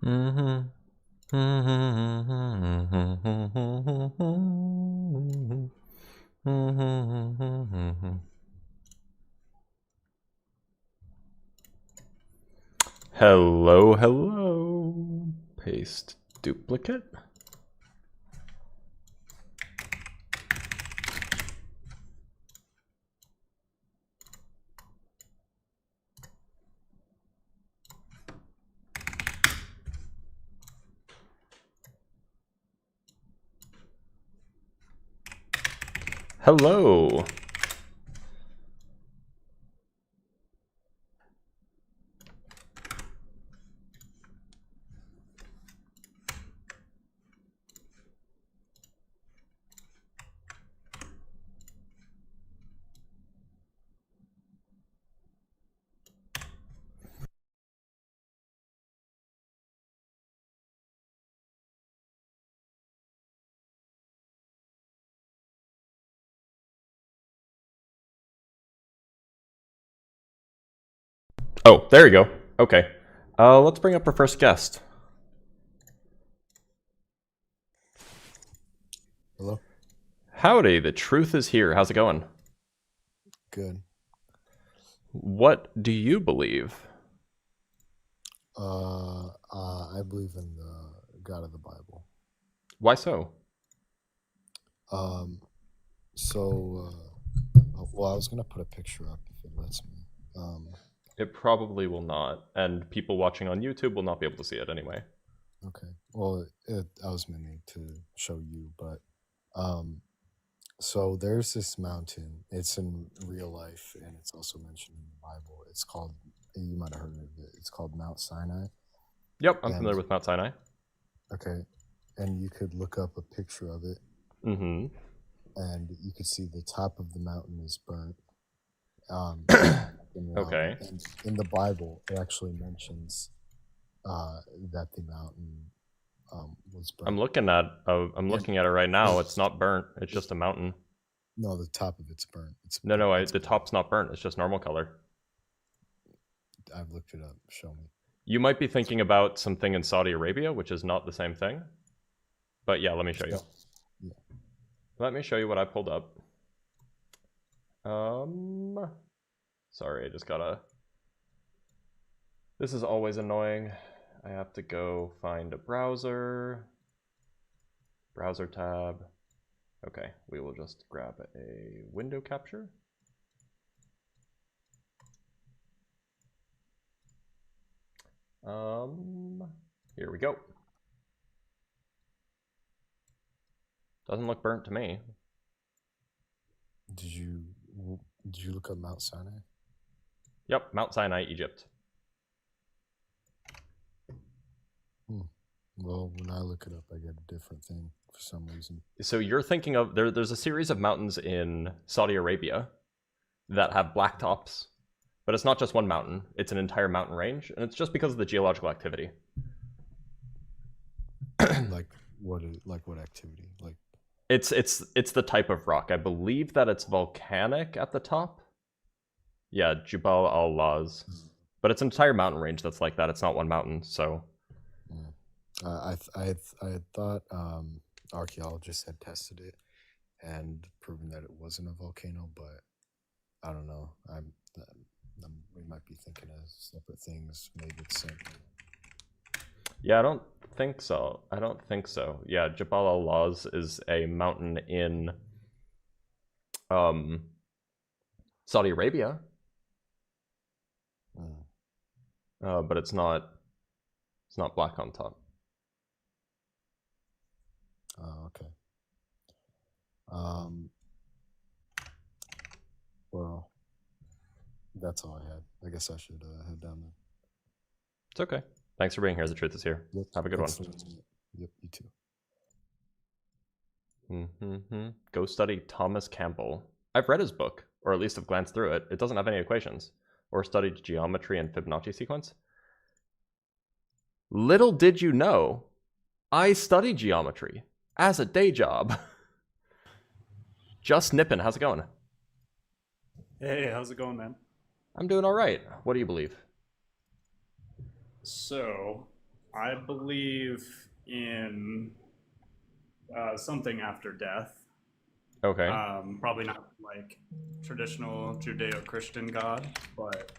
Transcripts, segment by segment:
Mm-hmm. Hello, hello. Paste duplicate. Hello. Oh, there you go. Okay. Let's bring up our first guest. Hello? Howdy, the truth is here. How's it going? Good. What do you believe? I believe in the God of the Bible. Why so? Well, I was gonna put a picture up if it lets me. It probably will not, and people watching on YouTube will not be able to see it anyway. Okay. Well, I was meaning to show you, but so there's this mountain. It's in real life, and it's also mentioned in the Bible. It's called. You might have heard of it. It's called Mount Sinai. Yep, I'm familiar with Mount Sinai. Okay, and you could look up a picture of it. Mm-hmm. And you could see the top of the mountain is burnt. Okay. And in the Bible, it actually mentions that the mountain was burnt. I'm looking at it right now. It's not burnt. It's just a mountain. No, the top of it's burnt. The top's not burnt. It's just normal color. I've looked it up. Show me. You might be thinking about something in Saudi Arabia, which is not the same thing. But yeah, let me show you. Yeah. Let me show you what I pulled up. Sorry, I just gotta... This is always annoying. I have to go find a browser. Browser tab. Okay, we will just grab a window capture. Here we go. Doesn't look burnt to me. Did you look up Mount Sinai? Yep, Mount Sinai, Egypt. Well, when I look it up, I get a different thing for some reason. So you're thinking of there's a series of mountains in Saudi Arabia that have black tops, but it's not just one mountain; it's an entire mountain range, and it's just because of the geological activity. Like what activity? Like it's the type of rock. I believe that it's volcanic at the top. Yeah, Jubal al-Laz, but it's an entire mountain range that's like that. It's not one mountain, so. I thought archaeologists had tested it and proven that it wasn't a volcano, but I don't know. We might be thinking of separate things. Maybe it's same. Yeah, I don't think so. Yeah, Jabal al-Laz is a mountain in Saudi Arabia. But it's not black on top. Oh, okay. Well, that's all I had. I guess I should head down there. It's okay. Thanks for being here. The truth is here. Yep. Have a good one. Yep, you too. Go study Thomas Campbell. I've read his book, or at least have glanced through it. It doesn't have any equations. Or studied geometry and Fibonacci sequence. Little did you know, I studied geometry as a day job. Just nipping. How's it going? Hey, how's it going, man? I'm doing all right. What do you believe? So, I believe in something after death. Okay. Probably not like traditional Judeo-Christian God, but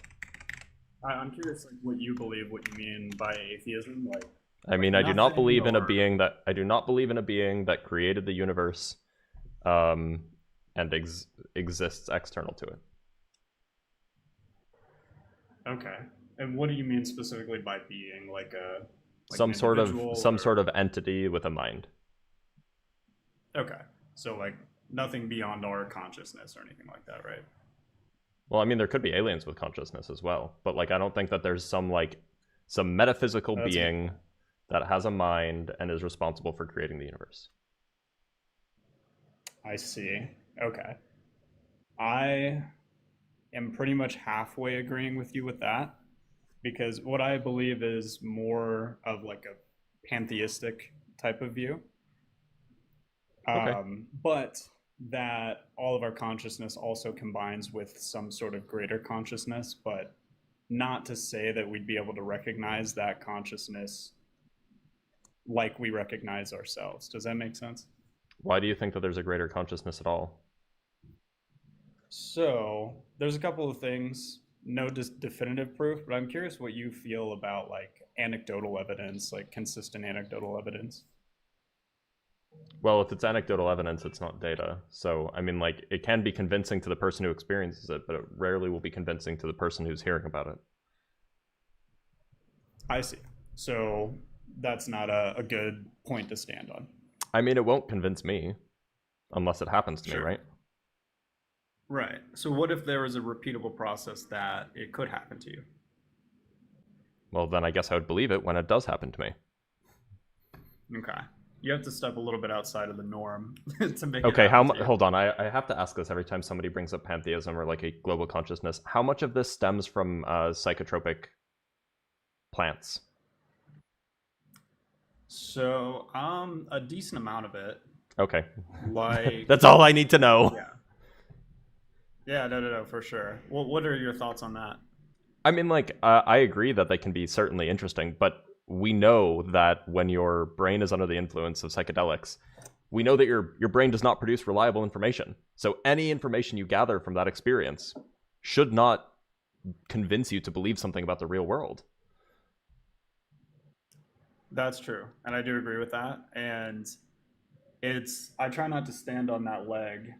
I'm curious, like, what you believe, what you mean by atheism, like. I mean, Like I do not nothing, believe in a or being that created the universe, and exists external to it. okay. And what do you mean specifically by being, like a like Some an sort individual of entity with a mind. Okay, so like nothing beyond our consciousness or anything like that, right? Well, I mean, there could be aliens with consciousness as well, but like I don't think that there's some metaphysical That's a good being point. that has a mind and is responsible for creating the universe. I see. Okay. I am pretty much halfway agreeing with you with that because what I believe is more of like a pantheistic type of view. Okay. But that all of our consciousness also combines with some sort of greater consciousness, but not to say that we'd be able to recognize that consciousness like we recognize ourselves. Does that make sense? Why do you think that there's a greater consciousness at all? So there's a couple of things, no definitive proof, but I'm curious what you feel about like anecdotal evidence, like consistent anecdotal evidence. Well, if it's anecdotal evidence, it's not data. So, I mean, like, it can be convincing to the person who experiences it, but it rarely will be convincing to the person who's hearing about it. I see. So that's not a good point to stand on. I mean, it won't convince me unless it happens to me, Sure. right? Right. So what if there was a repeatable process that it could happen to you? Well, then I guess I would believe it when it does happen to me. Okay. You have to step a little bit outside of the norm to make Okay, it happen to you. hold on. I have to ask this every time somebody brings up pantheism or like a global consciousness. How much of this stems from psychotropic plants? So, a decent amount of it. Okay. Like, That's all I need to know. yeah. Yeah, no, for sure. Well, what are your thoughts on that? I mean, like, I agree that they can be certainly interesting, but we know that when your brain is under the influence of psychedelics, we know that your brain does not produce reliable information. So any information you gather from that experience should not convince you to believe something about the real world. That's true, and I do agree with that. And I try not to stand on that leg,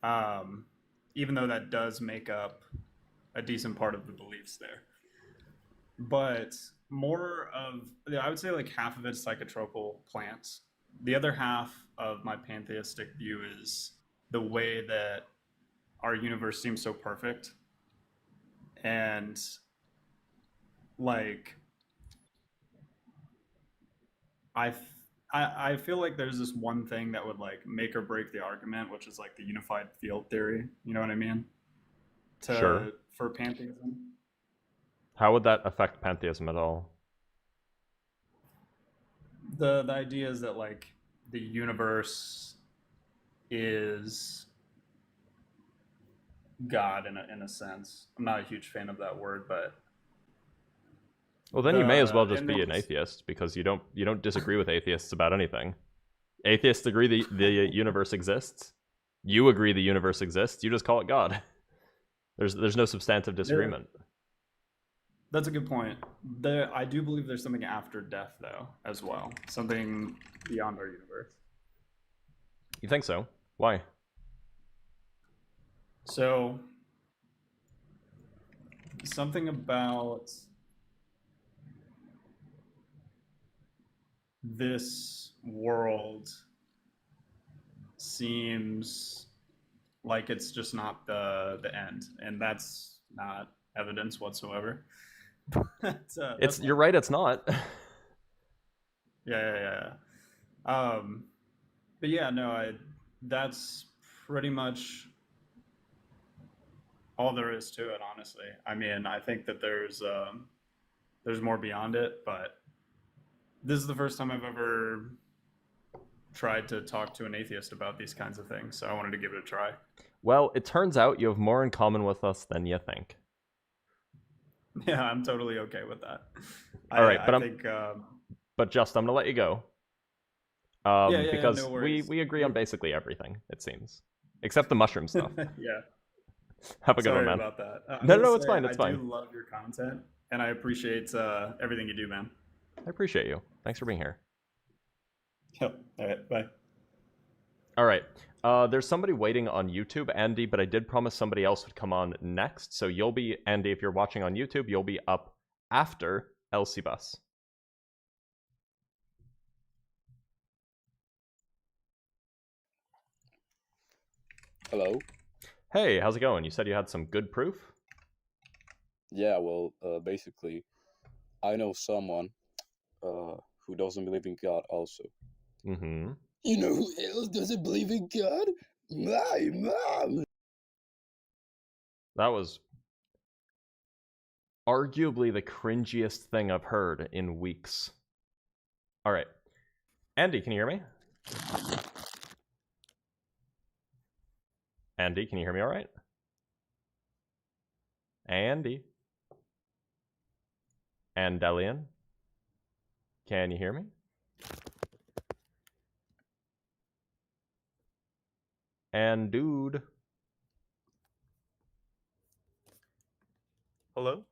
um, even though that does make up a decent part of the beliefs there. But more of, yeah, I would say like half of it's psychotropical plants. The other half of my pantheistic view is the way that our universe seems so perfect. And like, I, I feel like there's this one thing that would like make or break the argument, which is like the unified field theory. You know what I mean? Sure. For pantheism. How would that affect pantheism at all? The idea is that like the universe is God in a sense. I'm not a huge fan of that word, but Well, then you may as well just and be an atheist because you don't disagree with atheists about anything. Atheists agree the universe exists. You agree the universe exists. You just call it God. There's no substantive disagreement. Yeah, that's a good point. I do believe there's something after death though, as well. Something beyond our universe. You think so? Why? So something about this world seems like it's just not the end, and that's not evidence whatsoever. But You're right. It's not. yeah. But yeah, no, that's pretty much all there is to it, honestly. I mean, I think that there's more beyond it, but this is the first time I've ever tried to talk to an atheist about these kinds of things, so I wanted to give it a try. Well, it turns out you have more in common with us than you think. Yeah, I'm totally okay with that. All right, I think but just I'm gonna let you go. yeah, Because no worries. we agree on basically everything, it seems, except the mushroom stuff. Yeah, Have a good one, sorry man. about that. I No, will no, it's say fine. I It's do fine. love your content, and I appreciate everything you do, man. I appreciate you. Thanks for being here. Yep. All right, bye. All right. There's somebody waiting on YouTube, Andy, but I did promise somebody else would come on next. So you'll be, Andy, if you're watching on YouTube, you'll be up after LC Bus. Hello. Hey, how's it going? You said you had some good proof? Yeah, well, basically, I know someone who doesn't believe in God also. Mm-hmm. You know who else doesn't believe in God? My mom! That was arguably the cringiest thing I've heard in weeks. All right. Andy, can you hear me? Andy, can you hear me all right? Andy? Andelian? Can you hear me? And dude, Hello?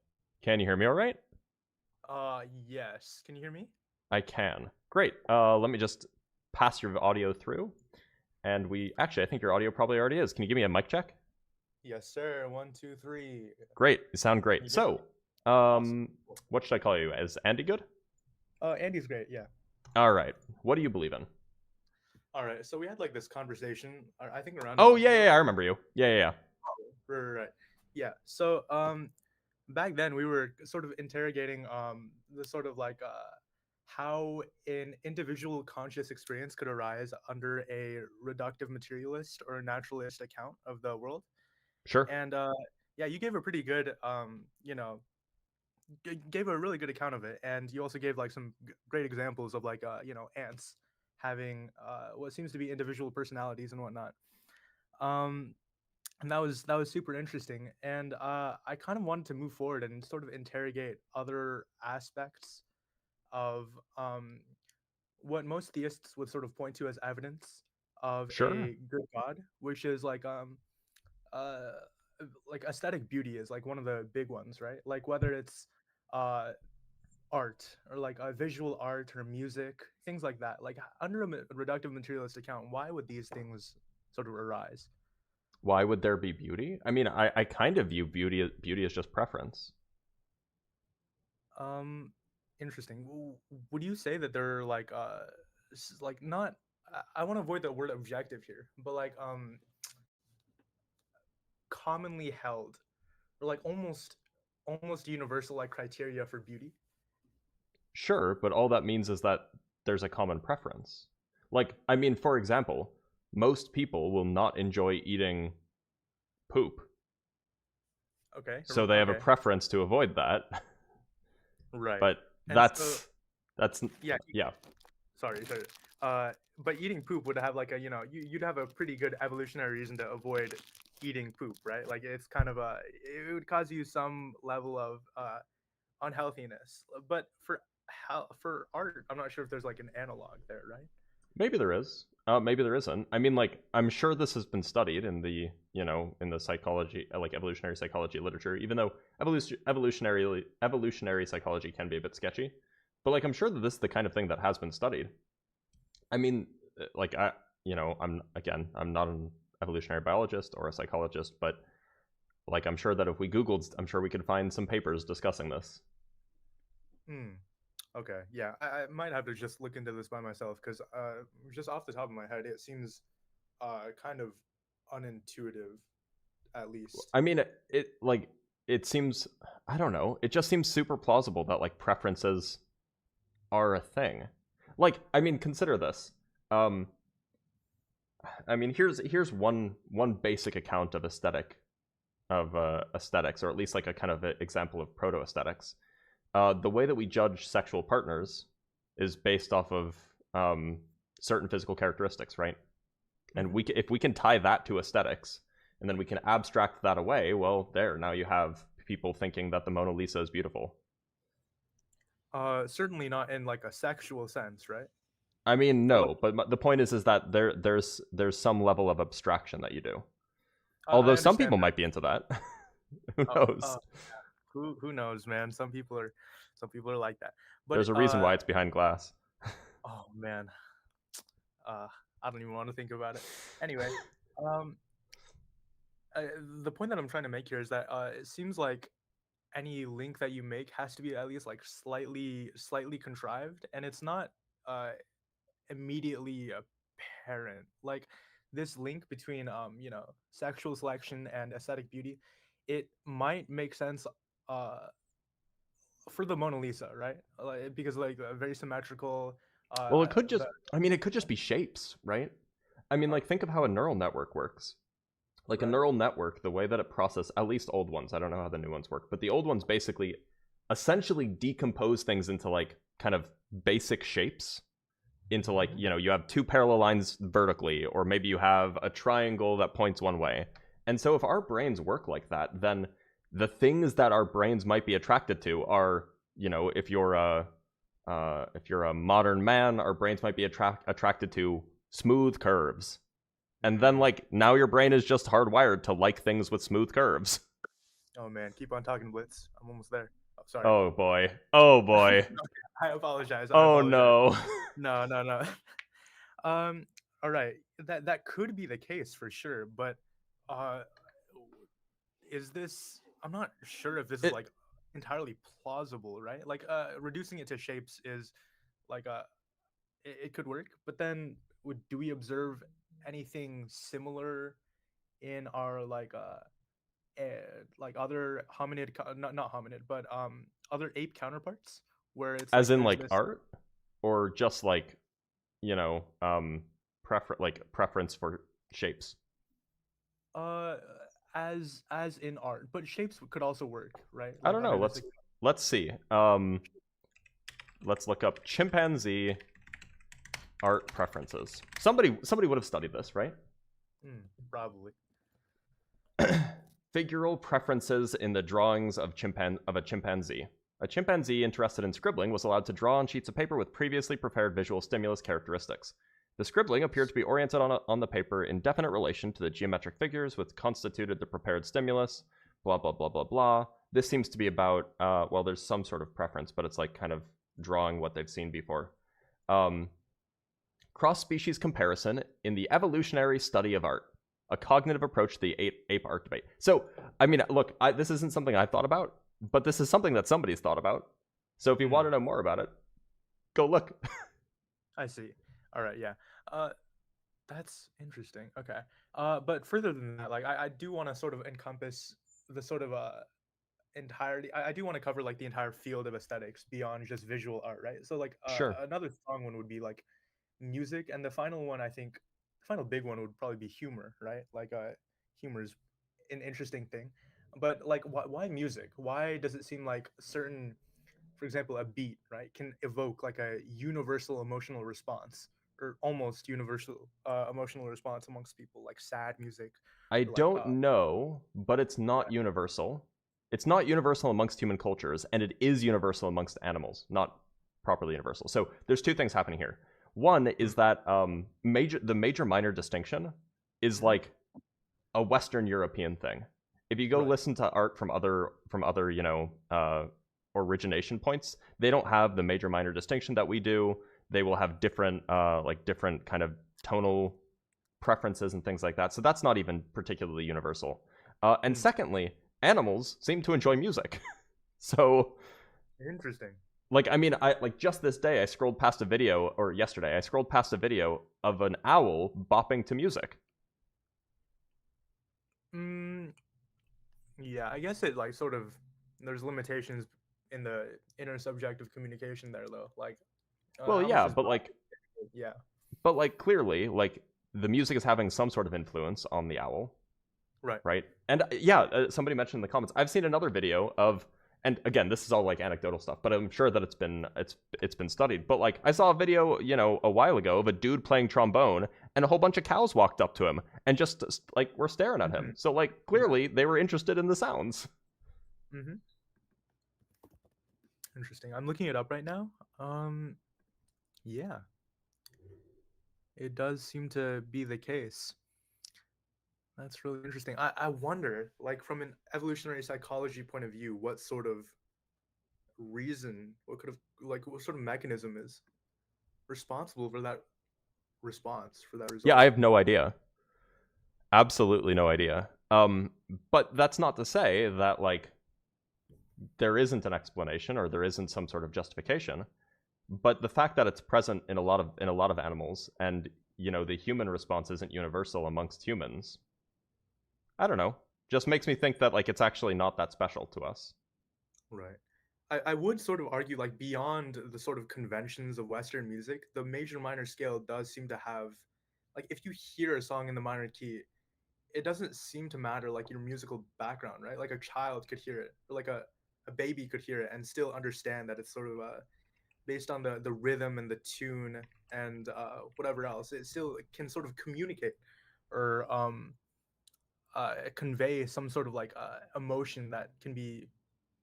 can you hear me all right? Yes. Can you hear me? I can. Great. Let me just pass your audio through. And I think your audio probably already is. Can you give me a mic check? Yes, sir. 1, 2, 3. Great. You sound great. You So, Awesome. what should I call you? Is Andy good? Andy's great, yeah. All right. What do you believe in? All right, so we had like this conversation, I think around. Oh, yeah, I remember you. Yeah. Right. Yeah. So, back then we were sort of interrogating the sort of like how an individual conscious experience could arise under a reductive materialist or naturalist account of the world. Sure. And yeah, you gave a pretty good gave a really good account of it, and you also gave like some great examples of like ants having what seems to be individual personalities and whatnot. And that was super interesting, and I kind of wanted to move forward and sort of interrogate other aspects of what most theists would sort of point to as evidence of Sure. a good God, which is uh like aesthetic beauty is like one of the big ones, right? Like whether it's uh art or like visual art or music, things like that. Like under a reductive materialist account, why would these things sort of arise? Why would there be beauty? I mean, I kind of view beauty as just preference. Interesting. Would you say that they're like like not I want to avoid the word objective here, but like commonly held or like almost universal like criteria for beauty? Sure, but all that means is that there's a common preference. Like, I mean, for example, most people will not enjoy eating poop. Okay. So they have a okay. preference to avoid that. Right. But And that's yeah. yeah. Sorry. But eating poop would have like a you'd have a pretty good evolutionary reason to avoid eating poop, right? Like it's kind of it would cause you some level of unhealthiness. But for art, I'm not sure if there's like an analog there, right? Maybe there is. Maybe there isn't. I mean, like, I'm sure this has been studied in the, in the psychology, like evolutionary psychology literature, even though evolutionary psychology can be a bit sketchy. But like, I'm sure that this is the kind of thing that has been studied. I mean, like, I'm not an evolutionary biologist or a psychologist, but like, I'm sure that if we Googled, I'm sure we could find some papers discussing this. Okay, yeah, I might have to just look into this by myself because just off the top of my head, it seems kind of unintuitive, at least. I mean, it seems, I don't know, it just seems super plausible that like preferences are a thing. Like, I mean, consider this. I mean, here's one basic account of aesthetics, or at least like a kind of example of proto-aesthetics. The way that we judge sexual partners is based off of certain physical characteristics, right? And if we can tie that to aesthetics, and then we can abstract that away, well, now you have people thinking that the Mona Lisa is beautiful. Certainly not in like a sexual sense, right? I mean, Or, like, no, but the point is that there's some level of abstraction that you do. I Although some understand people that. might be into that. Who Oh, knows? who knows, man? Some people are like that. But There's a reason why it's behind glass. oh man, I don't even want to think about it. Anyway, um, the point that I'm trying to make here is that it seems like any link that you make has to be at least like slightly contrived, and it's not immediately apparent. Like this link between sexual selection and aesthetic beauty, it might make sense for the Mona Lisa, right? Because like very symmetrical. Well, it could just be shapes, right? I mean, like, think of how a neural network works. Like a Right. neural network, the way that it processes, at least old ones, I don't know how the new ones work, but the old ones basically essentially decompose things into like kind of basic shapes into like, you have two parallel lines vertically, or maybe you have a triangle that points one way. And so if our brains work like that, then the things that our brains might be attracted to are, if you're a modern man, our brains might be attracted to smooth curves. And then, like, now your brain is just hardwired to like things with smooth curves. Oh man, keep on talking, Blitz. I'm almost there. Oh, sorry. Oh boy. Oh boy. I apologize. Oh no. No. All right. That could be the case for sure, but is this? I'm not sure if this is like entirely plausible, right? Like, reducing it to shapes is like it could work, but then do we observe anything similar in our like other hominid, not hominid, but other ape counterparts, where it's As like, in there's like this, art, or just like, preference for shapes. as in art, but shapes could also work, right? I don't know. under this Let's see. Let's look up chimpanzee art preferences. Somebody would have studied this, right? probably. Figural preferences in the drawings of a chimpanzee. A chimpanzee interested in scribbling was allowed to draw on sheets of paper with previously prepared visual stimulus characteristics. The scribbling appeared to be oriented on the paper in definite relation to the geometric figures which constituted the prepared stimulus, blah, blah, blah, blah, blah. This seems to be about, there's some sort of preference, but it's like kind of drawing what they've seen before. Cross-species comparison in the evolutionary study of art. A cognitive approach to the ape art debate. So, I mean, look, this isn't something I thought about, but this is something that somebody's thought about. So if you want to know more about it, go look. I see. All right, yeah. That's interesting. Okay. But further than that, like I do want to sort of encompass the sort of entirety. I do want to cover like the entire field of aesthetics beyond just visual art, right? So like Sure. another strong one would be like music, and the final one, I think, the final big one would probably be humor, right? Like humor is an interesting thing, but like why music? Why does it seem like certain, for example, a beat, right, can evoke like a universal emotional response, or almost universal emotional response amongst people, like sad music? I Like, don't know, but it's not universal. It's not universal amongst human cultures, and it is universal amongst animals, not properly universal. So there's two things happening here. One is that the major-minor distinction is like a Western European thing. If you go listen to art from other origination points, they don't have the major-minor distinction that we do. They will have different kind of tonal preferences and things like that. So that's not even particularly universal. And secondly, animals seem to enjoy music. So interesting. like, I mean, just this day, I scrolled past a video, or yesterday, I scrolled past a video of an owl bopping to music. Yeah, I guess it like sort of, there's limitations in the intersubjective communication there, though. Like, Well, how much yeah, is but like, yeah, but like clearly, like the music is having some sort of influence on the owl, right. right? And somebody mentioned in the comments, I've seen another video of, and again, this is all like anecdotal stuff, but I'm sure that it's been studied. But like, I saw a video, a while ago of a dude playing trombone, and a whole bunch of cows walked up to him and just like were staring at him. So like, clearly they were interested in the sounds. Mm-hmm. Interesting. I'm looking it up right now. Yeah, it does seem to be the case. That's really interesting. I wonder, like from an evolutionary psychology point of view, what sort of reason, what could have, like, what sort of mechanism is responsible for that response, for that result? Yeah, I have no idea. Absolutely no idea. But that's not to say that like there isn't an explanation or there isn't some sort of justification. But the fact that it's present in a lot of animals, and the human response isn't universal amongst humans, I don't know, just makes me think that like it's actually not that special to us. Right. I would sort of argue, like, beyond the sort of conventions of Western music, the major minor scale does seem to have, like, if you hear a song in the minor key, it doesn't seem to matter, like, your musical background, right? Like a child could hear it, or like a baby could hear it and still understand that it's sort of based on the rhythm and the tune and whatever else. It still can sort of communicate or convey some sort of like emotion that can be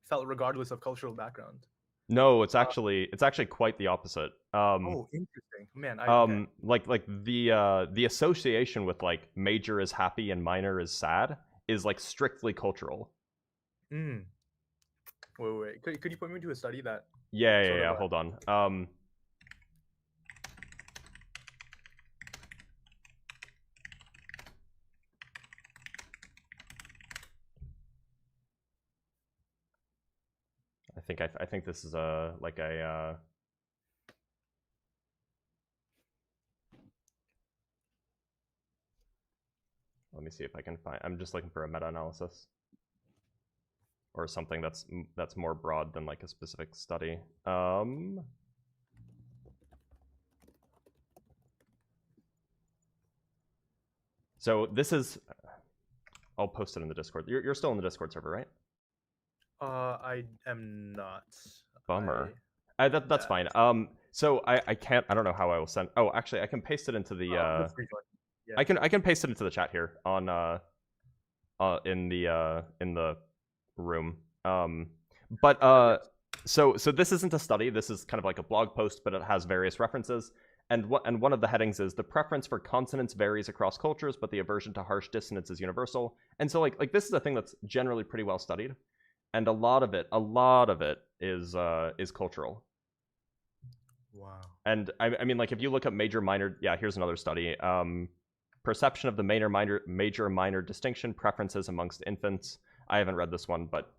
felt regardless of cultural background. No, it's Uh, actually quite the opposite. oh, interesting. Man, okay. Like the association with like major is happy and minor is sad is like strictly cultural. Mm. Wait. Could you point me to a study that Yeah, sort of hold on. I think this is a like a let me see if I can find. I'm just looking for a meta-analysis or something that's more broad than like a specific study. So this is. I'll post it in the Discord. You're still in the Discord server, right? I am not. Bummer. That's that. fine. So I can't. I don't know how I will send. Oh, actually, I can paste it into the. Feel free to- yeah. I can paste it into the chat here on in the room. So this isn't a study. This is kind of like a blog post, but it has various references. And one of the headings is the preference for consonants varies across cultures, but the aversion to harsh dissonance is universal. And so like this is a thing that's generally pretty well studied, and a lot of it is cultural. Wow. And I mean, like if you look up major minor, yeah, here's another study. Perception of the major minor distinction preferences amongst infants. I haven't read this one, but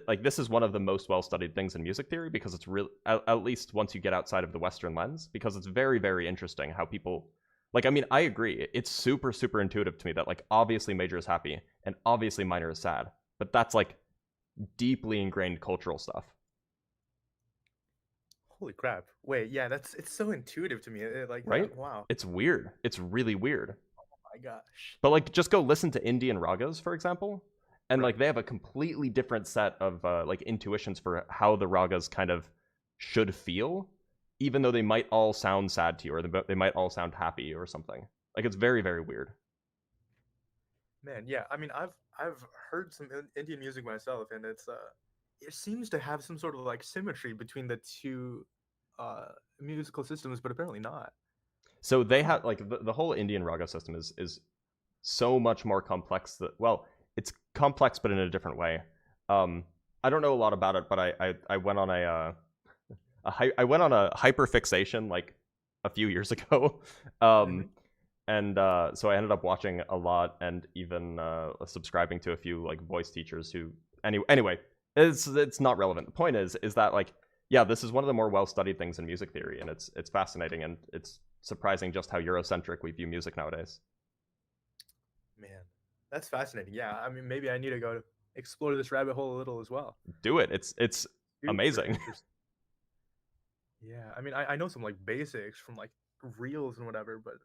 like this is one of the most well studied things in music theory because it's really at least once you get outside of the Western lens, because it's very, very interesting how people like. I mean, I agree. It's super, super intuitive to me that like obviously major is happy and obviously minor is sad, but that's like deeply ingrained cultural stuff. Holy crap! Wait, yeah, it's so intuitive to me. Like, right? Wow. It's weird. It's really weird. Oh my gosh. But like, just go listen to Indian ragas, for example, and Right. like they have a completely different set of like intuitions for how the ragas kind of should feel, even though they might all sound sad to you, or they might all sound happy or something. Like it's very, very weird. Man, yeah. I mean, I've heard some Indian music myself, and it seems to have some sort of like symmetry between the two musical systems, but apparently not. So they have like the whole Indian raga system is so much more complex that, well, it's complex but in a different way. I don't know a lot about it, but I went on I went on a hyperfixation like a few years ago. And so I ended up watching a lot and even subscribing to a few like voice teachers who anyway, it's not relevant. The point is that like, yeah, this is one of the more well-studied things in music theory, and it's fascinating, and it's surprising just how Eurocentric we view music nowadays. Man, that's fascinating. Yeah, I mean, maybe I need to go explore this rabbit hole a little as well. Do it. It's Super amazing. interesting. Yeah, I mean, I know some like basics from like reels and whatever, but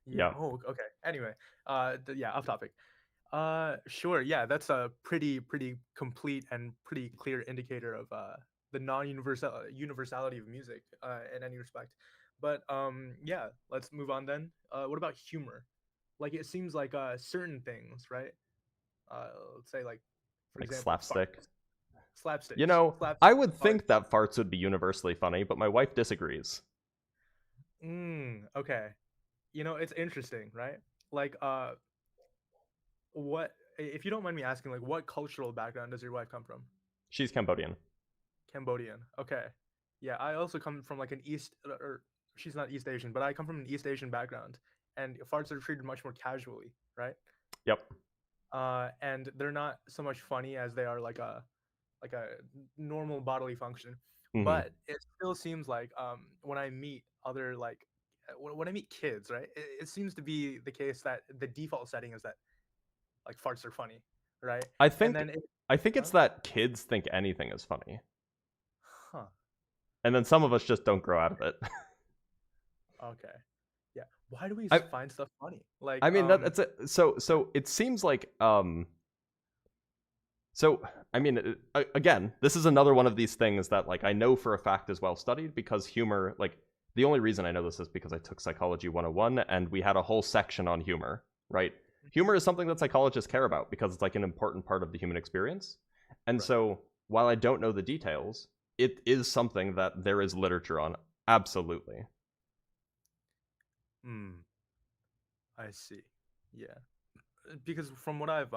Yeah. Oh, okay. Anyway, yeah, off topic. Sure. Yeah, that's a pretty complete and pretty clear indicator of the universality of music in any respect. But yeah, let's move on then. What about humor? Like it seems like certain things, right? Let's say like for Like example, slapstick. slapstick. You know, I would think that farts would be universally funny, but my wife disagrees. Okay. You know, it's interesting, right? Like, what, if you don't mind me asking, like, what cultural background does your wife come from? She's Cambodian. Cambodian. Okay. Yeah, I also come from like an or she's not East Asian, but I come from an East Asian background, and farts are treated much more casually, right? Yep. And they're not so much funny as they are like a normal bodily function. Mhm. But it still seems like when I meet other like when I meet kids, right? It seems to be the case that the default setting is that like farts are funny, right? I think And then it's that kids think anything is funny, huh? and then some of us just don't grow out of it. Okay, yeah. Why do we find stuff funny? Like, I mean, that's it. So it seems like So, I mean, again, this is another one of these things that, like, I know for a fact is well studied, because humor, like, the only reason I know this is because I took Psychology 101, and we had a whole section on humor, right? Humor is something that psychologists care about because it's, like, an important part of the human experience. And so, while I don't know the details, it is something that there is literature on. Absolutely. I see. Yeah. Because from what I've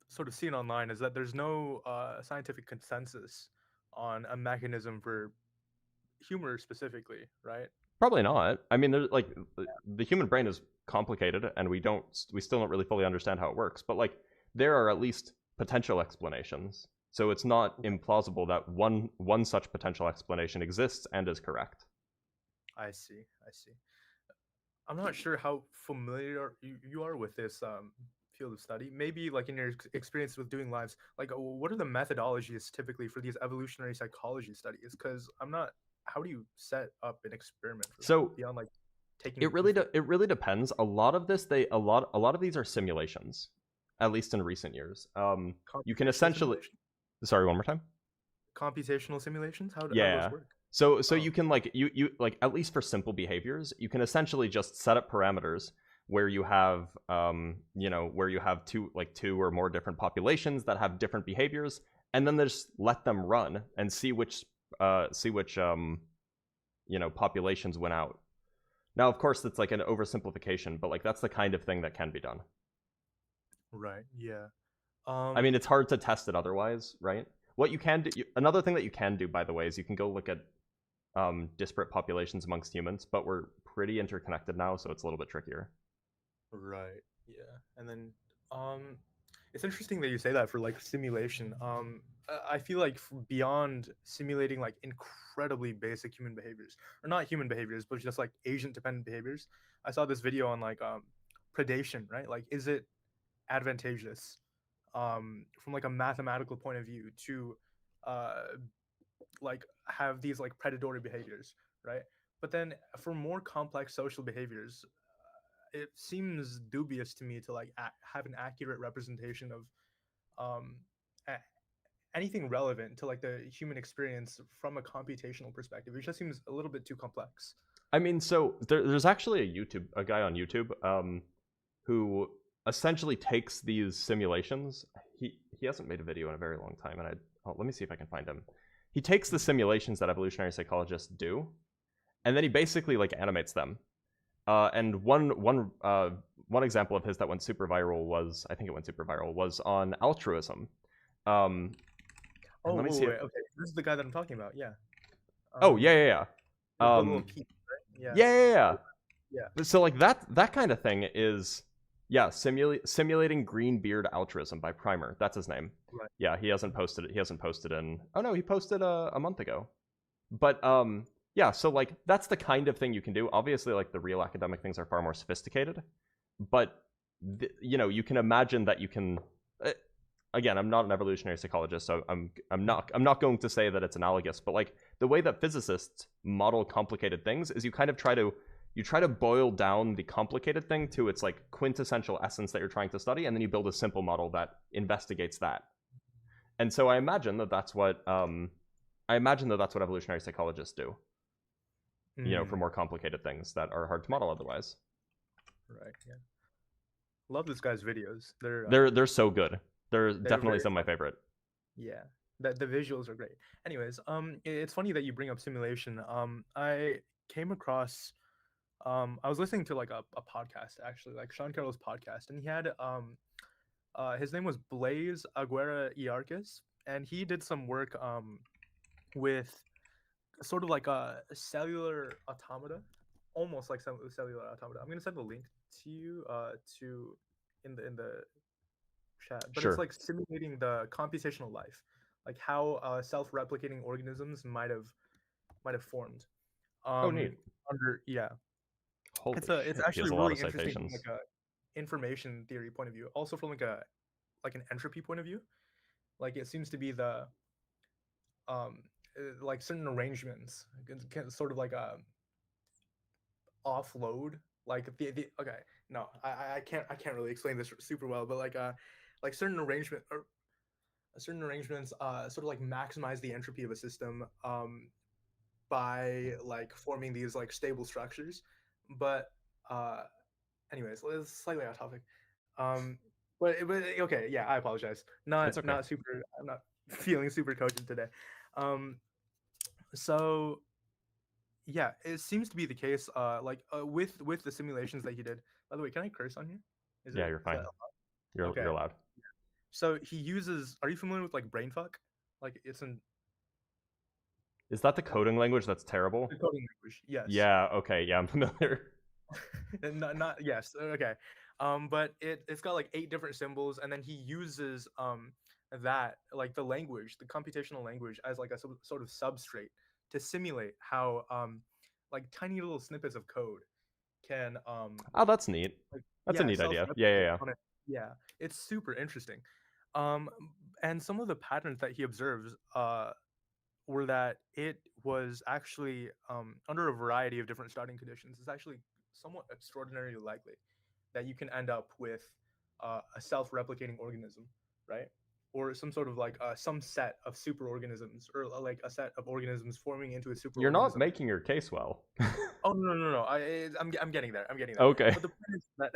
sort of seen online is that there's no scientific consensus on a mechanism for humor specifically, right? Probably not. I mean, there's, like, the human brain is complicated, and we still don't really fully understand how it works. But, like, there are at least potential explanations. So it's not implausible that one such potential explanation exists and is correct. I see. I'm not sure how familiar you are with this field of study. Maybe like in your experience with doing lives, like what are the methodologies typically for these evolutionary psychology studies? Because I'm not. How do you set up an experiment for that beyond like taking? It really depends. A lot of this, a lot of these are simulations, at least in recent years. You can essentially. Sorry, one more time. Computational simulations. How do those work? So you can you like, at least for simple behaviors, you can essentially just set up parameters where you have where you have two or more different populations that have different behaviors, and then just let them run and see which populations win out. Now, of course, it's like an oversimplification, but like that's the kind of thing that can be done. Right. Yeah. I mean, it's hard to test it otherwise, right? What you can do, another thing that you can do, by the way, is you can go look at disparate populations amongst humans, but we're pretty interconnected now, so it's a little bit trickier. Right. Yeah. And then it's interesting that you say that for like simulation. I feel like beyond simulating like incredibly basic human behaviors, or not human behaviors, but just like agent dependent behaviors. I saw this video on like predation, right? Like, is it advantageous from like a mathematical point of view to like have these like predatory behaviors, right? But then for more complex social behaviors, it seems dubious to me to like have an accurate representation of anything relevant to like the human experience from a computational perspective. It just seems a little bit too complex. I mean, so there's actually a guy on YouTube who essentially takes these simulations. He hasn't made a video in a very long time, and let me see if I can find him. He takes the simulations that evolutionary psychologists do, and then he basically like animates them. And one example of his that went super viral was, I think it went super viral, was on altruism. Let me see. Okay, this is the guy that I'm talking about. Yeah. Yeah. The little key, right? Yeah. So like that kind of thing is, simulating greenbeard altruism by Primer. That's his name. Right. Yeah, he hasn't posted it. He hasn't posted in. Oh no, he posted a month ago. But yeah, so like that's the kind of thing you can do. Obviously, like the real academic things are far more sophisticated, but you can imagine that you can. Again, I'm not an evolutionary psychologist, so I'm not going to say that it's analogous. But like the way that physicists model complicated things is you kind of try to boil down the complicated thing to its like quintessential essence that you're trying to study, and then you build a simple model that investigates that. And so I imagine that that's what evolutionary psychologists do. For more complicated things that are hard to model otherwise. Right. Yeah. Love this guy's videos. They're so good. They're They're definitely very some of my favorite. Yeah, the visuals are great. Anyways, it's funny that you bring up simulation. I came across, I was listening to like a podcast actually, like Sean Carroll's podcast, and he had his name was Blaise Aguera Iarquez, and he did some work with sort of like a cellular automata, almost like some cellular automata. I'm gonna send the link to you to in the chat, but it's Sure. like simulating the computational life, like how self-replicating organisms might have formed. Oh, neat. Under Holy it's shit, he actually has a lot really of interesting from citations. like a information theory point of view, also from like an entropy point of view. Like it seems to be the like certain arrangements can sort of like offload like the okay, no, I can't really explain this super well, but like certain arrangements sort of like maximize the entropy of a system by like forming these like stable structures. But anyways, it's slightly off topic. But okay, yeah, I apologize. It's okay. Not super. I'm not feeling super cogent today. Um, so yeah, it seems to be the case. With the simulations that he did. By the way, can I curse on here? Yeah, you're fine. You're okay? allowed. So he uses. Are you familiar with like brainfuck? Like it's an Is that the coding language that's terrible? the coding language. Yes. Yeah, okay, yeah, I'm familiar. not yes. Okay. But it's got like 8 different symbols, and then he uses that like the language, the computational language, as like a sort of substrate to simulate how like tiny little snippets of code can Oh, that's neat. like That's a neat idea. Yeah, self-replicate yeah, on it. Yeah, it's super interesting. Um, and some of the patterns that he observes were that it was actually under a variety of different starting conditions. It's actually somewhat extraordinarily likely that you can end up with a self-replicating organism, right? Or some sort of like some set of superorganisms, or like a set of organisms forming into a superorganism. You're not making your case well. Oh no! I'm getting there. I'm getting there. Okay. But the point is that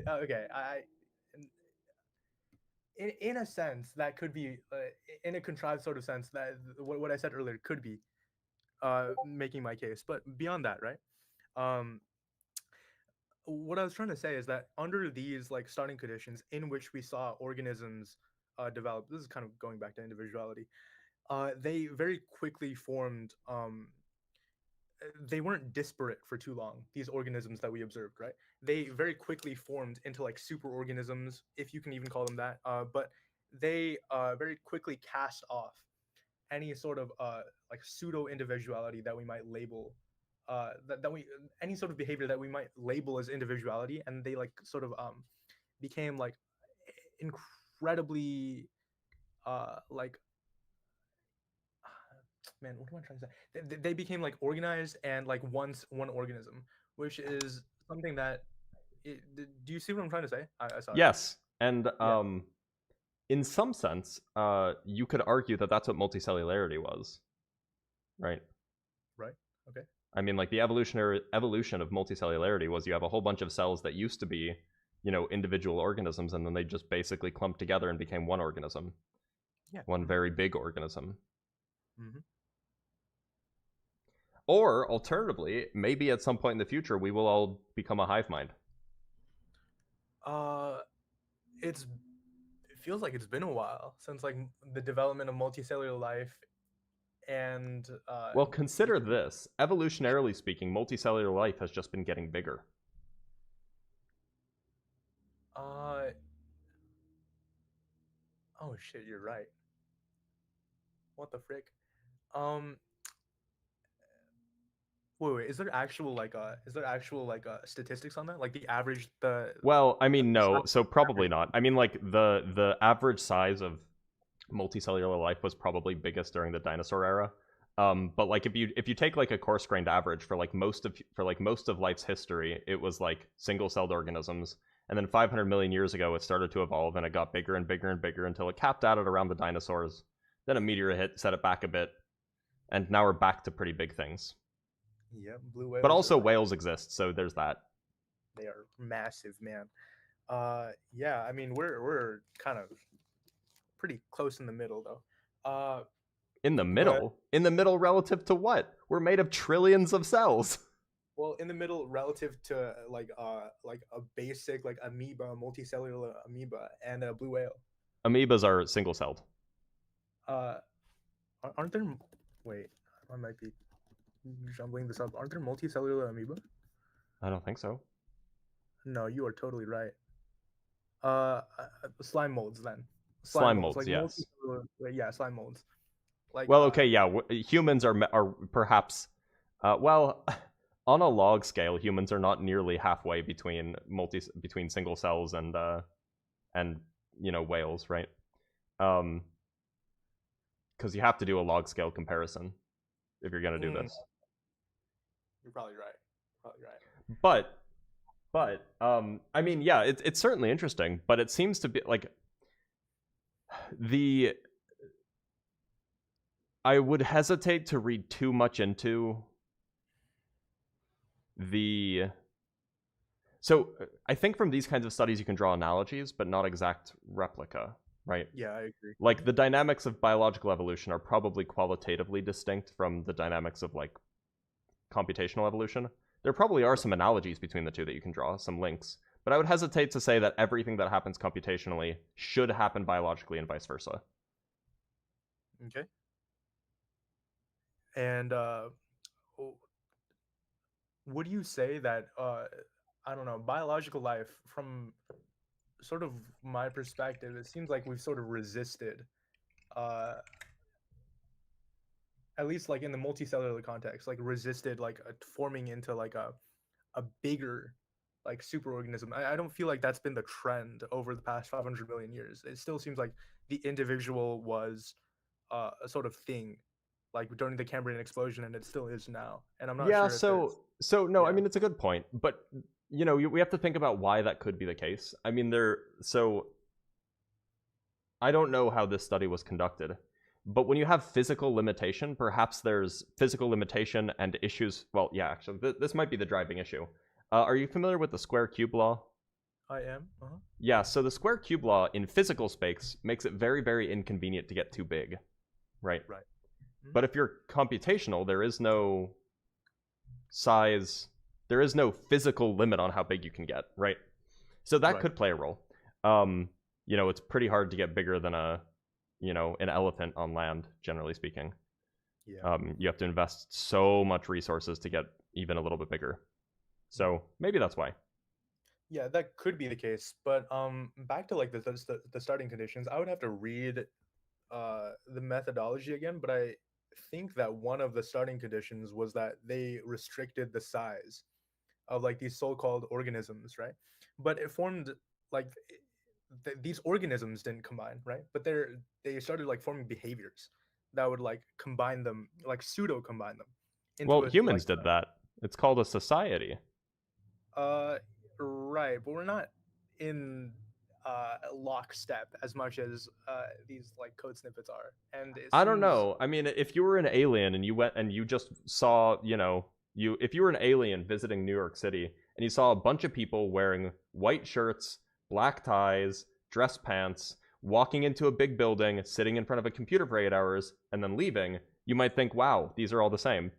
okay, in a sense that could be in a contrived sort of sense that what I said earlier could be making my case. But beyond that, right? What I was trying to say is that under these like starting conditions in which we saw organisms develop, this is kind of going back to individuality. They very quickly formed. They weren't disparate for too long. These organisms that we observed, right? They very quickly formed into like superorganisms, if you can even call them that. But they very quickly cast off any sort of like pseudo individuality that we might label that we any sort of behavior that we might label as individuality, and they like sort of became like incredibly like man, what am I trying to say? They became like organized and like one organism, which is something that do you see what I'm trying to say? I saw Yes, and in some sense, you could argue that that's what multicellularity was, right? Right. Okay. I mean, like the evolution of multicellularity was you have a whole bunch of cells that used to be, individual organisms, and then they just basically clumped together and became one organism. Yeah. One very big organism. Mm-hmm. Or alternatively, maybe at some point in the future, we will all become a hive mind. It feels like it's been a while since like the development of multicellular life, and well, consider this. Evolutionarily speaking, multicellular life has just been getting bigger. Oh shit, you're right. What the frick? Wait, is there actual like statistics on that? Like the average Well, I mean, no, so probably not. I mean, like the average size of multicellular life was probably biggest during the dinosaur era. But like if you take like a coarse-grained average for most of life's history, it was like single-celled organisms, and then 500 million years ago it started to evolve, and it got bigger and bigger and bigger until it capped out at around the dinosaurs. Then a meteor hit, set it back a bit, and now we're back to pretty big things. Yeah, blue whales. But also whales exist, so there's that. They are massive, man. Yeah, I mean we're kind of pretty close in the middle though. In the But middle? In the middle relative to what? We're made of trillions of cells. well, in the middle relative to like a basic like amoeba, multicellular amoeba, and a blue whale. Amoebas are single-celled. Aren't there? Wait, I might be jumbling this up. Aren't there multicellular amoeba? I don't think so. No, you are totally right. Slime molds then. Slime molds, like yes. yeah, slime molds. Like well, okay, yeah, humans are perhaps, well, on a log scale, humans are not nearly halfway between single cells and whales, right? Because you have to do a log scale comparison if you're gonna do this. You're probably right. But I mean, yeah, it's certainly interesting, but it seems to be like I would hesitate to read too much into so I think from these kinds of studies you can draw analogies, but not exact replica, right? Yeah, I agree. Like the dynamics of biological evolution are probably qualitatively distinct from the dynamics of like computational evolution. There probably are some analogies between the two that you can draw, some links, but I would hesitate to say that everything that happens computationally should happen biologically and vice versa. Okay. And would you say that I don't know, biological life, from sort of my perspective, it seems like we've sort of resisted, at least like in the multicellular context, like resisted like forming into like a bigger like superorganism. I don't feel like that's been the trend over the past 500 million years. It still seems like the individual was a sort of thing like during the Cambrian explosion, and it still is now. And I'm not yeah, sure. So no, yeah. I mean, it's a good point, but we have to think about why that could be the case. I mean, I don't know how this study was conducted, but when you have physical limitation, perhaps there's physical limitation and issues. Well, yeah, actually, this might be the driving issue. Are you familiar with the square cube law? I am. Yeah, so the square cube law in physical space makes it very, very inconvenient to get too big, right? Right. But if you're computational, there is no size, there is no physical limit on how big you can get, right? So that could play a role. It's pretty hard to get bigger than an elephant on land, generally speaking. Yeah. You have to invest so much resources to get even a little bit bigger. So maybe that's why. Yeah, that could be the case. But back to like the starting conditions, I would have to read the methodology again, but I think that one of the starting conditions was that they restricted the size of like these so-called organisms, right? But it formed like these organisms didn't combine, right? But they started like forming behaviors that would like combine them, like pseudo combine them. Well, humans did that. It's called a society. Right, but we're not in lockstep as much as these like code snippets are. And I don't know. I mean, if you were an alien and you went and you just saw, if you were an alien visiting New York City and you saw a bunch of people wearing white shirts, black ties, dress pants, walking into a big building, sitting in front of a computer for 8 hours, and then leaving, you might think, wow, these are all the same.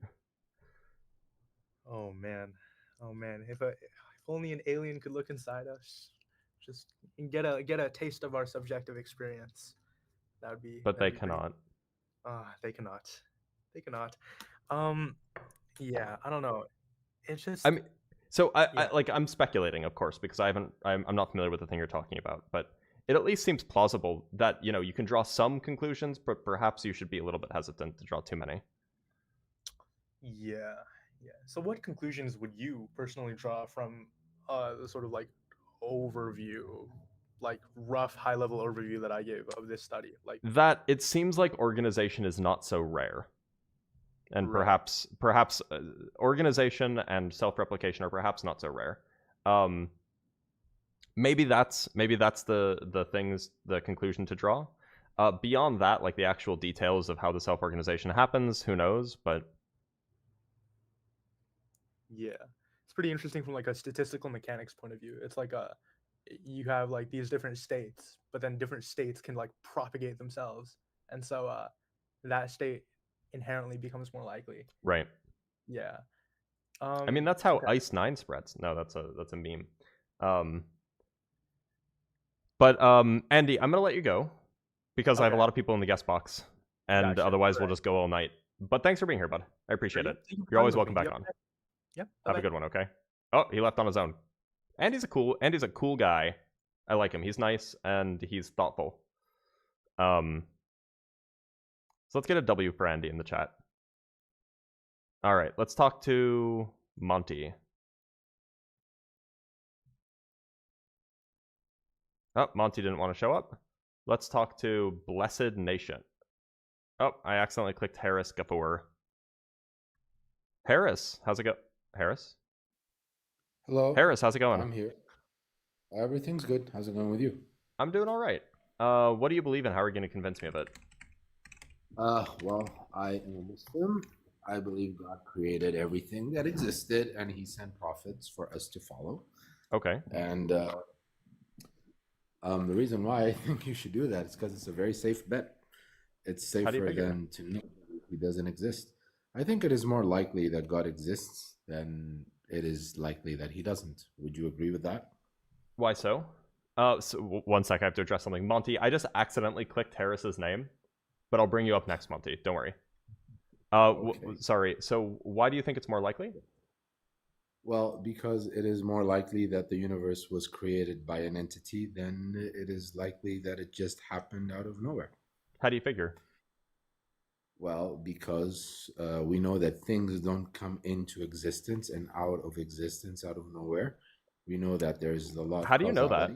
Oh man. If only an alien could look inside us, just get a taste of our subjective experience. That would be. But they cannot. They cannot. Yeah, I don't know. It's just. I mean, so I'm speculating, of course, because I'm not familiar with the thing you're talking about, but it at least seems plausible that you can draw some conclusions, but perhaps you should be a little bit hesitant to draw too many. Yeah. So what conclusions would you personally draw from the sort of like overview, like rough high level overview that I gave of this study? Like that it seems like organization is not so rare. And perhaps organization and self-replication are perhaps not so rare. Maybe that's the conclusion to draw. Beyond that, like the actual details of how the self-organization happens, who knows? But yeah, it's pretty interesting from like a statistical mechanics point of view. It's like you have like these different states, but then different states can like propagate themselves, and so that state inherently becomes more likely. Right. Yeah. I mean, that's how okay. Ice 9 spreads. No, that's a meme. But Andy, I'm gonna let you go because I have a Okay. lot of people in the guest box, and Gotcha. otherwise we'll Alright. just go all night. But thanks for being here, bud. I appreciate Yeah, it. thank you for You're always talking with welcome me. back on. Yeah. Have a good one, okay? Oh, he left on his own. Andy's a cool guy. I like him. He's nice and he's thoughtful. So let's get a W for Andy in the chat. All right, let's talk to Monty. Oh, Monty didn't want to show up. Let's talk to Blessed Nation. Oh, I accidentally clicked Harris Gafoor. Harris, how's it go? Harris? Hello. Harris, how's it going? I'm here. Everything's good. How's it going with you? I'm doing all right. What do you believe in? How are you going to convince me of it? Well, I am a Muslim. I believe God created everything that existed, and He sent prophets for us to follow. Okay. And the reason why I think you should do that is because it's a very safe bet. It's safer than to know He doesn't exist. I think it is more likely that God exists than it is likely that He doesn't. Would you agree with that? Why so? So 1 sec, I have to address something. Monty, I just accidentally clicked Harris's name, but I'll bring you up next, Monty. Don't worry. Okay. Sorry. So why do you think it's more likely? Well, because it is more likely that the universe was created by an entity than it is likely that it just happened out of nowhere. How do you figure? Well, because we know that things don't come into existence and out of existence out of nowhere. We know that there's a lot of How do you know that?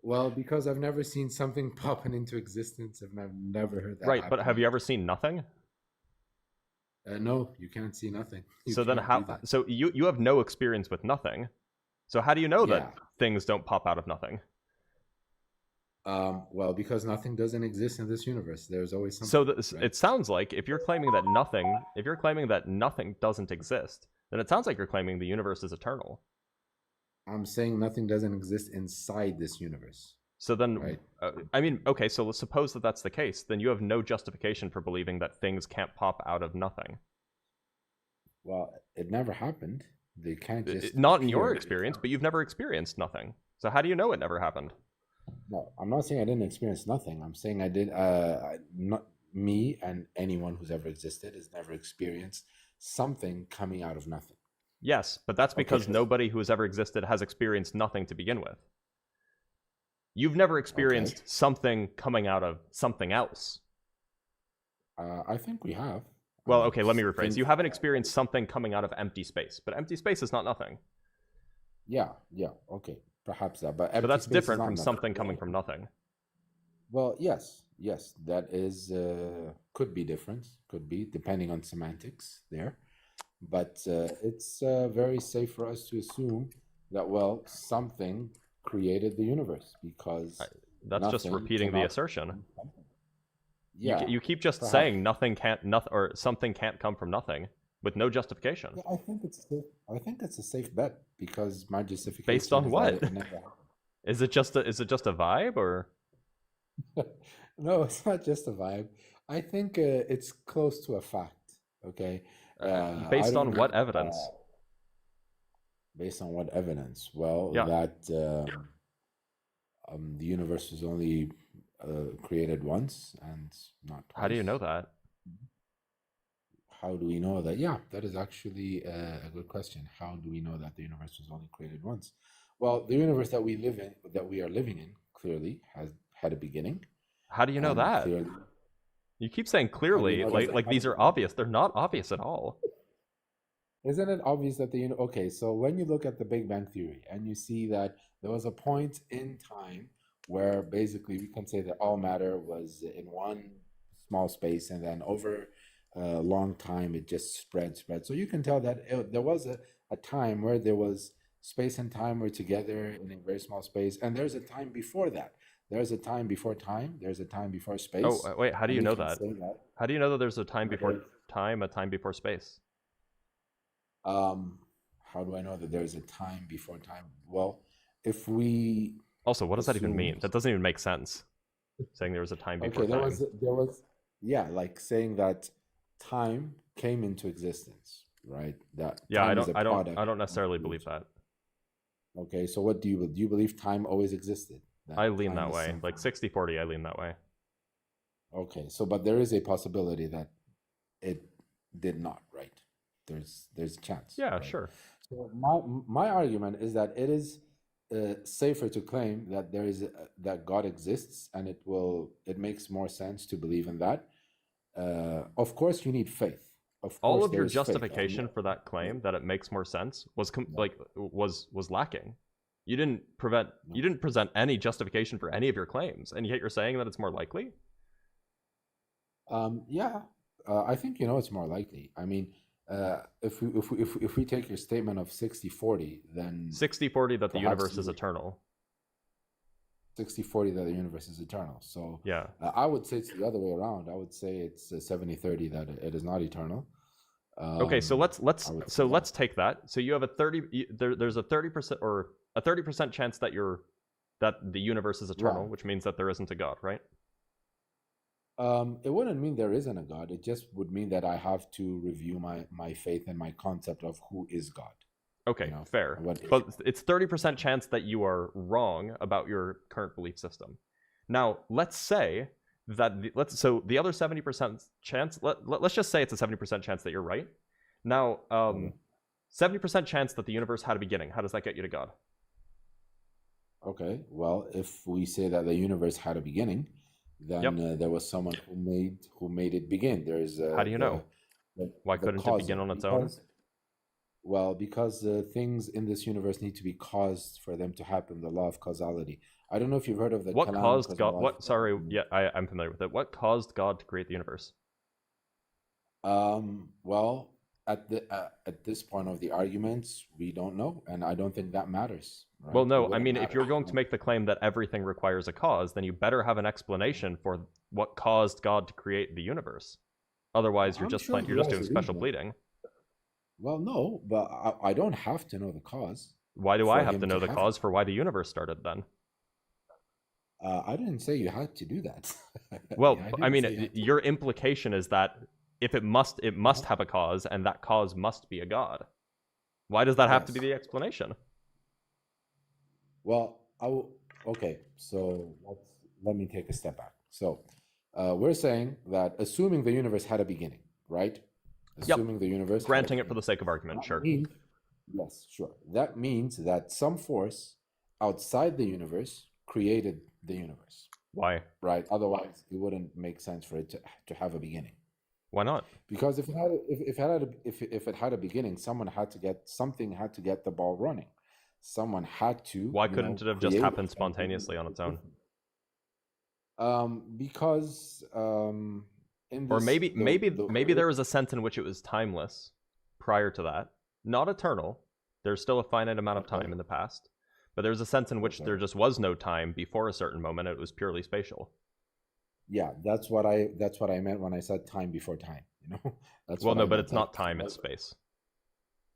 Well, because I've never seen something popping into existence and I've never heard that Right, but happen. have you ever seen nothing? No, you can't see nothing. So then how? So you have no experience with nothing. So how do you know that things don't pop out of nothing? Well, because nothing doesn't exist in this universe. There's always something. So right? It sounds like if you're claiming that nothing doesn't exist, then it sounds like you're claiming the universe is eternal. I'm saying nothing doesn't exist inside this universe. So then, right? I mean, okay, so let's suppose that that's the case. Then you have no justification for believing that things can't pop out of nothing. Well, it never happened. They can't just not in your experience, but you've never experienced nothing. So how do you know it never happened? No, I'm not saying I didn't experience nothing. I'm saying I did. Not me and anyone who's ever existed has never experienced something coming out of nothing. Yes, but that's because nobody who has ever existed has experienced nothing to begin with. You've never experienced something coming out of something else. I think we have. Well, okay, let me rephrase. You haven't experienced something coming out of empty space, but empty space is not nothing. Yeah, okay, perhaps that. But that's different from something coming from nothing. Well, yes, that is could be different, could be depending on semantics there. But it's very safe for us to assume that, well, something created the universe because that's just repeating the assertion. Yeah, you keep just saying or something can't come from nothing with no justification. Yeah, I think it's a safe bet because my justification based on what? Is it just a vibe or? No, it's not just a vibe. I think it's close to a fact. Okay. Based on what evidence? Based on what evidence? Well, that the universe was only created once and not twice. How do you know that? How do we know that? Yeah, that is actually a good question. How do we know that the universe was only created once? Well, the universe that we are living in, clearly has had a beginning. How do you know that? You keep saying clearly, like these are obvious. They're not obvious at all. Isn't it obvious that okay, so when you look at the Big Bang Theory and you see that there was a point in time where basically we can say that all matter was in one small space and then over a long time it just spread. So you can tell that there was a time where there was space and time were together in a very small space, and there's a time before that. There's a time before time. There's a time before space. Oh, wait. How do you know that? How do you know that there's a time before time, a time before space? How do I know that there's a time before time? Well, if we Also, what does that even mean? assumed That doesn't even make sense. Saying there was a time before okay, time. there was yeah, like saying that time came into existence, right? That Yeah, time is a I product don't of necessarily believe evolution. that. Okay, so what do you believe time always existed? That I lean time that is way. something. Like 60-40, I lean that way. Okay, so but there is a possibility that it did not, right? There's a chance, Yeah, right? sure. So my argument is that it is safer to claim that there is that God exists, and it makes more sense to believe in that. Of course, you need faith. Of All course, of your there is faith. justification for that claim that it makes more sense was was lacking. You didn't present any justification for any of your claims, and yet you're saying that it's more likely. Yeah, I think it's more likely. I mean, if we take your statement of 60-40, then 60-40 that the perhaps universe is eternal. 60-40 that the universe is eternal. So Yeah. I would say it's the other way around. I would say it's 70-30 that it is not eternal. Okay, so let's I would say that. let's take that. So you have there's a 30% or a 30% chance that the universe is eternal, Right. which means that there isn't a God, right? It wouldn't mean there isn't a God. It just would mean that I have to review my faith and my concept of who is God. Okay, fair. what is But it's 30% chance that you are wrong about your current belief system. Now, let's say that so the other 70% chance, let's just say it's a 70% chance that you're right. Now, 70% chance that the universe had a beginning. How does that get you to God? Okay, well, if we say that the universe had a beginning, then there was someone who made it begin. There's How do you know? Why couldn't it begin on its own? Well, because things in this universe need to be caused for them to happen. The law of causality. I don't know if you've heard of the What Kalam caused God? cosmological What? Sorry, argument. yeah, I'm familiar with it. What caused God to create the universe? Well, at this point of the arguments, we don't know, and I don't think that matters. Right? Well, It no, I wouldn't mean, if matter. you're going to make the claim that everything requires a cause, then you better have an explanation for what caused God to create the universe. Otherwise, you're I'm just sure you're he just has doing a special reason. pleading. Well, no, but I don't have to know the cause. Why do for I have him to know the have cause for why the universe started then? I didn't say you had to do that. Well, I I didn't mean, say you had to. your implication is that if it must have a cause, and that cause must be a god. Why does that have to be Yes. the explanation? Well, okay, so let me take a step back. So, we're saying that assuming the universe had a beginning, right? Assuming the universe had a Granting it for beginning. the sake of argument, That sure. means- yes, sure. That means that some force outside the universe created the universe, Why? right? Otherwise, it wouldn't make sense for it to have a beginning. Why not? Because if it had a beginning, something had to get the ball running. Someone had to. Why couldn't it have just create happened something spontaneously on its own? Because in this, Or maybe there was a sense in which it was timeless prior to that. Not eternal. There's still a finite amount of time in the past. But there's a sense in which there just was no time before a certain moment. It was purely spatial. Yeah, that's what I meant when I said time before time. That's Well, what no, I but meant. it's not time, it's space.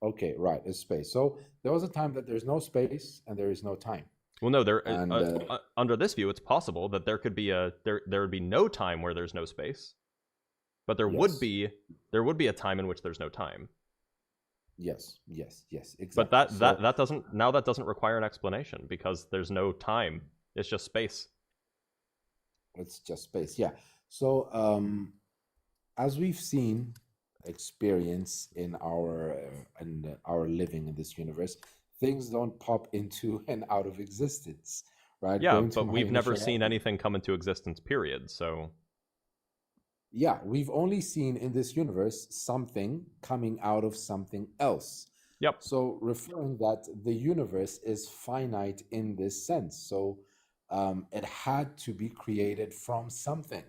Okay, right, it's space. So there was a time that there's no space and there is no time. Well, no, And, under this view, it's possible that there could be there would be no time where there's no space, but there would Yes. be a time in which there's no time. Yes, exactly. But that doesn't require an explanation because there's no time. It's just space. It's just space, yeah. So as we've seen, experience in our living in this universe, things don't pop into and out of existence, right? Yeah, Going to but my we've never initial seen argument. anything come into existence, period. So Yeah, we've only seen in this universe something coming out of something else. Yep. So referring that the universe is finite in this sense. So it had to be created from something.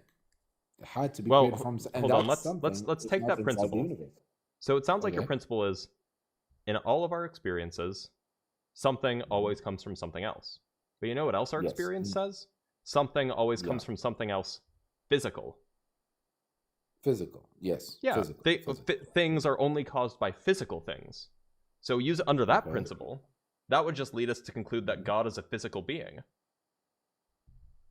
It had to be Well, created from and hold on. that Let's something is take not that inside the principle. universe. So it sounds like your Okay. principle is, in all of our experiences, something always comes from something else. But you know what else our Yes. experience says? Something always Yeah. comes from something else physical. Physical, yes. Yeah, Physical. things are only caused by physical things. So use it under that Okay. principle. That would just lead us to conclude that God is a physical being.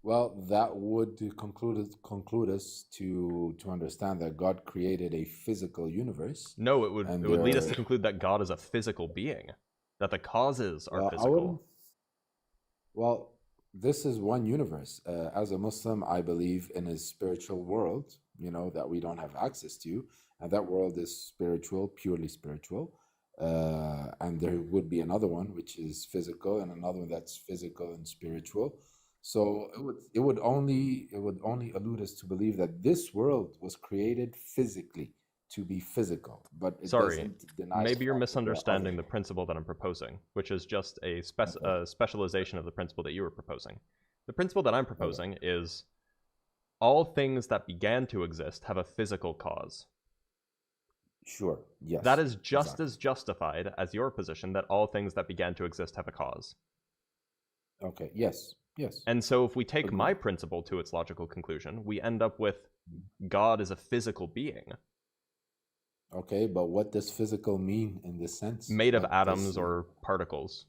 Well, that would conclude us to understand that God created a physical universe. No, it would lead us to conclude that God is a physical being, that the causes are physical. Well, this is one universe. As a Muslim, I believe in a spiritual world, that we don't have access to, and that world is spiritual, purely spiritual. And there would be another one which is physical, and another one that's physical and spiritual. So it would only allude us to believe that this world was created physically, to be physical, but it doesn't deny. Maybe you're misunderstanding the principle that I'm proposing, which is just a specialization of the principle that you were proposing. The principle that I'm proposing is all things that began to exist have a physical cause. Sure, yes. That is just as justified as your position that all things that began to exist have a cause. Okay, yes. Yes. And so if we take my principle to its logical conclusion, we end up with God is a physical being. Okay, but what does physical mean in this sense? Made of atoms or particles.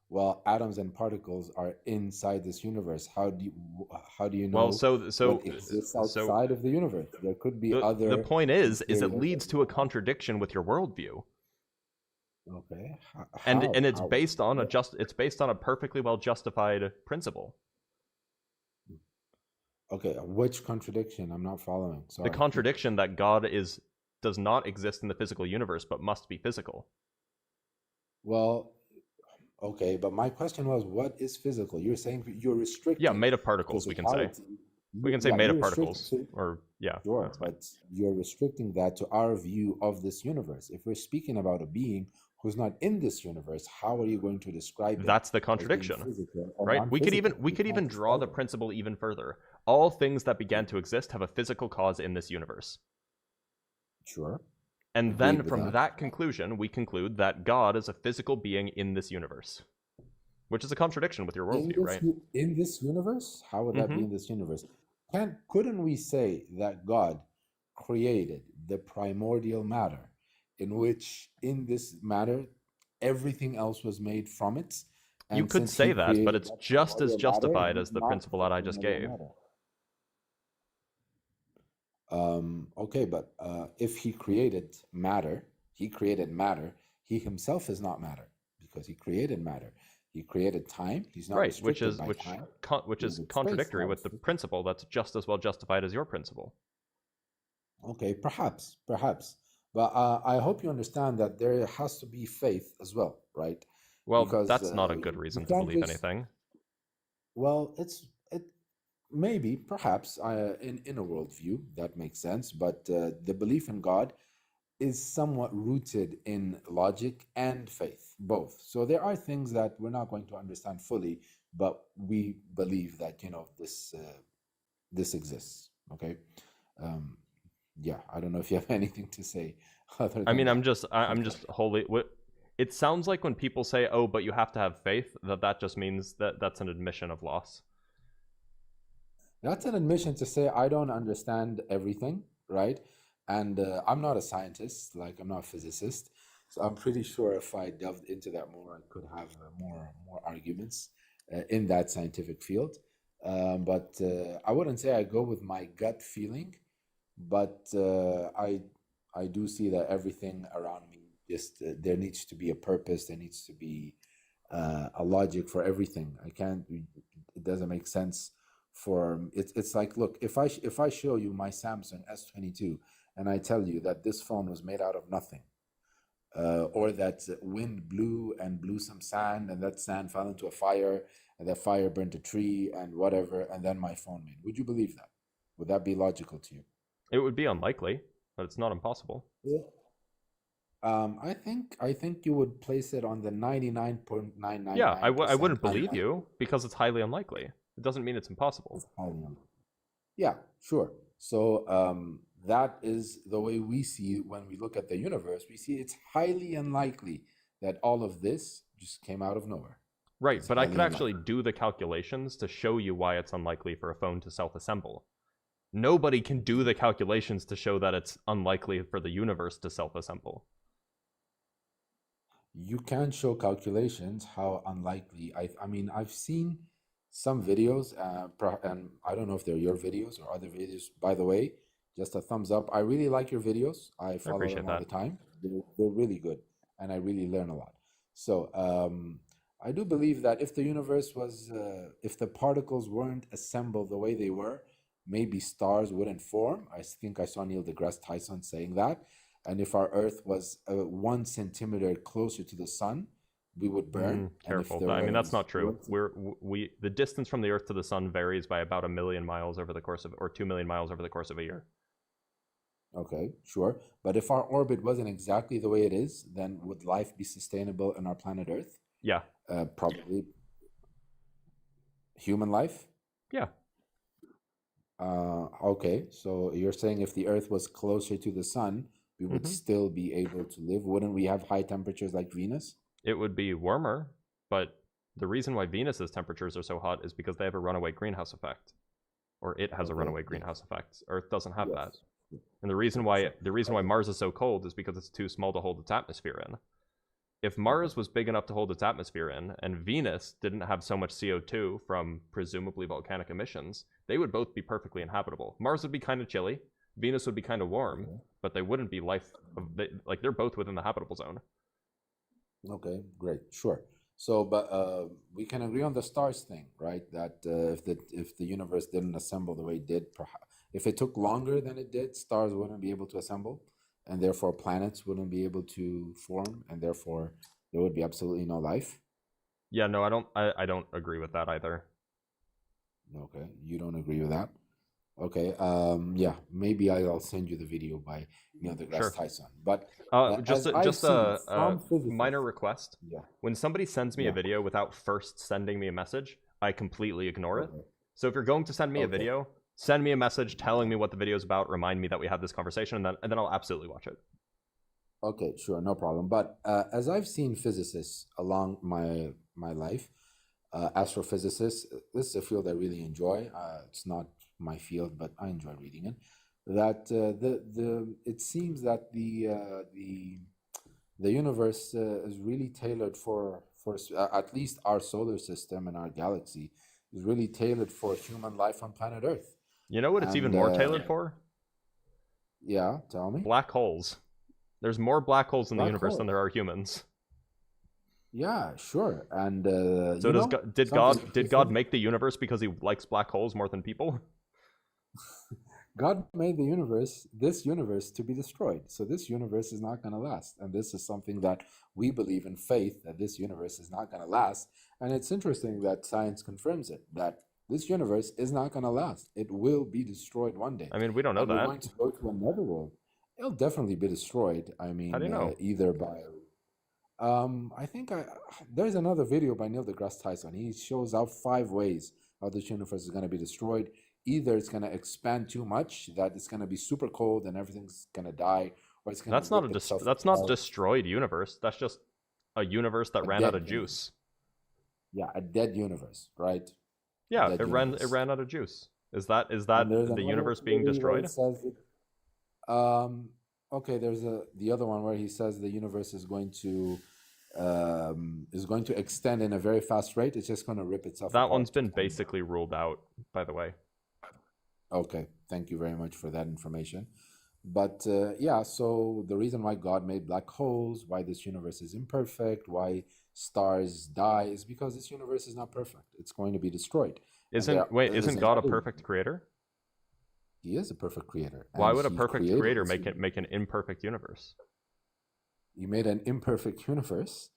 Well, atoms and particles are inside this universe. How do you know? Well, so what exists outside of the universe? There could be other. The point is it leads to a contradiction with your worldview. Okay. And it's based on a perfectly well justified principle. Okay, which contradiction? I'm not following. Sorry. The contradiction that God does not exist in the physical universe but must be physical. Well, okay, but my question was, what is physical? You're saying you're restricting. Yeah, made of particles. We can say. We can say made of particles, Sure, but you're restricting that to our view of this universe. If we're speaking about a being who's not in this universe, how are you going to describe it? That's the contradiction, right? We could even draw the principle even further. All things that began to exist have a physical cause in this universe. Sure. And then from that conclusion, we conclude that God is a physical being in this universe, which is a contradiction with your worldview, right? In this universe? How would that be in this universe? Couldn't we say that God created the primordial matter, in which in this matter everything else was made from it? You could say that, but it's just as justified as the principle that I just gave. Okay, but if he created matter, he himself is not matter, because he created matter. He created time. He's not restricted by time. Which is contradictory with the principle that's just as well justified as your principle. Okay, perhaps. But I hope you understand that there has to be faith as well, right? Well, because, that's not a good reason to believe anything. Well, maybe, perhaps, in a worldview, that makes sense. But the belief in God is somewhat rooted in logic and faith, both. So there are things that we're not going to understand fully, but we believe that this exists. Okay. Yeah, I don't know if you have anything to say. I'm just wholly. It sounds like when people say, "Oh, but you have to have faith," that just means that that's an admission of loss. That's an admission to say I don't understand everything, right? And I'm not a scientist, like I'm not a physicist, so I'm pretty sure if I delved into that more, I could have more arguments in that scientific field. But I wouldn't say I go with my gut feeling, but I do see that everything around me there needs to be a purpose, there needs to be a logic for everything. It doesn't make sense for it's like, look, if I show you my Samsung S22 and I tell you that this phone was made out of nothing, or that wind blew some sand and that sand fell into a fire and that fire burnt a tree and whatever, and then my phone made, would you believe that? Would that be logical to you? It would be unlikely, but it's not impossible. Yeah. I think you would place it on the 99.999. Yeah, I wouldn't believe you because it's highly unlikely. It doesn't mean it's impossible. Yeah, sure. So that is the way we see when we look at the universe. We see it's highly unlikely that all of this just came out of nowhere. Right, but I could actually do the calculations to show you why it's unlikely for a phone to self-assemble. Nobody can do the calculations to show that it's unlikely for the universe to self-assemble. you can show calculations how unlikely. I mean, I've seen some videos, and I don't know if they're your videos or other videos. By the way, just a thumbs up. I really like your videos. I follow appreciate them all the that. time. They're really good, and I really learn a lot. So I do believe that if the universe was, if the particles weren't assembled the way they were, maybe stars wouldn't form. I think I saw Neil deGrasse Tyson saying that. And if our Earth was 1 centimeter closer to the sun, we would burn. Careful. I mean, that's not true. The distance from the Earth to the sun varies by about 1 million miles over the course of, or 2 million miles over the course of a year. Okay, sure. But if our orbit wasn't exactly the way it is, then would life be sustainable on our planet Earth? Yeah. Probably. Human life? Yeah. Okay, so you're saying if the Earth was closer to the sun, we would still be able to live? Wouldn't we have high temperatures like Venus? It would be warmer, but the reason why Venus's temperatures are so hot is because they have a runaway greenhouse effect. Or it has a runaway greenhouse effect. Earth doesn't have that. And the reason why Mars is so cold is because it's too small to hold its atmosphere in. If Mars was big enough to hold its atmosphere in, and Venus didn't have so much CO2 from presumably volcanic emissions, they would both be perfectly inhabitable. Mars would be kind of chilly, Venus would be kind of warm, but they wouldn't be like they're both within the habitable zone. Okay, great, sure. So, but we can agree on the stars thing, right? That if the universe didn't assemble the way it did, if it took longer than it did, stars wouldn't be able to assemble, and therefore planets wouldn't be able to form, and therefore there would be absolutely no life. Yeah, no, I don't agree with that either. Okay, you don't agree with that? Okay, yeah, maybe I'll send you the video by Neil deGrasse Tyson. But just a minor request. Yeah. When somebody sends me a video without first sending me a message, I completely ignore it. So if you're going to send me a video, send me a message telling me what the video is about, remind me that we had this conversation, and then I'll absolutely watch it. Okay, sure, no problem. But as I've seen physicists along my life, astrophysicists, this is a field I really enjoy. It's not my field, but I enjoy reading it. That it seems that the universe is really tailored for at least our solar system and our galaxy is really tailored for human life on planet Earth. You know what it's even more tailored for? Yeah, tell me. Black holes. There's more black holes in the universe than there are humans. Yeah, sure. And so did God make the universe because he likes black holes more than people? God made this universe to be destroyed. So this universe is not going to last. And this is something that we believe in faith, that this universe is not going to last. And it's interesting that science confirms it, that this universe is not going to last. It will be destroyed one day. I mean, we don't know that. We're going to go to another world. It'll definitely be destroyed. I mean, how do you know? Either by... I think there's another video by Neil deGrasse Tyson. He shows out 5 ways how this universe is going to be destroyed. Either it's going to expand too much, that it's going to be super cold and everything's going to die, or it's going to... That's not destroyed universe. That's just a universe that ran out of juice. Yeah, a dead universe, right? Yeah, it ran out of juice. Is that the universe being destroyed? Okay, there's the other one where he says the universe is going to extend in a very fast rate. It's just going to rip itself apart. That one's been basically ruled out, by the way. Okay, thank you very much for that information. But yeah, so the reason why God made black holes, why this universe is imperfect, why stars die, is because this universe is not perfect. It's going to be destroyed. Isn't God a perfect creator? He is a perfect creator. Why would a perfect creator make an imperfect universe? He made an imperfect universe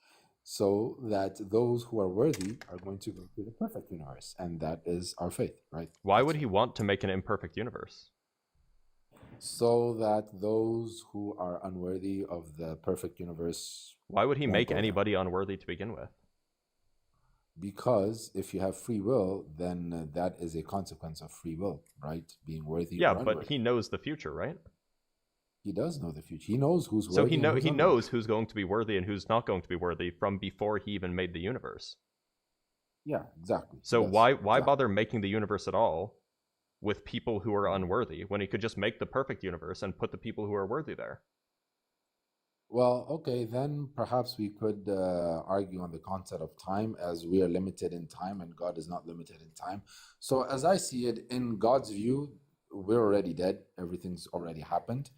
so that those who are worthy are going to go to the perfect universe, and that is our faith, right? Why would he want to make an imperfect universe? So that those who are unworthy of the perfect universe... Why would he make anybody unworthy to begin with? Because if you have free will, then that is a consequence of free will, right? Being worthy. Yeah, but he knows the future, right? He does know the future. He knows who's worthy. So he knows who's going to be worthy and who's not going to be worthy from before he even made the universe. Yeah, exactly. So why bother making the universe at all with people who are unworthy when he could just make the perfect universe and put the people who are worthy there? Well, okay, then perhaps we could argue on the concept of time, as we are limited in time and God is not limited in time. So, as I see it, in God's view, we're already dead. Everything's already happened.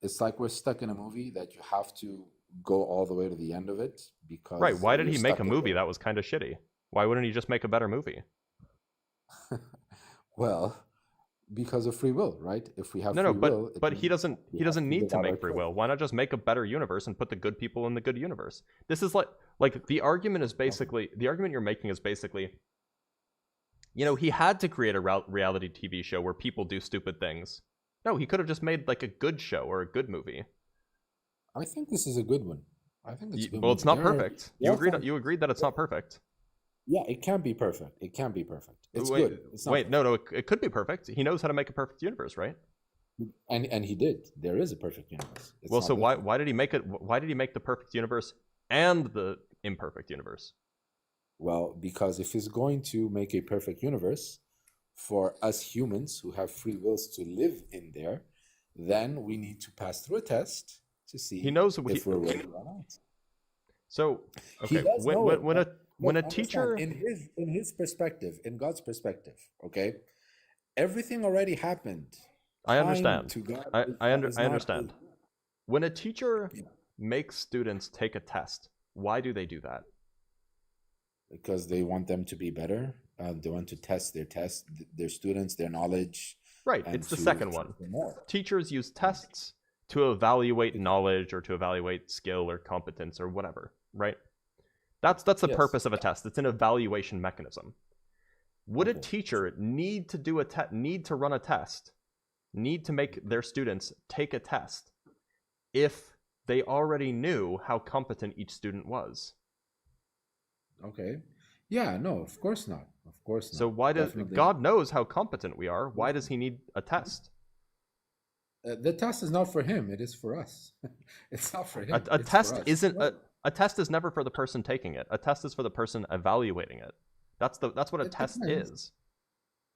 It's like we're stuck in a movie that you have to go all the way to the end of it because Right. Why did you're he make stuck a in movie it. that was kind of shitty? Why wouldn't he just make a better movie? Well, because of free will, right? If we have No, free will, it but he means doesn't we have to need live to out our make free choice. will. Why not just make a better universe and put the good people in the good universe? This is like the argument is basically the argument you're making is basically, you know, he had to create a reality TV show where people do stupid things. No, he could have just made like a good show or a good movie. I think this is a good one. I think it's a good Well, movie. it's not There are- perfect. there You are agreed that it's not perfect. Yeah, it can be perfect. It can be perfect. It's Wait, good. It's not wait, no, it could be perfect. He knows how to make a perfect universe, right? and he did. There is a perfect universe. It's Well, not so why perfect. why did he make it? Why did he make the perfect universe and the imperfect universe? Well, because if he's going to make a perfect universe for us humans who have free wills to live in there, then we need to pass through a test to see He knows if we're ready or not. So He okay, does know it, when but a understand, teacher, in his perspective, in God's perspective, okay, everything already happened. I Time understand. to God I is I, not- under, is I not understand. a- When a teacher Yeah. makes students take a test, why do they do that? because they want them to be better. They want to test their students, their knowledge. Right, and it's the to second teach one. them more. Teachers use tests to evaluate knowledge or to evaluate skill or competence or whatever, right? That's the Yes. purpose of a test. It's an evaluation mechanism. Would a Okay. teacher need to do need to run a test, need to make their students take a test if they already knew how competent each student was? Okay. Yeah, no, of course not. Of course not. So why does Definitely God knows how competent we are? Why does he need a test? the test is not for him, it is for us. It's not for him. A it's test for us. isn't a test is never for the person taking it. A test is for the person evaluating it. That's what a It test depends. is.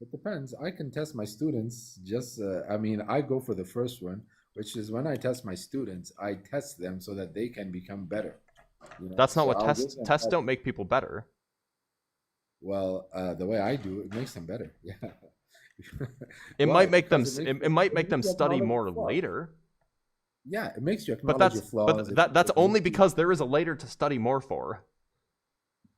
It depends. I can test my students just I mean, I go for the first one, which is when I test my students, I test them so that they can become better. You know, That's not so what I'll give tests them tests that- don't make people better. Well, the way I do it makes them better. Yeah. It Why? might make them Because it might make them makes you study acknowledge more your flaws. later. Yeah, it makes you But acknowledge that's your flaws. that's it only makes you- because there is a later to study more for.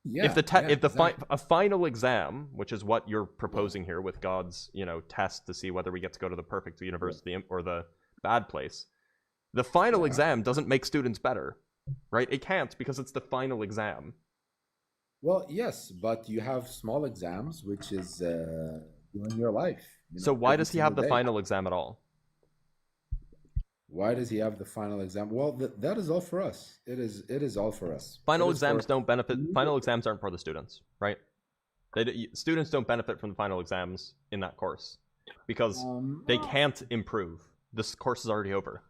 yeah, If the if the exactly. a final exam, which is what you're proposing here with God's, you know, test to see whether we get to go to the perfect universe or the bad place, the final Yeah. exam doesn't make students better, right? It can't because it's the final exam. Well, yes, but you have small exams, which is during your life. You So know, why every does he have single the day. final exam at all? Why does he have the final exam? Well, that is all for us. It is all for us. Final It is for- exams don't benefit. Final exams aren't for the students, right? Students don't benefit from the final exams in that course because they can't improve. This course is already over.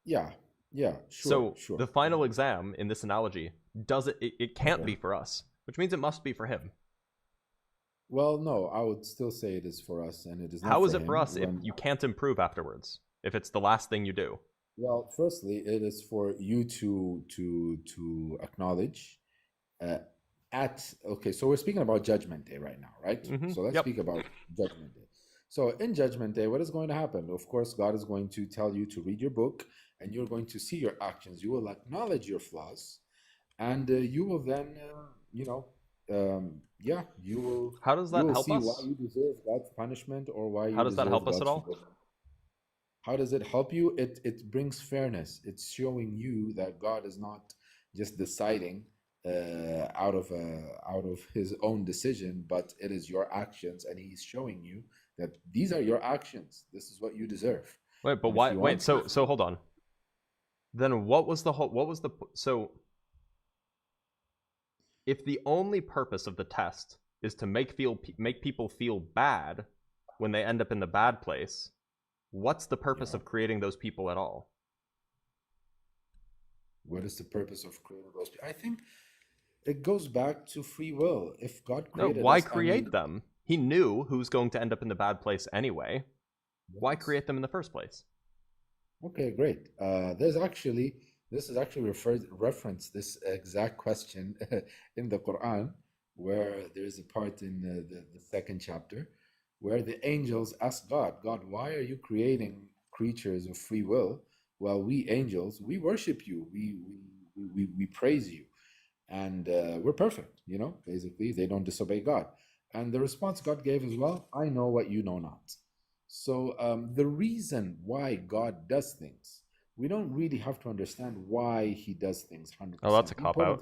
Yeah, sure. So sure. the final exam in this analogy it can't be for us, which means it must be for him. Well, no, I would still say it is for us, and it is not How for is it for him us if when- you can't improve afterwards? If it's the last thing you do? Well, firstly, it is for you to acknowledge okay, so we're speaking about Judgment Day right now, right? Mhm, So let's yep. speak about Judgment Day. So in Judgment Day, what is going to happen? Of course, God is going to tell you to read your book, and you're going to see your actions. You will acknowledge your flaws, and you will then, you will. How does You that will help see us? why you deserve God's punishment or why you How does that deserve help us at God's all? forgiveness. How does it help you? It brings fairness. It's showing you that God is not just deciding out of his own decision, but it is your actions, and He's showing you that these are your actions. This is what you deserve. Wait, but And if why? you Wait, want so hold on. Then what was the whole? What was the so? If the only purpose of the test is to make people feel bad when they end up in the bad place, what's the purpose Yeah. of creating those people at all? What is the purpose of creating those people? I think it goes back to free will. If God No, created why us, create them? He knew who's going to end up in the bad place anyway. Why Yes. create them in the first place? Okay, great. There's actually This is actually reference this exact question in the Quran, where there's a part in the second chapter where the angels ask God, God, why are you creating creatures of free will? Well, we angels, we worship you, we praise you, and we're perfect, you know, basically. They don't disobey God. And the response God gave as well, I know what you know not. So the reason why God does things, we don't really have to understand why he does things 100%. Oh, that's a cop-out.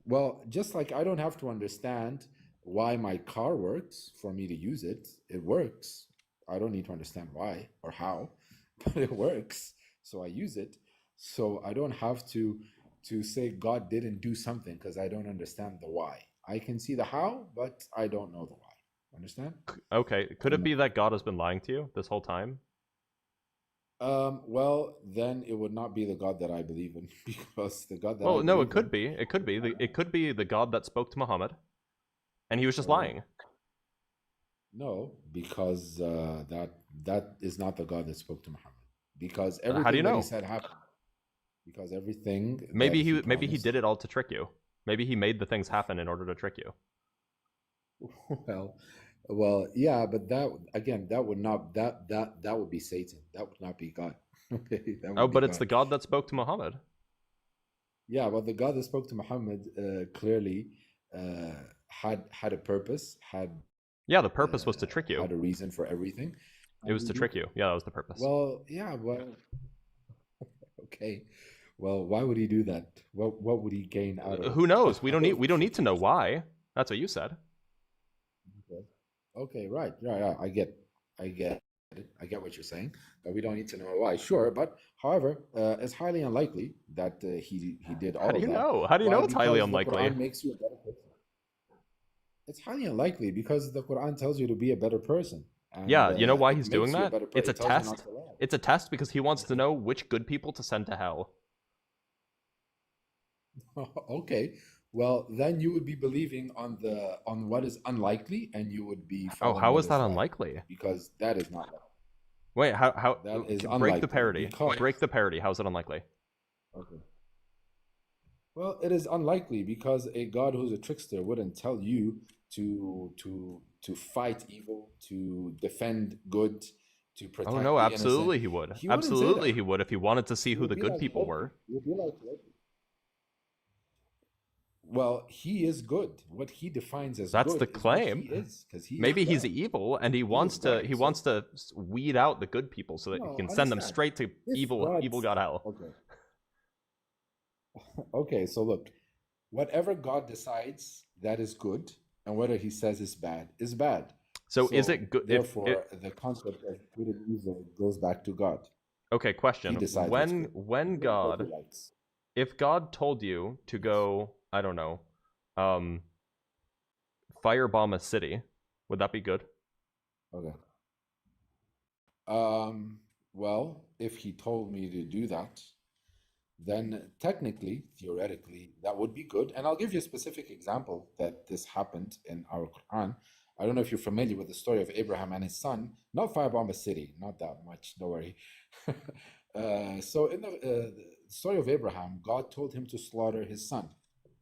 Well, just like I don't have to understand why my car works for me to use it. It works. I don't need to understand why or how, but it works. So I use it. So I don't have to say God didn't do something because I don't understand the why. I can see the how, but I don't know the why. Understand? Okay. Could it be that God has been lying to you this whole time? Well, then it would not be the God that I believe in, because the God that Well, I no, believe it could in, be. It could be. It could be the God that spoke to Muhammad, and he was just lying. No, because that is not the God that spoke to Muhammad. Because everything How do you that know? he said happened. Because everything Maybe that he promised- did it all to trick you. Maybe he made the things happen in order to trick you. Well, yeah, but that again, that would not that would be Satan. That would not be God. Okay, that would Oh, be but it's God. the God that spoke to Muhammad. Yeah, well, the God that spoke to Muhammad clearly had a purpose, Yeah, the purpose was to trick you. had a reason for everything. It was to trick you. Yeah, that was the purpose. Well, yeah, well, okay. Well, why would he do that? What would he gain out of? Who knows? We don't need to know why. That's what you said. Okay, right. Yeah, I get it. I get what you're saying. But we don't need to know why. Sure, but however, it's highly unlikely that he did all How do of you that. know? How do you Why? know it's highly Because the unlikely? Quran makes you a better person. It's highly unlikely because the Quran tells you to be a better person. And, Yeah, you know why it he's makes doing you a that? better It's a person. It tells you not test. to lie. It's a test because he wants to know which good people to send to hell. Okay. Well, then you would be believing on what is unlikely, and you would be Oh, following how what is that likely, unlikely? because that is not likely. Wait, how That is break unlikely the parody. because- Break the parody. How is it unlikely? Okay. Well, it is unlikely because a God who's a trickster wouldn't tell you to fight evil, to defend good, to protect Oh no, the absolutely innocent. he would. He wouldn't say Absolutely that. he would if he wanted to see He who would the be good like people Loki. were. He would be like Loki. Well, he is good. What he defines as That's good the is what claim. he is, 'cause he Maybe is he's God. evil and he wants God, to so- weed out the good people so that No, he can send them understand. straight to If evil God's- God hell. Okay. Okay, so look, whatever God decides that is good, and whether he says is bad, is bad. So is it good? Therefore, the concept of good and evil goes back to God. Okay, question. He decides what's When good. when He does what he God, likes. if God told you to go, I don't know, firebomb a city, would that be good? Okay. Well, if he told me to do that, then technically, theoretically, that would be good. And I'll give you a specific example that this happened in our Quran. I don't know if you're familiar with the story of Abraham and his son. Not firebomb a city, not that much, don't worry. So in the story of Abraham, God told him to slaughter his son,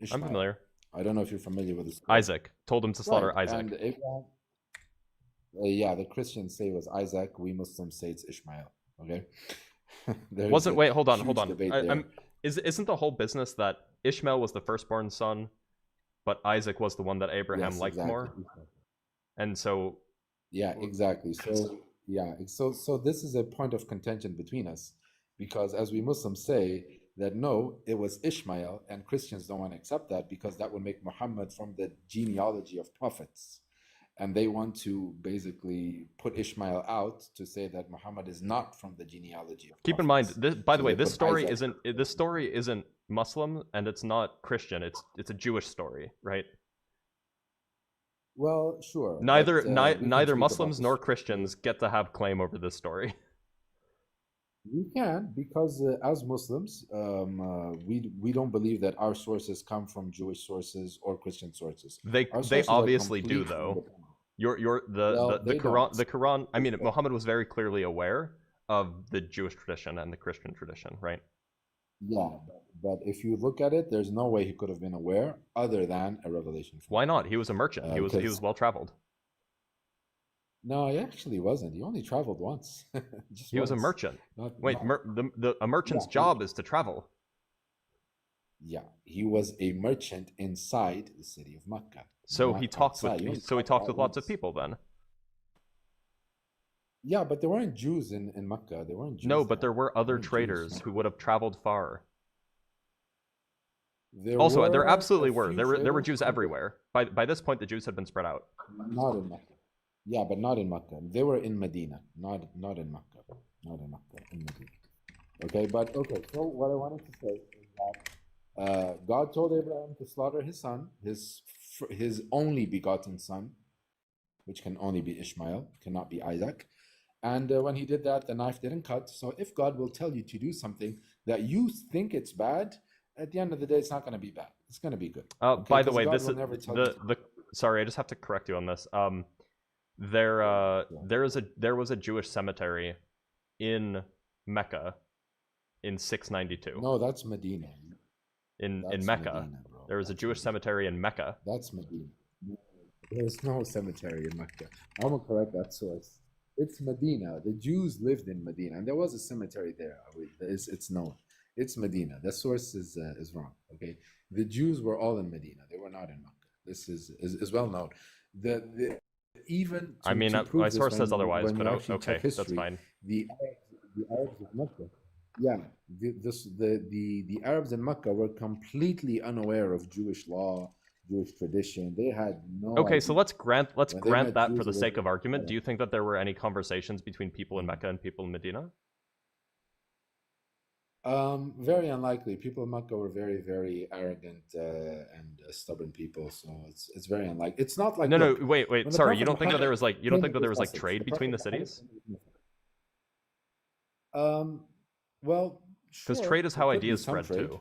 Ishmael. I'm familiar. I don't know if you're familiar with the story. Isaac told him to slaughter Right, Isaac. and Abraham, yeah, the Christians say it was Isaac. We Muslims say it's Ishmael. Okay. There's Wasn't a wait, hold on, huge hold on. debate there. Isn't the whole business that Ishmael was the firstborn son, but Isaac was the one that Abraham Yes, liked exactly. more? And so Yeah, exactly. So yeah, so this is a point of contention between us, because as we Muslims say that no, it was Ishmael, and Christians don't want to accept that because that would make Muhammad from the genealogy of prophets. And they want to basically put Ishmael out to say that Muhammad is not from the genealogy of keep in mind, prophets. this, by the So way, they this put story Isaac. isn't Muslim and it's not Christian. It's a Jewish story, right? Well, sure. Neither but, we can neither speak about Muslims this. nor Christians get to have claim over this story. We can, because as Muslims, we don't believe that our sources come from Jewish sources or Christian sources. They Our sources are obviously do completely though. independent. The Well, the they Quran don't. I mean, Muhammad was very clearly aware of the Jewish tradition and the Christian tradition, right? Yeah, but if you look at it, there's no way he could have been aware other than a revelation. Why not? He was a merchant. He was well traveled. No, he actually wasn't. He only traveled once. He was a merchant. A merchant's job is to travel. Yeah, he was a merchant inside the city of Mecca. So he talked with lots of people then. Yeah, but there weren't Jews in Mecca. There weren't Jews. No, but there were other traders who would have traveled far. There absolutely were. There were Jews everywhere. By this point, the Jews had been spread out. Not in Mecca. Yeah, but not in Mecca. They were in Medina, not in Mecca. Not in Mecca, in Medina. Okay, but okay. So what I wanted to say is that God told Abraham to slaughter his son, his only begotten son, which can only be Ishmael, cannot be Isaac. And when he did that, the knife didn't cut. So if God will tell you to do something that you think it's bad, at the end of the day, it's not going to be bad. It's going to be good. Okay? By the way, this is sorry, I just have to correct you on this. There was a Jewish cemetery in Mecca in 692. No, that's Medina. In Mecca, Medina, there was a Jewish cemetery in Mecca. That's Medina. There's no cemetery in Mecca. I'm gonna correct that source. It's Medina. The Jews lived in Medina, and there was a cemetery there. It's known. It's Medina. The source is wrong. Okay, the Jews were all in Medina. They were not in Mecca. This is well known. My source says otherwise, but okay, history, that's fine. The Arabs of Mecca, yeah, the Arabs in Mecca were completely unaware of Jewish law, Jewish tradition. They had no. Okay, idea. So let's grant that for the sake of argument. Do you think that there were any conversations between people in Mecca and people in Medina? Very unlikely. People in Mecca were very, very arrogant and stubborn people. So it's very unlikely. It's not like no. Wait. Sorry, you don't think that there was like trade between the cities? Well, because trade is how ideas spread too.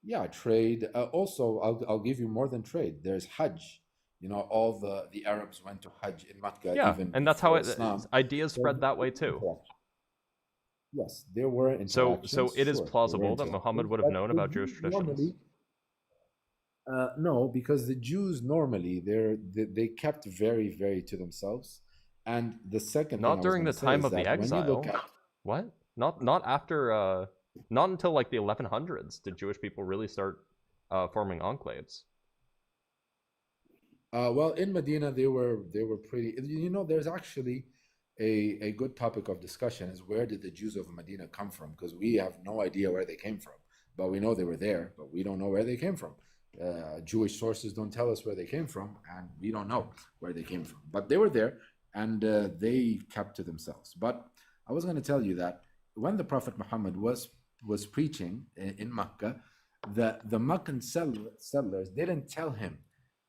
Yeah, trade. Also, I'll give you more than trade. There's Hajj. You know, all the Arabs went to Hajj in Mecca. Yeah, even and that's how Islam. Ideas spread that way too. Yes, there were interactions. So it is plausible that Muhammad would have known about Jewish traditions. No, because the Jews normally they kept very, very to themselves. And the second not during the time of the exile. What? Not after. Not until like the 1100s did Jewish people really start forming enclaves. Well, in Medina they were pretty. You know, there's actually a good topic of discussion is where did the Jews of Medina come from? Because we have no idea where they came from, but we know they were there, but we don't know where they came from. Jewish sources don't tell us where they came from, and we don't know where they came from. But they were there, and they kept to themselves. But I was going to tell you that when the Prophet Muhammad was preaching in Mecca, the Meccan settlers didn't tell him,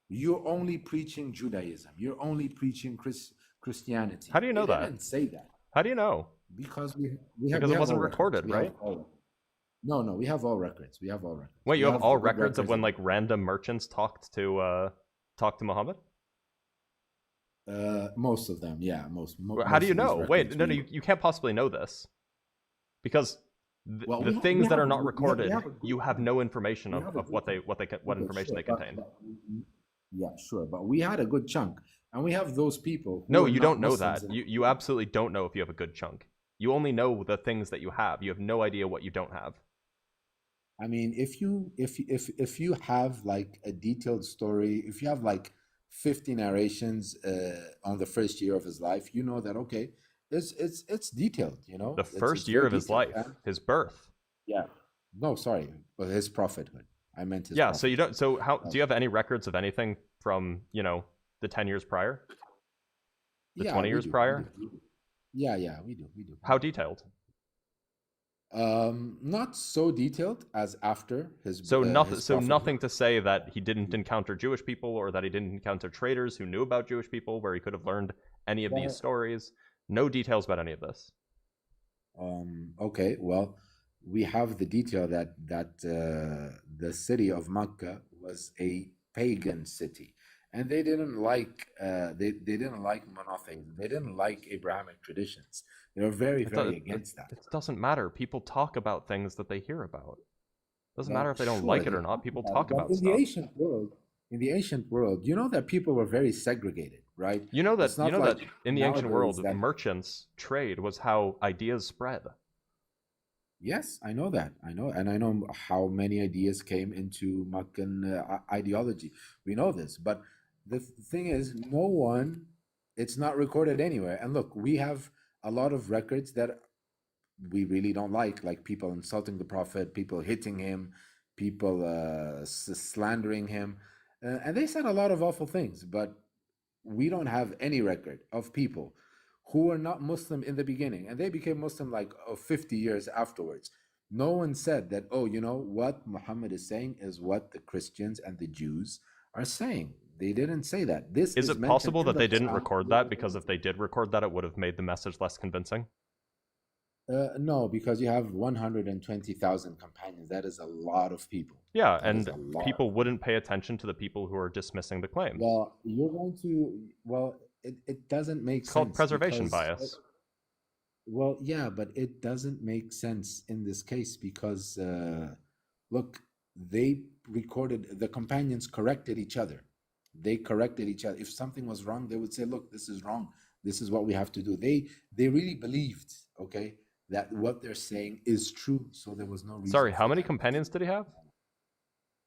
"You're only preaching Judaism. You're only preaching Christianity." How do you know that? They didn't say that. How do you know? Because because it wasn't recorded, right? No, we have all records. We have all records. Wait, you have all records of when like random merchants talked to Muhammad? Most of them, yeah. Most How do you know? Wait, no, you can't possibly know this. Because the things that are not recorded, you have no information of what information they contain. Yeah, sure, but we had a good chunk, and we have those people. No, you don't know that. You absolutely don't know if you have a good chunk. You only know the things that you have. You have no idea what you don't have. I mean, if you have like a detailed story, if you have like 50 narrations on the first year of his life, you know that okay, it's detailed. You know, the first year of his life, his birth. Yeah. No, sorry, but his prophethood. I meant his. Yeah. prophethood. So you don't. So how do you have any records of anything from the 10 years prior? The 20 years prior? Yeah, we do. How detailed? Not so detailed as after his. So nothing. So nothing to say that he didn't encounter Jewish people, or that he didn't encounter traders who knew about Jewish people, where he could have learned any of these stories. No details about any of this. Okay. Well, we have the detail that the city of Mecca was a pagan city, and they didn't like they didn't like monotheism. They didn't like Abrahamic traditions. They were very against that. It doesn't matter. People talk about things that they hear about. It doesn't matter Well, if they don't sure, like it they or not. talk People about talk it, but about in the stuff. ancient world, you know that people were very segregated, right? You know that It's not like that in the ancient world, nowadays that- merchants trade was how ideas spread. Yes, I know that. I know, and I know how many ideas came into Meccan ideology. We know this, but the thing is, it's not recorded anywhere. And look, we have a lot of records that we really don't like people insulting the Prophet, people hitting him, people slandering him, and they said a lot of awful things. But we don't have any record of people who were not Muslim in the beginning, and they became Muslim like 50 years afterwards. No one said that, oh, you know, what Muhammad is saying is what the Christians and the Jews are saying. They didn't say that. This Is it mentioned possible in that the they didn't Quran. record that because if they did record that, it would have made the message less convincing? No, because you have 120,000 companions. That is a lot of people. Yeah, That is and a lot. people wouldn't pay attention to the people who are dismissing the claims. Well, you're going to. Well, it doesn't make It's sense. called preservation because- bias. Well, yeah, but it doesn't make sense in this case because, look, they recorded, the companions corrected each other. They corrected each other. If something was wrong, they would say, look, this is wrong. This is what we have to do. They really believed, okay, that what they're saying is true. So there was no reason. Sorry, for how many that. companions did he have?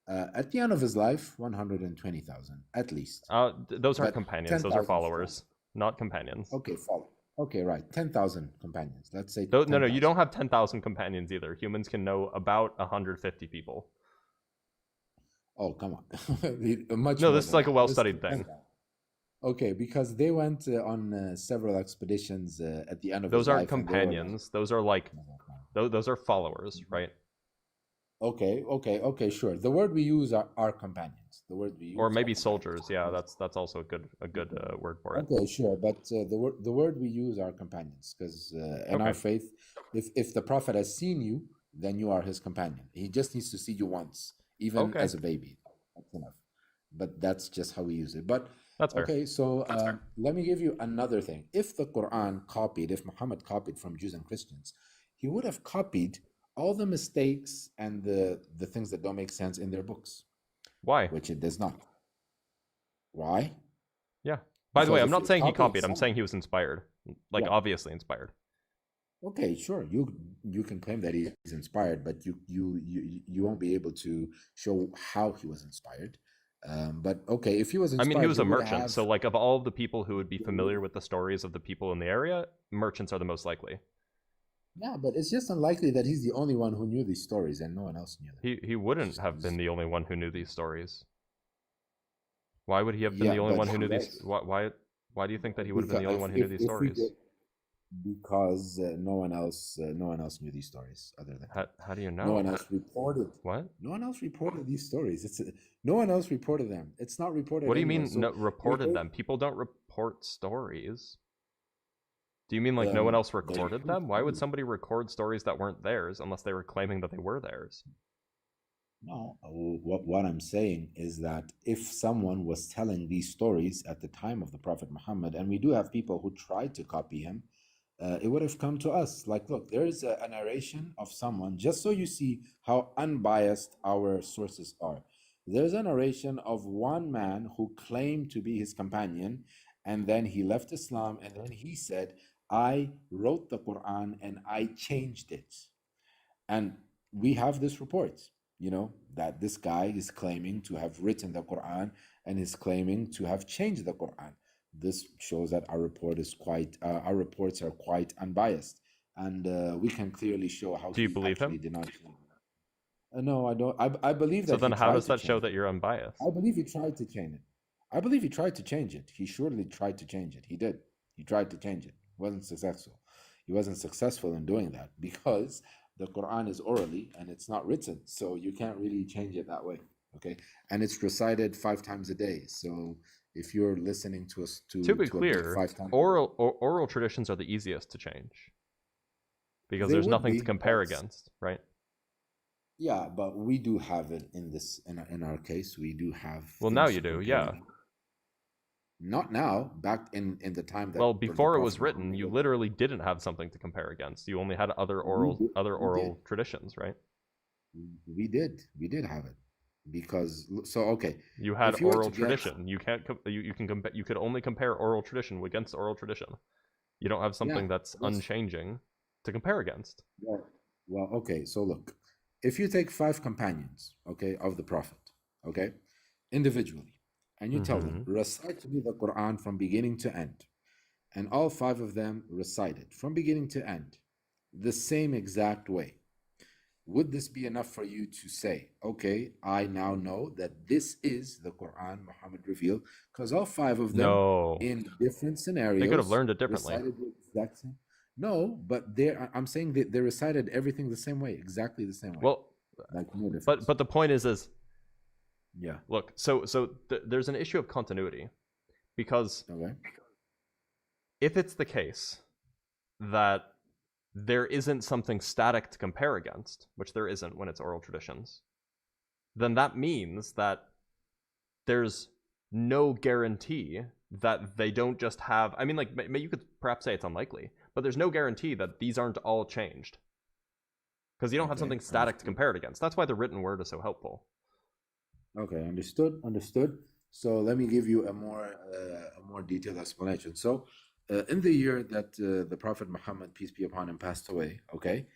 At the end of his life, 120,000 at least. Those aren't But companions. Those are 10,000 followers, not companions. Okay, follow. Okay, right. 10,000 companions. Let's say. No, you 10,000. don't have 10,000 companions either. Humans can know about 150 people. Oh, come on. Much No, more this is than like a that. well-studied thing. Okay, because they went on several expeditions at the end of Those his aren't life, and they were- companions. Those are like, those are followers, right? Okay, sure. The word we use are companions. The word we use Or are maybe companions. soldiers. Yeah, that's also a good word for it. Okay, sure, but the word we use are companions because in our Okay. faith, if the prophet has seen you, then you are his companion. He just needs to see you once, even Okay. as a baby. That's enough. But that's just how we use it. But That's fair. okay, so let me give you another thing. If the Quran copied, if Muhammad copied from Jews and Christians, he would have copied all the mistakes and the things that don't make sense in their books, Why? which it does not. Why? Yeah. By the way, Because I'm if not you saying he copy copied. I'm some- saying he was inspired. Like, Yeah. obviously inspired. Okay, sure. You can claim that he's inspired, but you won't be able to show how he was inspired. But okay, if he was I inspired, mean, he was a would merchant. have- So, like, of all the people who would be familiar with the stories of the people in the area, merchants are the most likely. Yeah, but it's just unlikely that he's the only one who knew these stories and no one else knew them. He wouldn't have been the only one who knew these stories. Why would he have been Yeah, the only but one who he knew these? was. Why do you think that he would have been the only one who knew these If we stories? get- because no one else knew these stories other than him. How do you know? No one else reported. What? No one else reported these stories. No one else reported them. It's not reported. What do you anywhere. mean So no, reported they- them? People don't report stories. Do you mean like no one else they recorded do. them? Why would somebody record stories that weren't theirs unless they were claiming that they were theirs? No, what I'm saying is that if someone was telling these stories at the time of the Prophet Muhammad, and we do have people who tried to copy him, it would have come to us. Like, look, there is a narration of someone, just so you see how unbiased our sources are. There's a narration of one man who claimed to be his companion, and then he left Islam, and then he said, I wrote the Quran and I changed it. And we have this report, that this guy is claiming to have written the Quran and is claiming to have changed the Quran. This shows that our reports are quite unbiased, and we can clearly show how Do you he believe him? actually did not change it. No, I don't. I believe that. So then he how tried does to that show change that it. you're unbiased? I believe he tried to change it. I believe he tried to change it. He surely tried to change it. He did. He tried to change it. Wasn't successful. He wasn't successful in doing that because the Quran is orally and it's not written, so you can't really change it that way. Okay, and it's recited 5 times a day. So if you're listening to us To be a book clear, 5 times, oral traditions are the easiest to change because They there's would nothing be, to compare but- against, right? yeah, but we do have it in our case. We do have. Well, now things you to do, compare yeah. it. Not now, back in the time that Well, the before it was Prophet written, Muhammad you lived. literally didn't have something to compare against. You only had other We did, other we did, oral traditions, right? we did have it, because so okay, You had if you were oral to get tradition. You can't you could only compare oral tradition against oral tradition. You don't have yeah, something that's yes, unchanging to compare against. well, okay, so look, if you take 5 companions, okay, of the Prophet, okay, individually, and you tell them, recite to me the Quran from beginning to end, and all 5 of them recited from beginning to end the same exact way, would this be enough for you to say, okay, I now know that this is the Quran Muhammad revealed? Because all 5 of them No, in different they could have scenarios learned it differently. recited the exact same. No, but I'm saying that they recited everything the same way, exactly the same way. Well, Like no difference. but the point is Yeah. look, so there's an issue of continuity, because Okay. if it's the case that there isn't something static to compare against, which there isn't when it's oral traditions, then that means that there's no guarantee that they don't just have. I mean, like, you could perhaps say it's unlikely, but there's no guarantee that these aren't all changed, because you don't have Okay. something static to Understood. compare it against. That's why the written word is so helpful. Okay, understood. So let me give you a more detailed explanation. So, in the year that the Prophet Muhammad, peace be upon him, passed away, okay,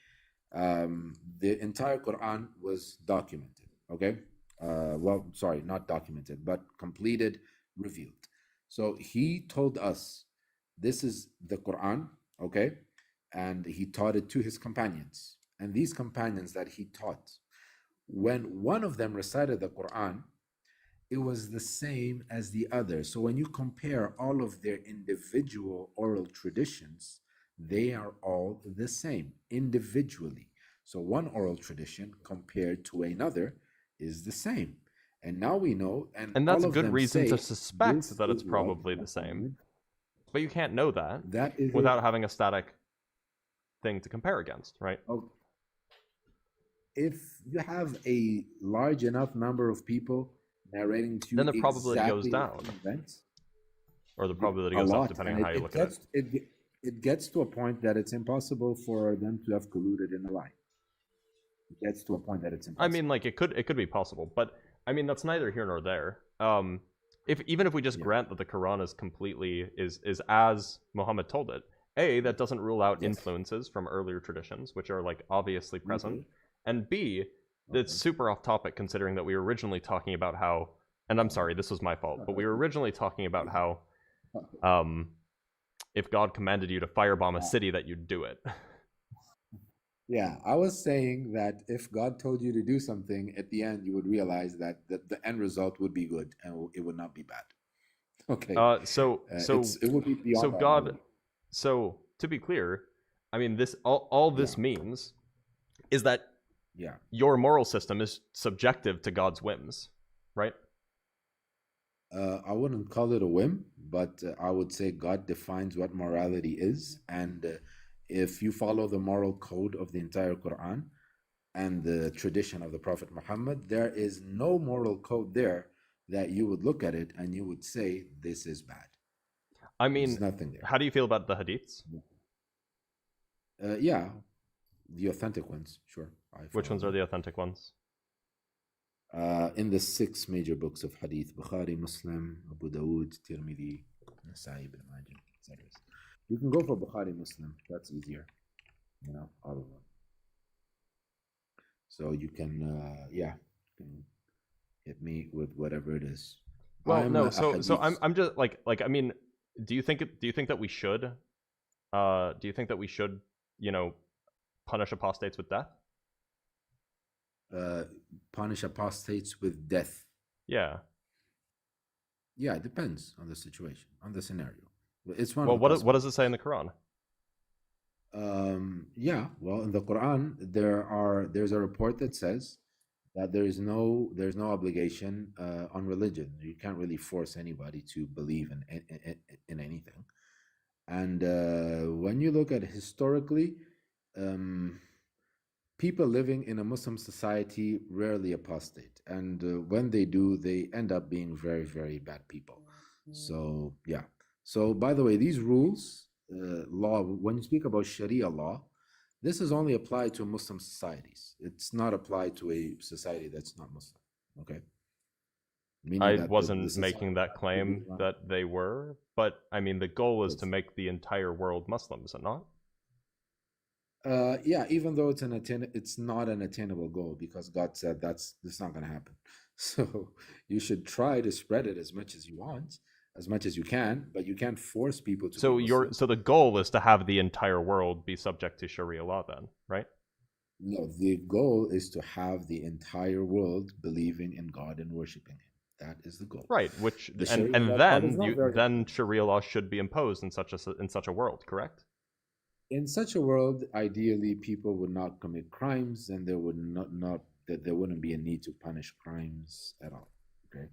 the entire Quran was documented. Okay, well, sorry, not documented, but completed, revealed. So he told us, this is the Quran, okay, and he taught it to his companions, and these companions that he taught, when one of them recited the Quran, it was the same as the other. So when you compare all of their individual oral traditions, they are all the same individually. So one oral tradition compared to another is the same. And now we know, and that's all a of good them reason say, to suspect this that it's is what probably the same. Muhammad. But you can't know that That is without having a static thing to compare against, right? Oh, if you have a large enough number of people narrating to Then you the probability goes exactly the down, same events, or the probability a goes up, lot, depending and on how you look at it. it gets to a point that it's impossible for them to have colluded in a lie. It gets to a point that it's I impossible. mean, like, it could be possible, but I mean, that's neither here nor there. Even if we just Yeah. grant that the Quran is completely is as Muhammad told it, that doesn't rule out Yes. influences from earlier traditions, which are like obviously present, Okay. and B, it's super off topic considering that we were originally talking about how, and I'm sorry, this was my fault, but we were originally talking about how, if God commanded you to firebomb a city, that you'd do it. Yeah, I was saying that if God told you to do something, at the end you would realize that the end result would be good and it would not be bad. Okay. It would be beyond our God. knowledge. So to be clear, I mean, this all this means is that Yeah. your moral system is subjective to God's whims, right? I wouldn't call it a whim, but I would say God defines what morality is. And if you follow the moral code of the entire Quran and the tradition of the Prophet Muhammad, there is no moral code there that you would look at it and you would say, this is bad. I mean, There's nothing there. How do you feel about the hadiths? Yeah, the authentic ones, sure. Which ones are the authentic ones? In the 6 major books of hadith, Bukhari, Muslim, Abu Dawood, Tirmidhi, Nasai, Ibn Majah, etc. You can go for Bukhari, Muslim. That's easier. All of them. So you can, you can hit me with whatever it is. Well, no. So I'm just like I mean, do you think that we should, punish apostates with death? Punish apostates with death. Yeah. Yeah, it depends on the situation, on the scenario. It's one. Well, what does it say in the Quran? Yeah, well, in the Quran there's a report that says that there's no obligation on religion. You can't really force anybody to believe in anything. And when you look at it historically, people living in a Muslim society rarely apostate, and when they do, they end up being very, very bad people. So yeah. So by the way, these rules, law, when you speak about Sharia law, this is only applied to Muslim societies. It's not applied to a society that's not Muslim. Okay. Meaning I that the wasn't society making that has to be claim run- that they were, but I mean, the goal is to Yes. make the entire world Muslim, is it not? Yeah, even though it's it's not an attainable goal because God said that's not going to happen. So you should try to spread it as much as you want, as much as you can, but you can't force people to So be Muslim. the goal is to have the entire world be subject to Sharia law, then, right? No, the goal is to have the entire world believing in God and worshiping Him. That is the goal. Right. Which The and Sharia law part is not very then Sharia law should be imposed in such a world, correct? in such a world, ideally, people would not commit crimes, and there would not that there wouldn't be a need to punish crimes at all. Okay,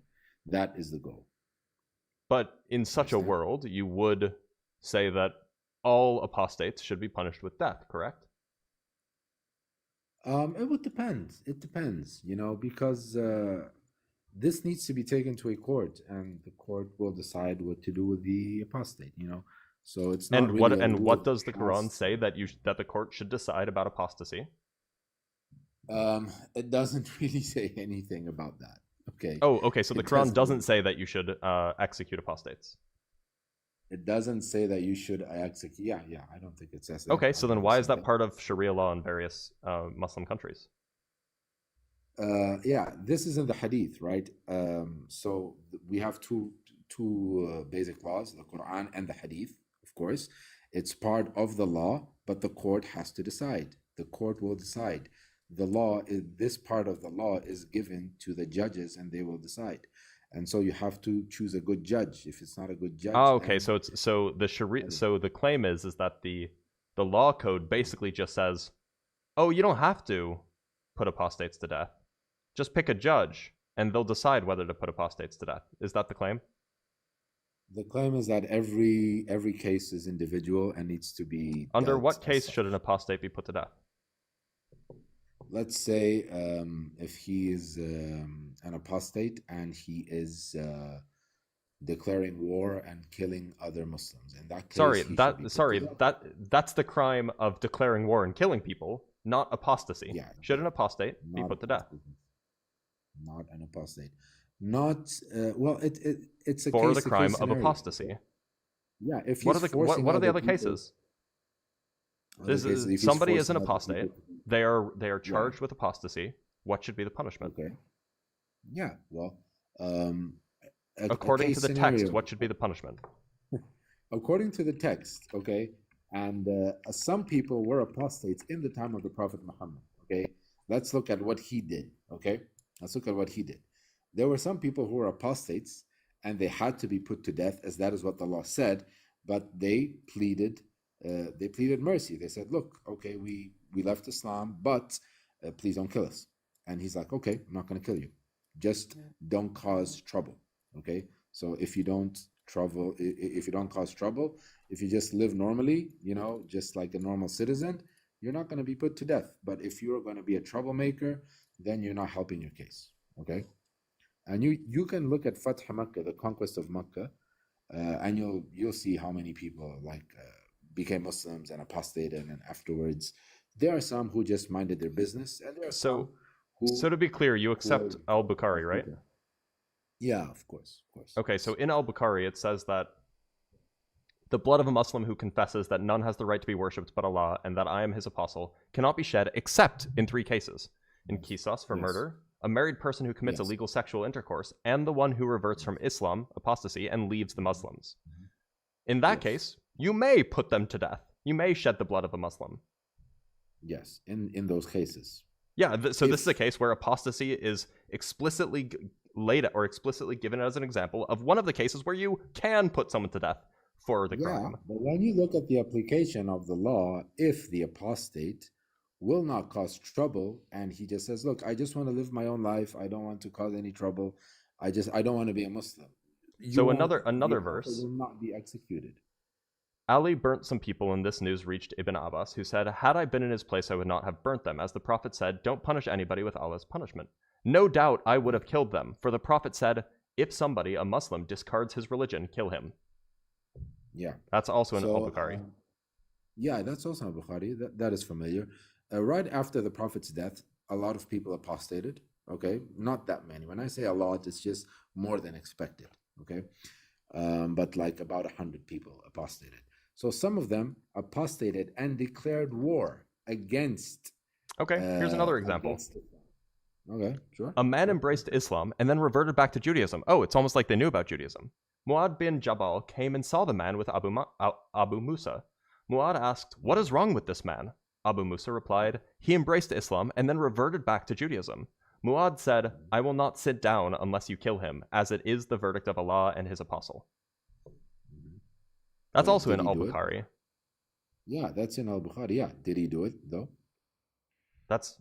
that is the goal. But in such a Understand? world, you would say that all apostates should be punished with death, correct? It would depend. It depends, because this needs to be taken to a court, and the court will decide what to do with the apostate. So it's not And what really a rule what does the that Quran has- say that the court should decide about apostasy? It doesn't really say anything about that. Okay. Oh, okay. So the It Quran doesn't. doesn't say that you should execute apostates. It doesn't say that you should execute. Yeah. I don't think it says that. Okay, I've so then never why is seen that part of Sharia law in various Muslim countries? Yeah, this is in the Hadith, right? So we have two basic laws: the Quran and the Hadith. Of course, it's part of the law, but the court has to decide. The court will decide. The law is this part of the law is given to the judges, and they will decide. And so you have to choose a good judge. If it's not a good judge, Oh, okay. then So the Sharia. So the claim is that the law code basically just says, oh, you don't have to put apostates to death. Just pick a judge, and they'll decide whether to put apostates to death. Is that the claim? the claim is that every case is individual and needs to be Under dealt what as case such. should an apostate be put to death? Let's say if he is an apostate and he is declaring war and killing other Muslims. In that case, he should be put to death. That's the crime of declaring war and killing people, not apostasy. Yeah. Should an apostate be Not put to death? Not an apostate. Not well. It's a For case the to crime case of scenario. apostasy. Yeah. If What he's are forcing the other people- cases? other cases, if he's Somebody is an forcing other apostate. people- They are charged with apostasy. What should be the punishment? Okay. Yeah. Well, According case to the text, scenario. what should be the punishment? According to the text, okay, and some people were apostates in the time of the Prophet Muhammad, okay? Let's look at what he did, okay? Let's look at what he did. There were some people who were apostates, and they had to be put to death, as that is what the law said, but they pleaded mercy. They said, look, okay, we left Islam, but please don't kill us. And he's like, okay, I'm not going to kill you. Just don't cause trouble, okay? So if you don't cause trouble, if you just live normally, just like a normal citizen, you're not going to be put to death. But if you're going to be a troublemaker, then you're not helping your case, okay? And you can look at Fath Makkah, the conquest of Makkah, and you'll see how many people became Muslims and apostated, and afterwards there are some who just minded their business, and there are some who. So to be clear, you accept were- Al-Bukhari, right? Yeah, of course. Okay, so in Al-Bukhari it says that the blood of a Muslim who confesses that none has the right to be worshipped but Allah and that I am his apostle cannot be shed except in 3 cases. In Qisas for Yes. murder, a married person who commits Yes. illegal sexual intercourse, and the one who reverts from Islam, apostasy, and leaves the Muslims. In that Yes. case, you may put them to death. You may shed the blood of a Muslim. Yes, in those cases. Yeah, so this is a If- case where apostasy is explicitly laid or explicitly given as an example of one of the cases where you can put someone to death for the crime. But when you look at the application of the law, if the apostate will not cause trouble, and he just says, "Look, I just want to live my own life. I don't want to cause any trouble. I don't want to be a Muslim." So won't- another the verse. apostate will not be executed. Ali burnt some people, and this news reached Ibn Abbas, who said, had I been in his place, I would not have burnt them. As the Prophet said, don't punish anybody with Allah's punishment. No doubt I would have killed them, for the Prophet said, if somebody, a Muslim, discards his religion, kill him. Yeah. That's also in So, Al-Bukhari. yeah, that's also in Bukhari. That is familiar. Right after the Prophet's death, a lot of people apostated. Okay, not that many. When I say a lot, it's just more than expected. Okay, but like about 100 people apostated. So some of them apostated and declared war against. Okay, here's another example. Okay, sure. A man embraced Islam and then reverted back to Judaism. Oh, it's almost like they knew about Judaism. Mu'adh bin Jabal came and saw the man with Abu Musa. Mu'adh asked, "What is wrong with this man?" Abu Musa replied, "He embraced Islam and then reverted back to Judaism." Mu'adh said, "I will not sit down unless you kill him, as it is the verdict of Allah and his apostle." That's also in Al-Bukhari. Yeah, that's in Al-Bukhari. Yeah. Did he do it, though? That's,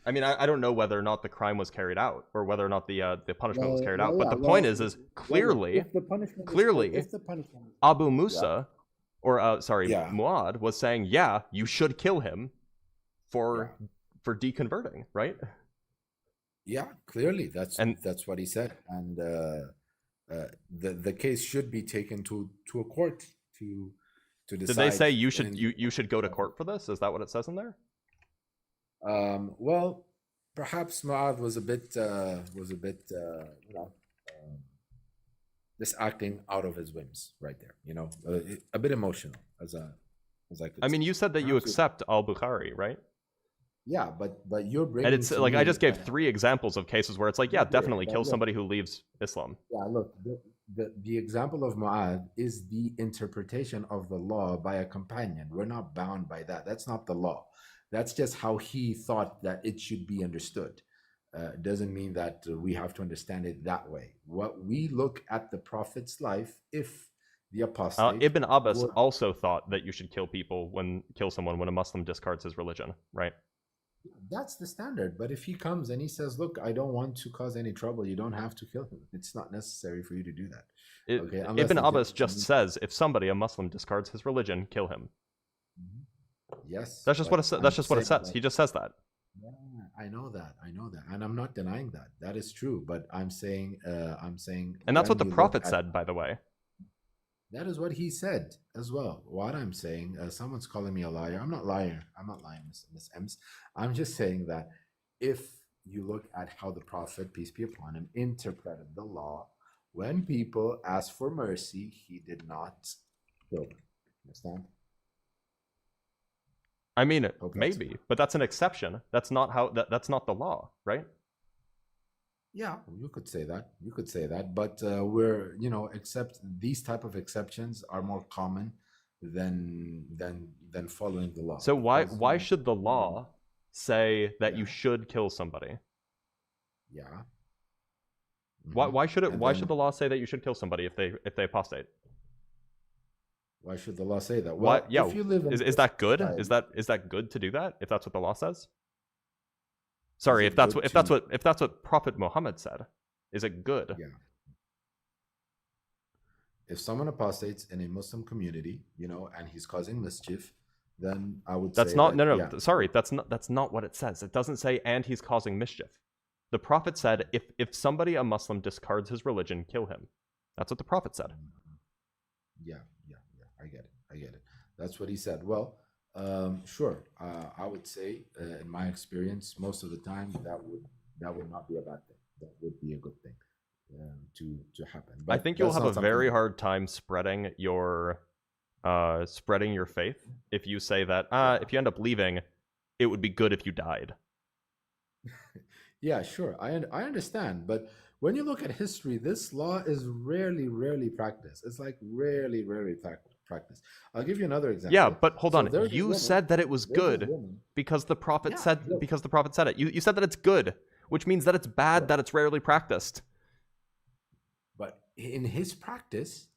I mean, I don't know whether or not the crime was carried out or whether or not the punishment was carried out. But the point is clearly, Abu Musa, or Mu'adh was saying, yeah, you should kill him for deconverting, right? Yeah, clearly that's what he said, and the case should be taken to a court to decide. Did they say you should go to court for this? Is that what it says in there? Well, perhaps Mu'adh was a bit just acting out of his whims right there. A bit emotional, as I could. I mean, you said that you accept Al-Bukhari, right? Yeah, but you're bringing. And it's like I just gave 3 examples of cases where it's like, yeah, definitely kill somebody who leaves Islam. Yeah, look, the example of Mu'adh is the interpretation of the law by a companion. We're not bound by that. That's not the law. That's just how he thought that it should be understood. Doesn't mean that we have to understand it that way. What we look at the Prophet's life, if the apostate Ibn Abbas also thought that you should kill someone when a Muslim discards his religion, right? That's the standard. But if he comes and he says, "Look, I don't want to cause any trouble," you don't have to kill him. It's not necessary for you to do that. Ibn Abbas just says, if somebody, a Muslim, discards his religion, kill him. Yes, that's just what it. That's just what it says. He just says that. Yeah, I know that, and I'm not denying that. That is true. But I'm saying, and that's what the Prophet said, by the way. That is what he said as well. What I'm saying, someone's calling me a liar. I'm not lying, Miss Ems. I'm just saying that if you look at how the Prophet, peace be upon him, interpreted the law, when people asked for mercy, he did not kill them. Understand? I mean, maybe, but that's an exception. That's not how. That's not the law, right? Yeah, you could say that. But we're, except these type of exceptions are more common than following the law. So why should the law say that you should kill somebody? Yeah. Why should the law say that you should kill somebody if they apostate? Why should the law say that? Well, if you live in is that good? Is that good to do that if that's what the law says? Sorry, if that's what Prophet Muhammad said, is it good? Yeah. If someone apostates in a Muslim community, and he's causing mischief, then I would say sorry, that's not what it says. It doesn't say and he's causing mischief. The Prophet said if somebody, a Muslim, discards his religion, kill him. That's what the Prophet said. Yeah. I get it. That's what he said. Well, sure. I would say, in my experience, most of the time that would not be a bad thing. That would be a good thing to happen. But I think you'll have a very hard time spreading your faith if you say that if you end up leaving, it would be good if you died. Yeah, sure. I understand, but when you look at history, this law is rarely practiced. It's like rarely practiced. I'll give you another example. Yeah, but hold on. You said that it was good because the Prophet said it. You said that it's good, which means that it's bad that it's rarely practiced. But in his practice,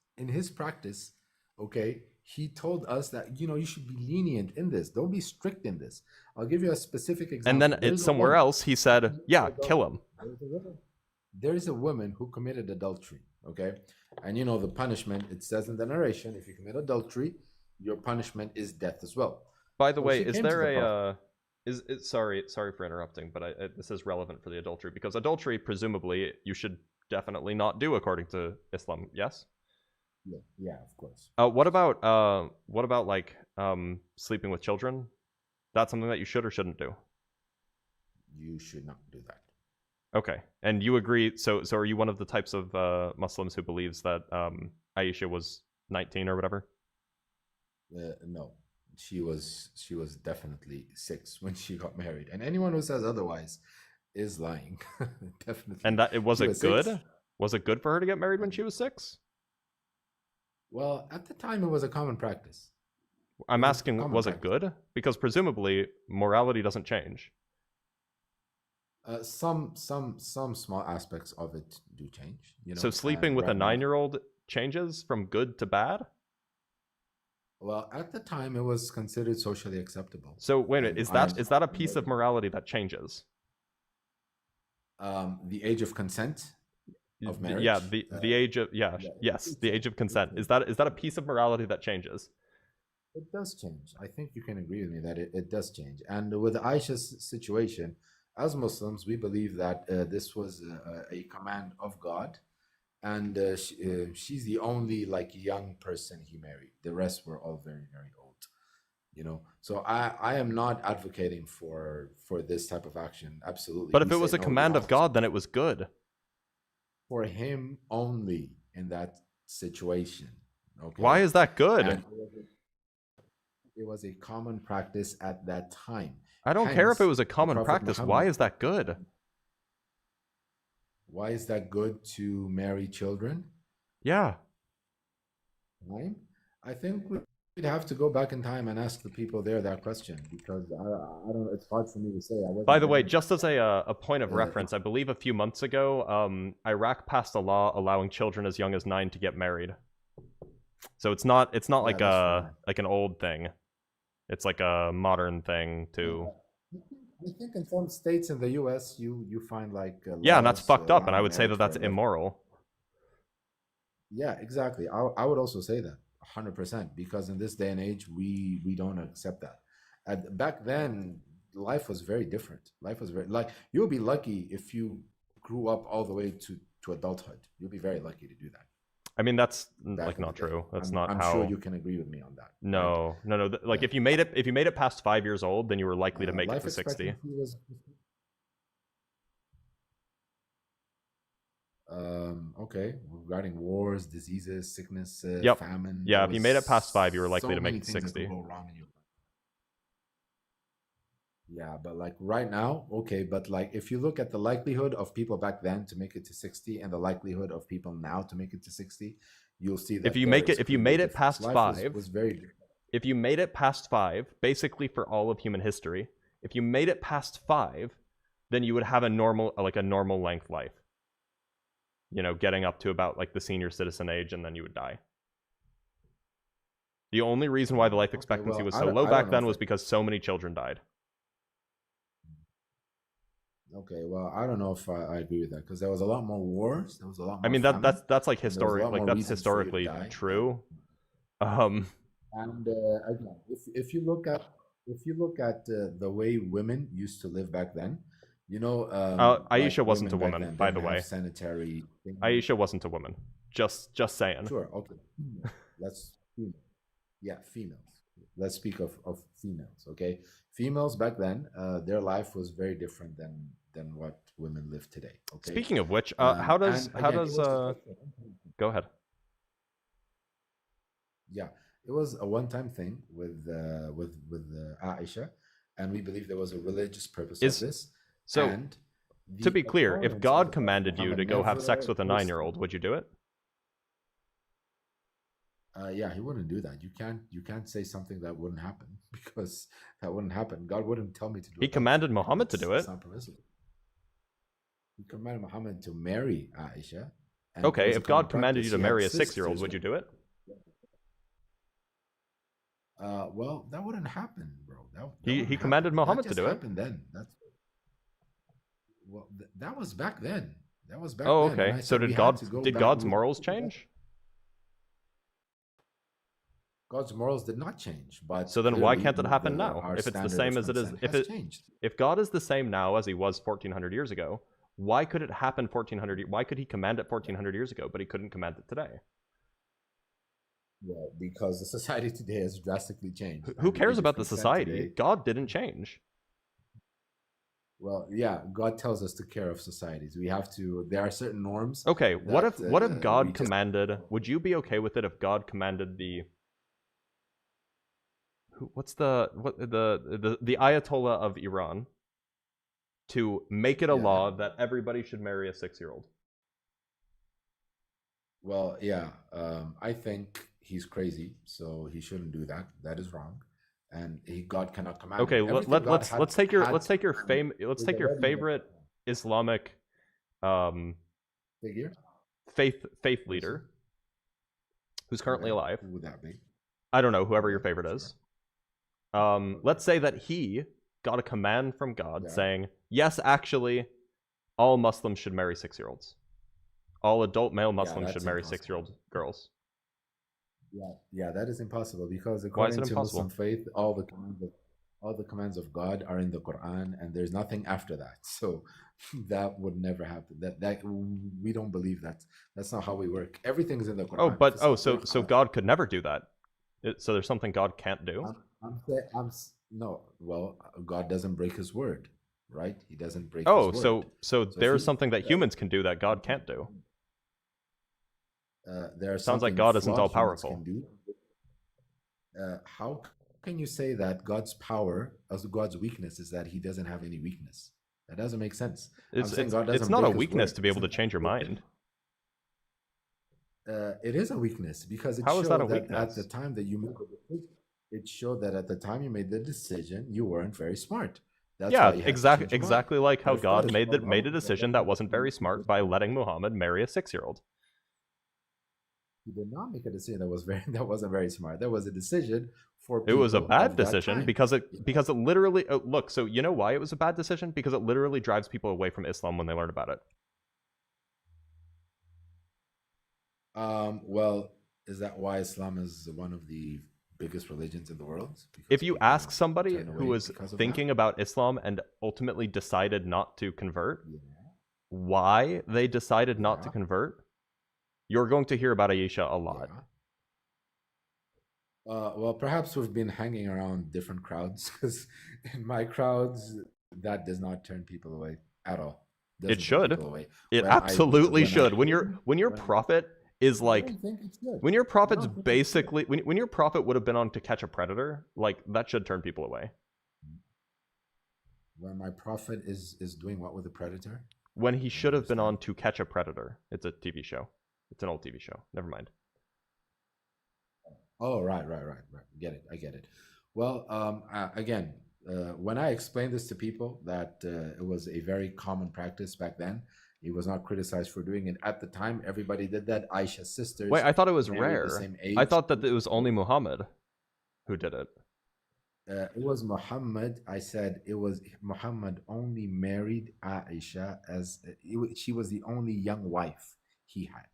okay, he told us that you should be lenient in this. Don't be strict in this. I'll give you a specific example. And then somewhere else he said, "Yeah, kill him." There's a woman who committed adultery, okay? And the punishment, it says in the narration, if you commit adultery, your punishment is death as well. By the way, is there sorry for interrupting, but this is relevant for the adultery, because adultery, presumably, you should definitely not do according to Islam. Yes. Yeah, of course. What about like sleeping with children? That's something that you should or shouldn't do. You should not do that. Okay, and you agree? So are you one of the types of Muslims who believes that Aisha was 19 or whatever? No, she was definitely 6 when she got married, and anyone who says otherwise is lying. Definitely. And that was She it was good? 6. Was it good for her to get married when she was 6? Well, at the time, it was a common practice. I'm It was asking, common was it practice. good? Because presumably morality doesn't change. Some small aspects of it do change. So sleeping and with a right now- 9-year-old changes from good to bad? Well, at the time, it was considered socially acceptable. So wait a minute, And is that a piece of morality that changes? The age of consent of marriage. Yeah, the age of yes, the age of consent. Is that a piece of morality that changes? It does change. I think you can agree with me that it does change. And with Aisha's situation, as Muslims, we believe that this was a command of God, and she's the only like young person he married. The rest were all very, very old. So I am not advocating for this type of action. Absolutely. But if We it was say a no, command you of have God, then it was good. for him only in that situation. Okay. Why is that good? And it was a common practice at that time. I don't care if it Hence, was a the common Prophet practice. Why Muhammad- is that good? Why is that good to marry children? Yeah. Right? I think we'd have to go back in time and ask the people there that question, because I don't. It's hard for me to say. By the way, just as a point of Uh, reference, I believe a few months ago, Iraq passed a law allowing children as young as 9 to get married. So it's not like that's fine. like an old thing. It's like a modern thing too. I think in some states in the U.S. you find like Yeah, and that's laws, fucked up, and I allowing would say that marriage that's for everyone. immoral. Yeah, exactly. I would also say that 100%, because in this day and age we don't accept that. Back then, life was very different. Life was very like you'll be lucky if you grew up all the way to adulthood. You'll be very lucky to do that. I mean, that's Back like in the not day. true. That's I'm, not I'm how. sure you can agree with me on that. No. Like Yeah. if you made it past 5 years old, then you were likely to make it Life to 60. expectancy was. Okay, regarding wars, diseases, sickness, Yep. famine. Yeah, there if you was made it past 5, you were likely so to make many it to things that 60. could go wrong in your life. Yeah, but like right now, okay, but like if you look at the likelihood of people back then to make it to 60 and the likelihood of people now to make it to 60, you'll see that If you there make is it, if you clearly made a it difference. past Life 5, was very different. if you made it past 5, basically for all of human history, if you made it past 5, then you would have a normal length life. Getting up to about like the senior citizen age, and then you would die. The only reason why the life Okay, expectancy well, was I so don't- low I don't back know then if was it- because so many children died. Okay, well, I don't know if I agree with that, because there was a lot more wars. There was a lot more. I mean famine, that's like and there was a historic, lot like more that's reasons for you to historically die. true. And again, if you look at the way women used to live back then, Aisha like wasn't a women back woman, then by didn't the way. have sanitary things. Aisha wasn't a woman. Just saying. Sure, okay. Let's females. Let's speak of females, okay? Females back then, their life was very different than what women live today. Okay. Speaking of which, And how again, does it was go ahead. yeah, it was a one-time thing with Aisha, and we believe there was a religious purpose Is- of this. So And to the be clear, if opponents God of commanded you to go have sex with a never 9-year-old, would you do it? Yeah, he wouldn't do that. You can't say something that wouldn't happen, because that wouldn't happen. God wouldn't tell me to do it. He commanded Muhammad to do it. It's not permissible. He commanded Muhammad to marry Aisha. and it Okay, was a if common God commanded practice. you to He had marry a 6-year-old, sisters. would you do it? Well, that wouldn't happen, bro. That He wouldn't commanded happen. Muhammad That to just do it. happened then. That was back then. That was back Oh, then. And okay. I So said we did had to go did back- God's we- morals change? God's morals did not change, but So then why clearly can't it happen the- now? our If it's the standard same of as it is, consent if has it changed. if God is the same now as he was 1400 years ago, Why could it happen 1400? Why could he command it 1400 years ago, but he couldn't command it today? Well, because the society today has drastically changed. Who And cares if about the consent society? today- God didn't change. Well, yeah, God tells us to care of societies. We have to. There are certain norms. Okay, what if that, God we just- commanded? Would you be okay with it if God commanded what's the Ayatollah of Iran to make it a Yeah. law that everybody should marry a 6-year-old? Well, yeah, I think he's crazy, so he shouldn't do that. That is wrong, and God cannot command. Okay, him. Everything God let's take your had let's take your to fame command let's is take your already in the favorite Quran. Islamic Figure. faith leader who's currently Okay, alive. Who would that be? I don't know, whoever your Okay, favorite sure. is. Let's say that he got a command from God Yeah. saying, yes, actually, all Muslims should marry 6-year-olds. All adult male Muslims should that's marry impossible. 6-year-old girls. Yeah, that is impossible because Why is according it to impossible? Muslim faith, all the commands of God are in the Quran, and there's nothing after that. So that would never happen. That we don't believe that. That's not how we work. Everything's in the Quran. Oh, but If it's not so Quran, God could never do that. So there's something God can't do? no. Well, God doesn't break His word, right? He doesn't break. Oh, his so word. if there's he- something that humans can do that God can't do. There are Sounds like something God isn't flawed humans all-powerful. can do. How can you say that God's power, as God's weakness, is that He doesn't have any weakness? That doesn't make sense. I'm It's saying God doesn't it's not a break His weakness word. to be able to Isn't change your that mind. It is a weakness because it How showed is that a at weakness? the time that you made the decision, it showed that at the time you made the decision, you weren't very smart. That's Yeah, why you had to change your mind. exactly like how But if God God is made all-powerful, made a then decision that wasn't very smart by letting Muhammad marry a 6-year-old. He did not make a decision that wasn't very smart. That was a decision for It was a people bad of that decision time. because it literally look, so you know why it was a bad decision? Because it literally drives people away from Islam when they learn about it. Well, is that why Islam is one of the biggest religions in the world? Because If you people ask somebody turn who away was because of thinking about Islam and ultimately decided not to convert, that? why they decided not to Yeah. convert, you're going to hear about Aisha a lot. Yeah. Well, perhaps we've been hanging around different crowds because in my crowds, that does not turn people away at all. It Doesn't turn should. people away. It When I- absolutely when I- should. When your when I- prophet is I like don't think it should. when your I prophet's don't think it should. basically when your prophet would have been on To Catch a Predator, like that should turn people away. When my prophet is doing what with a predator? When he should have been on understand. To Catch a Predator. It's a TV show. It's an old TV show. Never mind. Oh, right. I get it. Well, again, when I explained this to people that it was a very common practice back then, he was not criticized for doing it. At the time, everybody did that. Aisha's sisters. Wait, I thought it was married the rare. same I age. thought that it was only Muhammad who did it. It was Muhammad. I said it was Muhammad only married Aisha she was the only young wife he had.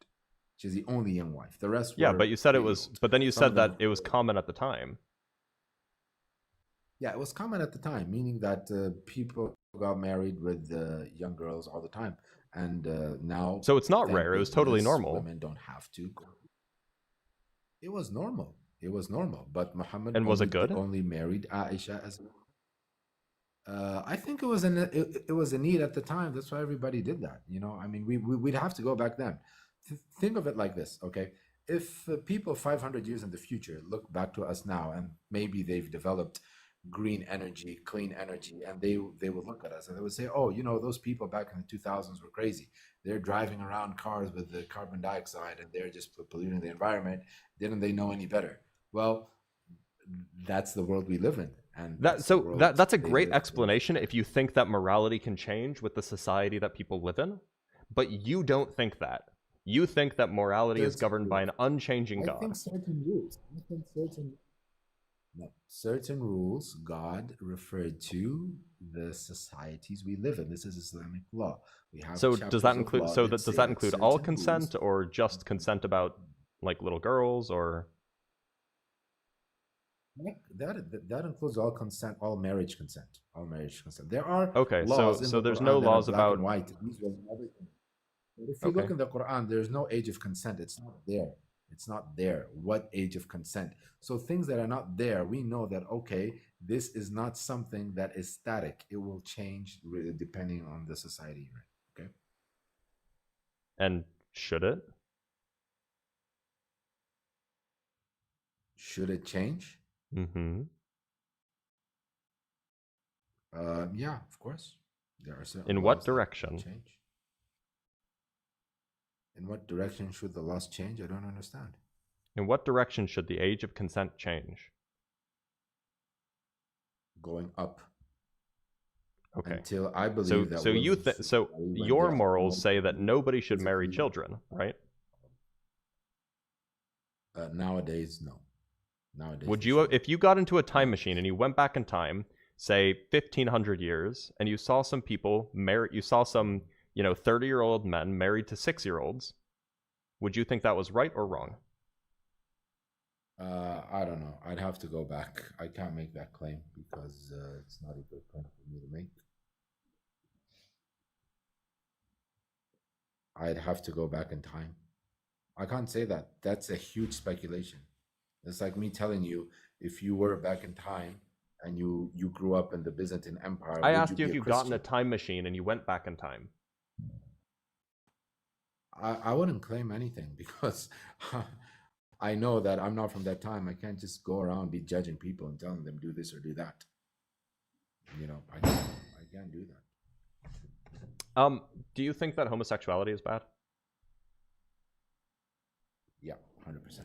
She's the only young wife. The rest Yeah, were but you said it 3 was. years old. But then you Some said of them that it was were- common at the time. Yeah, it was common at the time, meaning that people got married with young girls all the time, and now. So it's not thank rare. It was totally goodness, normal. Women don't have to. It was normal. It was normal, but Muhammad And was it only, good? only married Aisha as. I think it was it was a need at the time. That's why everybody did that. You know, I mean, we'd have to go back then. Think of it like this, okay? If people 500 years in the future look back to us now, and maybe they've developed green energy, clean energy, and they would look at us and they would say, "Oh, you know, those people back in the 2000s were crazy. They're driving around cars with the carbon dioxide, and they're just polluting the environment. Didn't they know any better?" Well, that's the world we live in, and that's the world That's a they great live in. explanation if you think that morality can change with the society that people live in, but you don't think that. You think that morality is Certain governed by an unchanging I God. think certain rules. I think certain rules God referred to the societies we live in. This is Islamic law. We have So does chapters that of include? law So that that does say that include all certain rules- consent or just consent about like little girls or? That includes all consent, all marriage consent, all marriage consent. There are Okay, laws in so the there's Quran no that are laws black and about. white. These were never. But if you Okay. look in the Quran, there's no age of consent. It's not there. It's not there. What age of consent? So things that are not there, we know that, okay, this is not something that is static. It will change depending on the society you're in. Okay. And should it? Should it change? Mm-hmm. Yeah, of course. There are certain In laws what that will direction? change. In what direction should the laws change? I don't understand. In what direction should the age of consent change? Going up. Okay. Until I believe that. So you women should so marry when your they are morals more say that nobody should marry physically- children, right? Nowadays, no. Nowadays, Would they you, shouldn't. if you got into a time machine and you went back in time, say 1500 years, and you saw some people marry, you saw some 30-year-old men married to 6-year-olds, would you think that was right or wrong? I don't know. I'd have to go back. I can't make that claim because it's not a good claim for me to make. I'd have to go back in time. I can't say that. That's a huge speculation. It's like me telling you, if you were back in time and you grew up in the Byzantine Empire, I would asked you be if a you got in a Christian? time machine and you went back in time. I wouldn't claim anything because I know that I'm not from that time. I can't just go around be judging people and telling them do this or do that. I can't do that. Do you think that homosexuality is bad? Yeah, 100%.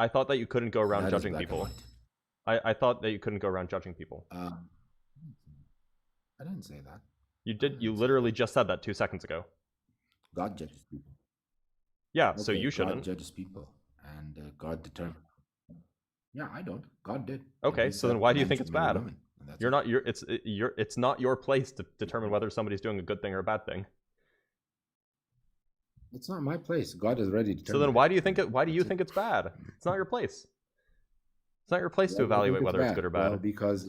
I thought that you couldn't go around That is judging black and people. white. I thought that you couldn't go around judging people. I didn't say that. You did. You literally just said that 2 seconds ago. God judges people. Yeah, so Okay, you shouldn't. God judges people, and God determines. Yeah, I don't. God did. And Okay, he so then said why do you man think should it's marry bad? women, and that's You're it. not. It's not your place to determine whether somebody's doing a good thing or a bad thing. It's not my place. God has already determined. So then, why do you think it? Why do you That's it. think it's bad? It's not your place. It's not your place to Why do you think evaluate it's whether it's bad? good or bad. Well, because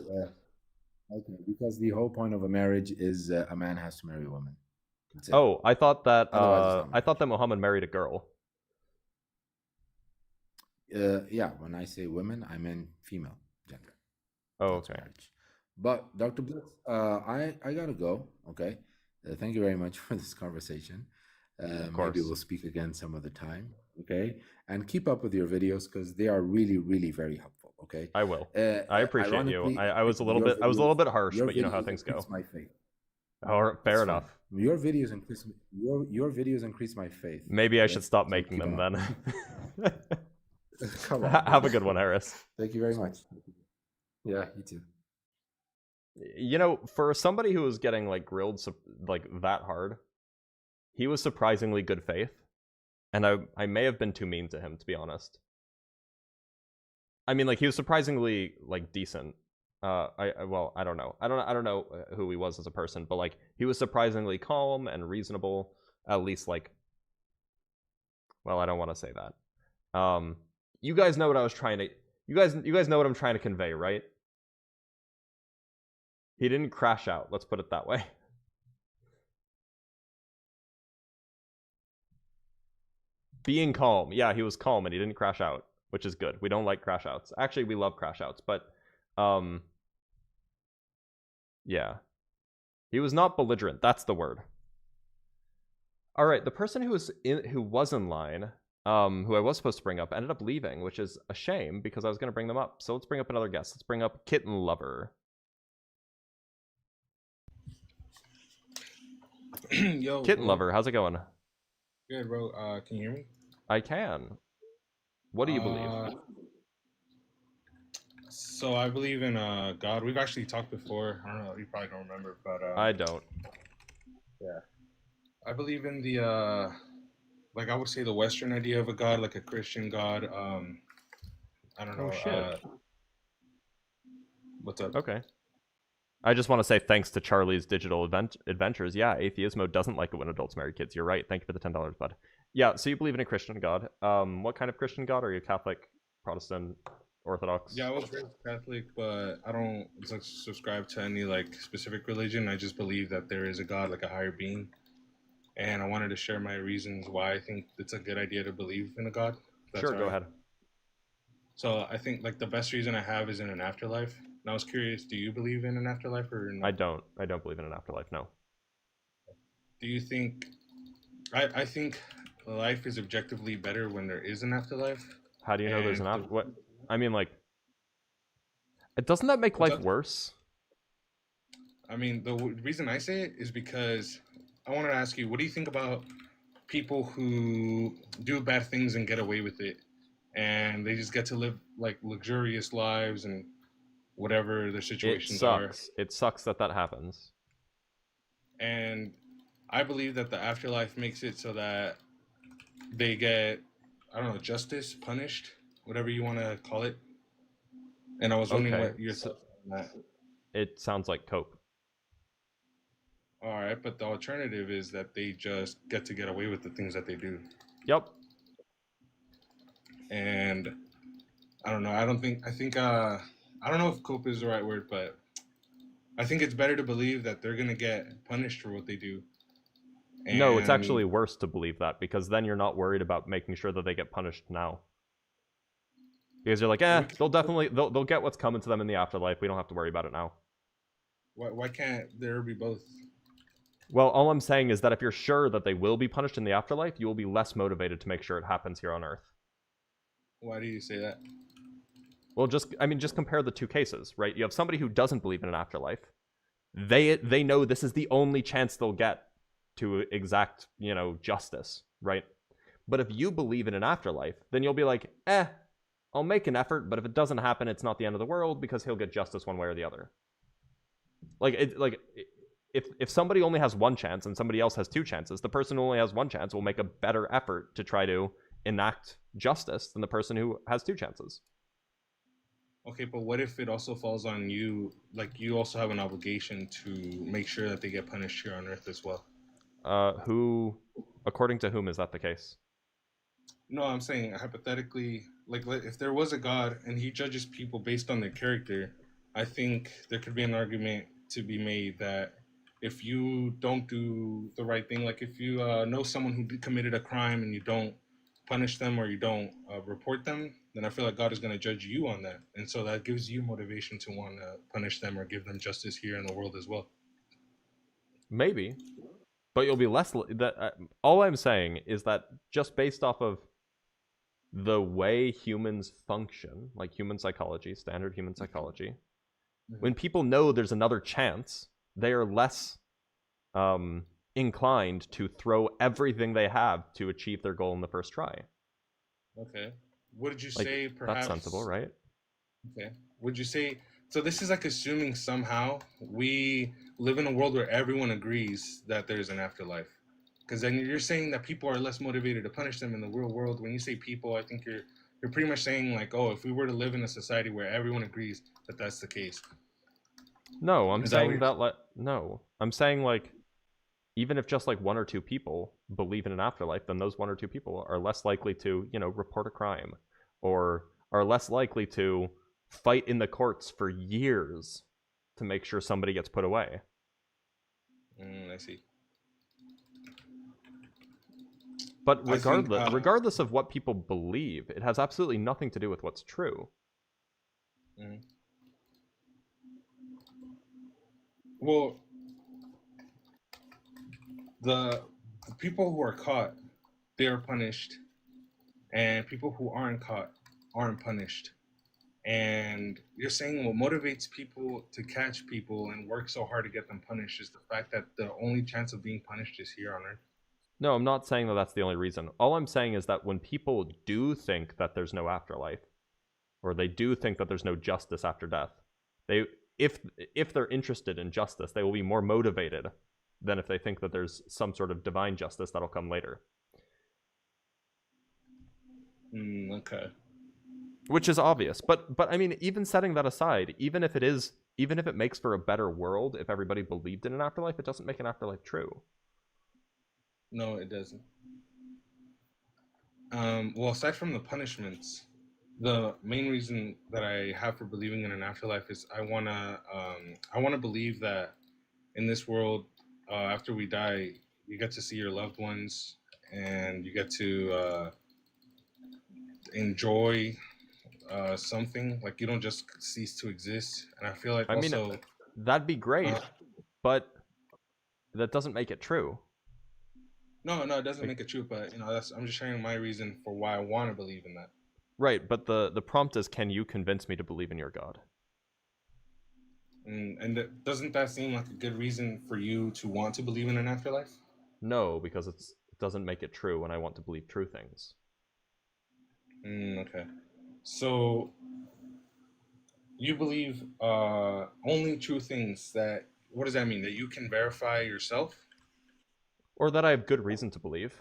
the whole point of a marriage is a man has to marry a woman. That's it. Oh, I thought that. Otherwise, it's not I thought that Muhammad married a girl. Yeah, when I say women, I mean female gender. Oh, That's okay. marriage. But Dr. Blitz, I gotta go. Okay, thank you very much for this conversation. course. Maybe we'll speak again some other time. Okay, and keep up with your videos because they are really, really very helpful. Okay, I will. I appreciate you. ironically, I was a little your bit. I was a little videos- bit harsh, your but you know how videos things go. increase my faith. Oh, fair It's enough. fine. Your videos increase your videos increase my faith. Maybe I should Okay? stop So making keep them on. then. Come on. Have a good one, Harris. Thank you very much. Yeah, you too. For somebody who was getting grilled that hard, he was surprisingly good faith, and I may have been too mean to him, to be honest. I mean, he was surprisingly decent. I don't know. I don't know who he was as a person, but he was surprisingly calm and reasonable. At least well, I don't want to say that. You guys know what I was trying to. You guys know what I'm trying to convey, right? He didn't crash out. Let's put it that way. Being calm. Yeah, he was calm and he didn't crash out, which is good. We don't like crash outs. Actually, we love crash outs, but yeah. He was not belligerent. That's the word. All right, the person who was in line, who I was supposed to bring up, ended up leaving, which is a shame because I was going to bring them up. So let's bring up another guest. Let's bring up Kitten Lover. Yo, Kitten bro. Lover, how's it going? Good, bro. Can you hear me? I can. What do you believe? So I believe in God. We've actually talked before. I don't know. You probably don't remember, but I don't. yeah. I believe in the I would say the Western idea of a God, like a Christian God. I don't know. Oh shit. What's up? Okay. I just want to say thanks to Charlie's digital adventures. Yeah, Atheismo doesn't like it when adults marry kids. You're right. Thank you for the $10, bud. Yeah, so you believe in a Christian God. What kind of Christian God? Are you Catholic, Protestant, Orthodox. Yeah, I was raised Catholic, but I don't subscribe to any like specific religion. I just believe that there is a God, like a higher being, and I wanted to share my reasons why I think it's a good idea to believe in a God. That's Sure, all go right. ahead. So I think like the best reason I have is in an afterlife. And I was curious, do you believe in an afterlife or no? I don't believe in an afterlife. No. Do you think? I think life is objectively better when there is an afterlife. How do you know there's an And after? What? I mean, like, doesn't that make What's life up? worse? I mean, the reason I say it is because I wanted to ask you, what do you think about people who do bad things and get away with it, and they just get to live like luxurious lives and whatever their It situations are? sucks. It sucks that that happens. And I believe that the afterlife makes it so that they get, I don't know, justice, punished, whatever you want to call it. And I was wondering Okay, what your so thoughts on that. it sounds like cope. All right, but the alternative is that they just get away with the things that they do. Yep. And I don't know. I don't know if cope is the right word, but I think it's better to believe that they're gonna get punished for what they do. No, it's And actually worse to believe that, because then you're not worried about making sure that they get punished now. Because you're like, they'll get what's coming to them in the afterlife. We don't have to worry about it now. why can't there be both? Well, all I'm saying is that if you're sure that they will be punished in the afterlife, you will be less motivated to make sure it happens here on Earth. Why do you say that? Well, just compare the two cases, right? You have somebody who doesn't believe in an afterlife. They know this is the only chance they'll get to exact, justice, right? But if you believe in an afterlife, then you'll be like, I'll make an effort, but if it doesn't happen, it's not the end of the world because he'll get justice one way or the other. If somebody only has one chance and somebody else has two chances, the person who only has one chance will make a better effort to try to enact justice than the person who has two chances. Okay, but what if it also falls on you? Like you also have an obligation to make sure that they get punished here on Earth as well. According to whom is that the case? No, I'm saying hypothetically, like if there was a God and he judges people based on their character, I think there could be an argument to be made that if you don't do the right thing, like if you know someone who committed a crime and you don't punish them or you don't report them, then I feel like God is going to judge you on that. And so that gives you motivation to want to punish them or give them justice here in the world as well. Maybe. But you'll be less... all I'm saying is that just based off of the way humans function, like human psychology, standard human psychology, when people know there's another chance, they are less inclined to throw everything they have to achieve their goal in the first try. Okay. Would you say perhaps... That's sensible, right? Okay. Would you say... So this is like assuming somehow we live in a world where everyone agrees that there's an afterlife. Because then you're saying that people are less motivated to punish them in the real world. When you say people, I think you're pretty much saying like, oh, if we were to live in a society where everyone agrees that that's the case. No, I'm saying no. I'm saying like, even if just like one or two people believe in an afterlife, then those one or two people are less likely to, report a crime, or are less likely to fight in the courts for years to make sure somebody gets put away. I see. But regardless of what people believe, it has absolutely nothing to do with what's true. Well, the people who are caught, they are punished, and people who aren't caught aren't punished. And you're saying what motivates people to catch people and work so hard to get them punished is the fact that the only chance of being punished is here on Earth. No, I'm not saying that that's the only reason. All I'm saying is that when people do think that there's no afterlife, or they do think that there's no justice after death, if they're interested in justice, they will be more motivated than if they think that there's some sort of divine justice that'll come later. Okay. Which is obvious, but I mean, even setting that aside, even if it makes for a better world, if everybody believed in an afterlife, it doesn't make an afterlife true. No, it doesn't. Well, aside from the punishments, the main reason that I have for believing in an afterlife is I wanna believe that in this world, after we die, you get to see your loved ones, and you get to enjoy something. Like you don't just cease to exist. And I feel like I mean, also that'd be great, uh, but that doesn't make it true. no, it doesn't make it true. But I'm just sharing my reason for why I want to believe in that. Right, but the prompt is, can you convince me to believe in your God? And doesn't that seem like a good reason for you to want to believe in an afterlife? No, because it doesn't make it true when I want to believe true things. Okay. So you believe only true things that. What does that mean? That you can verify yourself? Or that I have good reason to believe.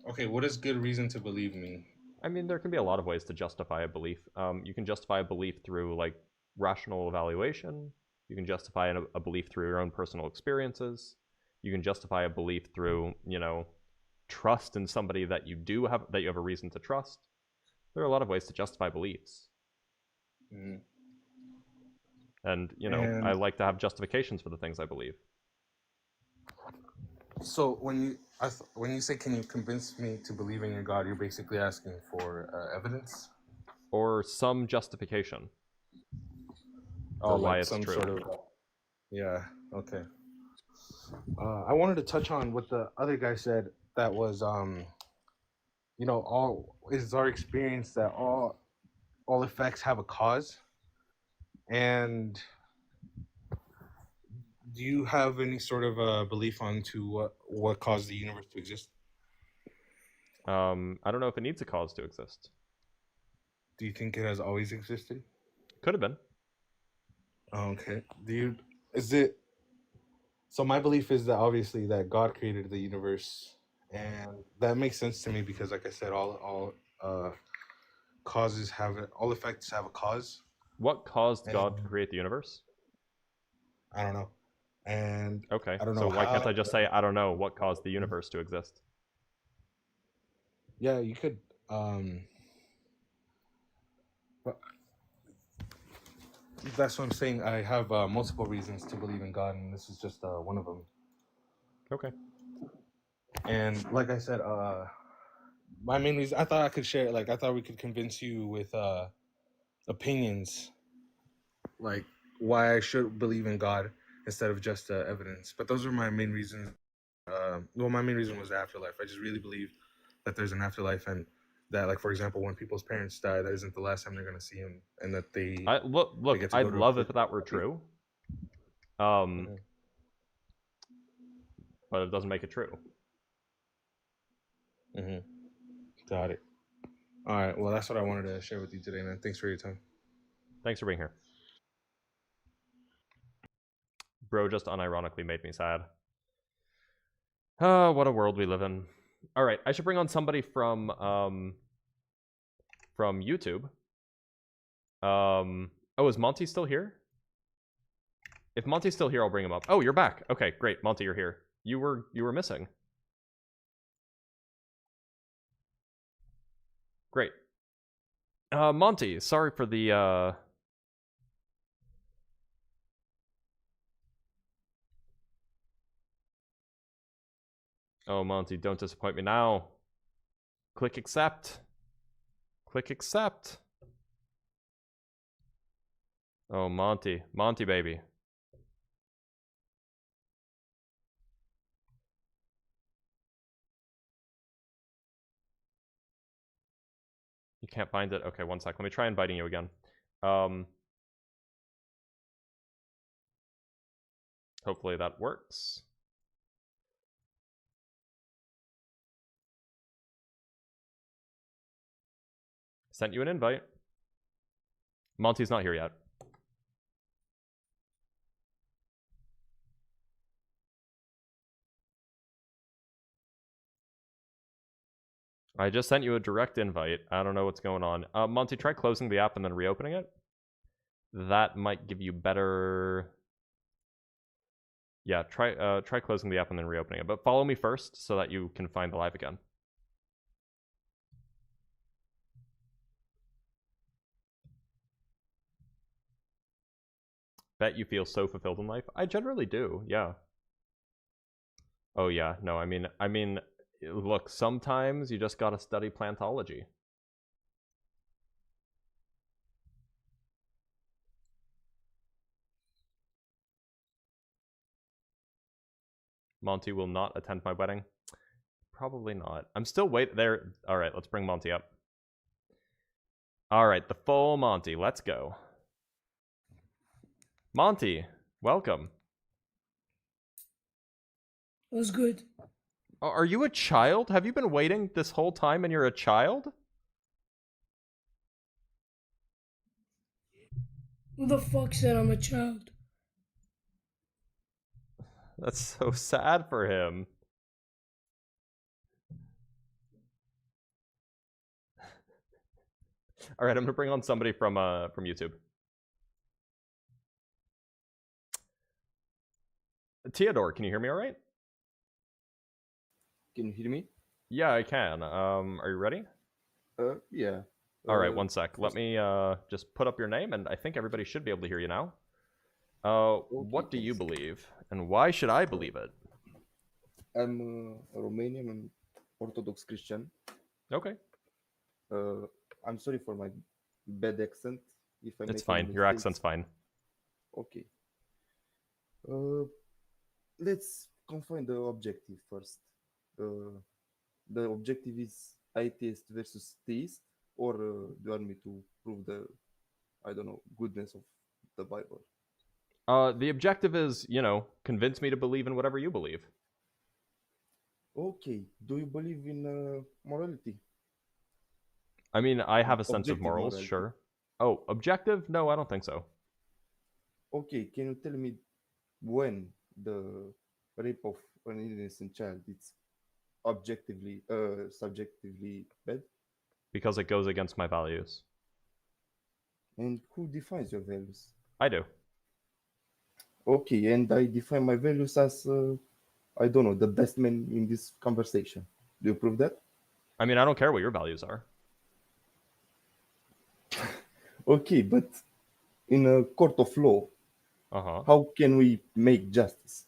Okay, what does good reason to believe mean? I mean, there can be a lot of ways to justify a belief. You can justify a belief through, like, rational evaluation. You can justify a belief through your own personal experiences. You can justify a belief through, trust in somebody that you have a reason to trust. There are a lot of ways to justify beliefs. Mm-hmm. And, I like to have justifications for the things I believe. So when you say, can you convince me to believe in your God, you're basically asking for evidence? Or some justification. Oh, why like it's some true. sort of... Yeah, okay. I wanted to touch on what the other guy said, that was, it's our experience that all effects have a cause. And do you have any sort of belief onto what caused the universe to exist? I don't know if it needs a cause to exist. Do you think it has always existed? Could have been. Okay. So my belief is that obviously that God created the universe, and that makes sense to me because, like I said, all all effects have a cause. What caused God to create the universe? I don't know. And okay, I don't know so why how... can't I just say, I don't know what caused the universe to exist? Yeah, you could. But that's what I'm saying. I have multiple reasons to believe in God, and this is just one of them. Okay. And like I said, my main reason, I thought I could share, like, I thought we could convince you with opinions, like why I should believe in God instead of just evidence. But those were my main reasons. My main reason was the afterlife. I just really believe that there's an afterlife, and that, like, for example, when people's parents die, that isn't the last time they're going to see him, and that look, I'd love if that were true. But it doesn't make it true. Got it. All right. Well, that's what I wanted to share with you today, man. Thanks for your time. Thanks for being here. Bro just unironically made me sad. Oh, what a world we live in. All right, I should bring on somebody from YouTube. Oh, is Monty still here? If Monty's still here, I'll bring him up. Oh, you're back. Okay, great. Monty, you're here. You were missing. Great. Monty, sorry for the Oh, Monty, don't disappoint me now. Click accept. Click accept. Oh, Monty. Monty, baby. You can't find it? Okay, one sec. Let me try inviting you again. Hopefully that works. Sent you an invite. Monty's not here yet. I just sent you a direct invite. I don't know what's going on. Monty, try closing the app and then reopening it. That might give you better... Yeah, try closing the app and then reopening it. But follow me first so that you can find the live again. Bet you feel so fulfilled in life. I generally do, yeah. Oh yeah, no, I mean, look, sometimes you just gotta study plantology. Monty will not attend my wedding. Probably not. I'm still waiting there. All right, let's bring Monty up. All right, the full Monty. Let's go. Monty, welcome. It was good. Are you a child? Have you been waiting this whole time and you're a child? Who the fuck said I'm a child? That's so sad for him. All right, I'm gonna bring on somebody from YouTube. Theodore, can you hear me all right? Can you hear me? Yeah, I can. Are you ready? Yeah. All right, one sec. Let me just put up your name, and I think everybody should be able to hear you now. What do you believe, and why should I believe it? I'm a Romanian and Orthodox Christian. Okay. I'm sorry for my bad accent. If I It's make any fine. Your mistakes. accent's fine. Okay. Let's confine the objective first. The objective is atheist versus theist, or do you want me to prove the, I don't know, goodness of the Bible? The objective is, convince me to believe in whatever you believe. Okay. Do you believe in morality? I mean, I have a sense of Objective morals, morality. sure. Oh, objective? No, I don't think so. Okay, can you tell me when the rape of an innocent child is objectively, subjectively bad? Because it goes against my values. And who defines your values? I do. Okay, and I define my values as, I don't know, the best man in this conversation. Do you prove that? I mean, I don't care what your values are. Okay, but in a court of law, how can we make justice?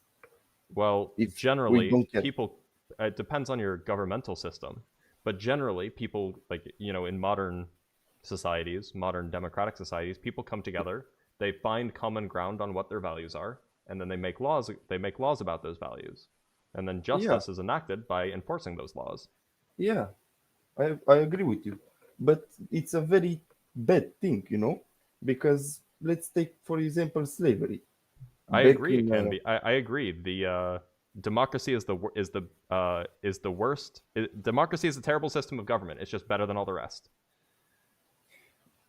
Well, If generally, we don't care. people, it depends on your governmental system, but generally, people, like, in modern societies, modern democratic societies, people come together, they find common ground on what their values are, and then they make laws about those values. And then justice is enacted by enforcing those laws. Yeah, I agree with you. But it's a very bad thing, because let's take, for example, slavery. I agree. It can be. I agree. The democracy is the worst. Democracy is a terrible system of government. It's just better than all the rest.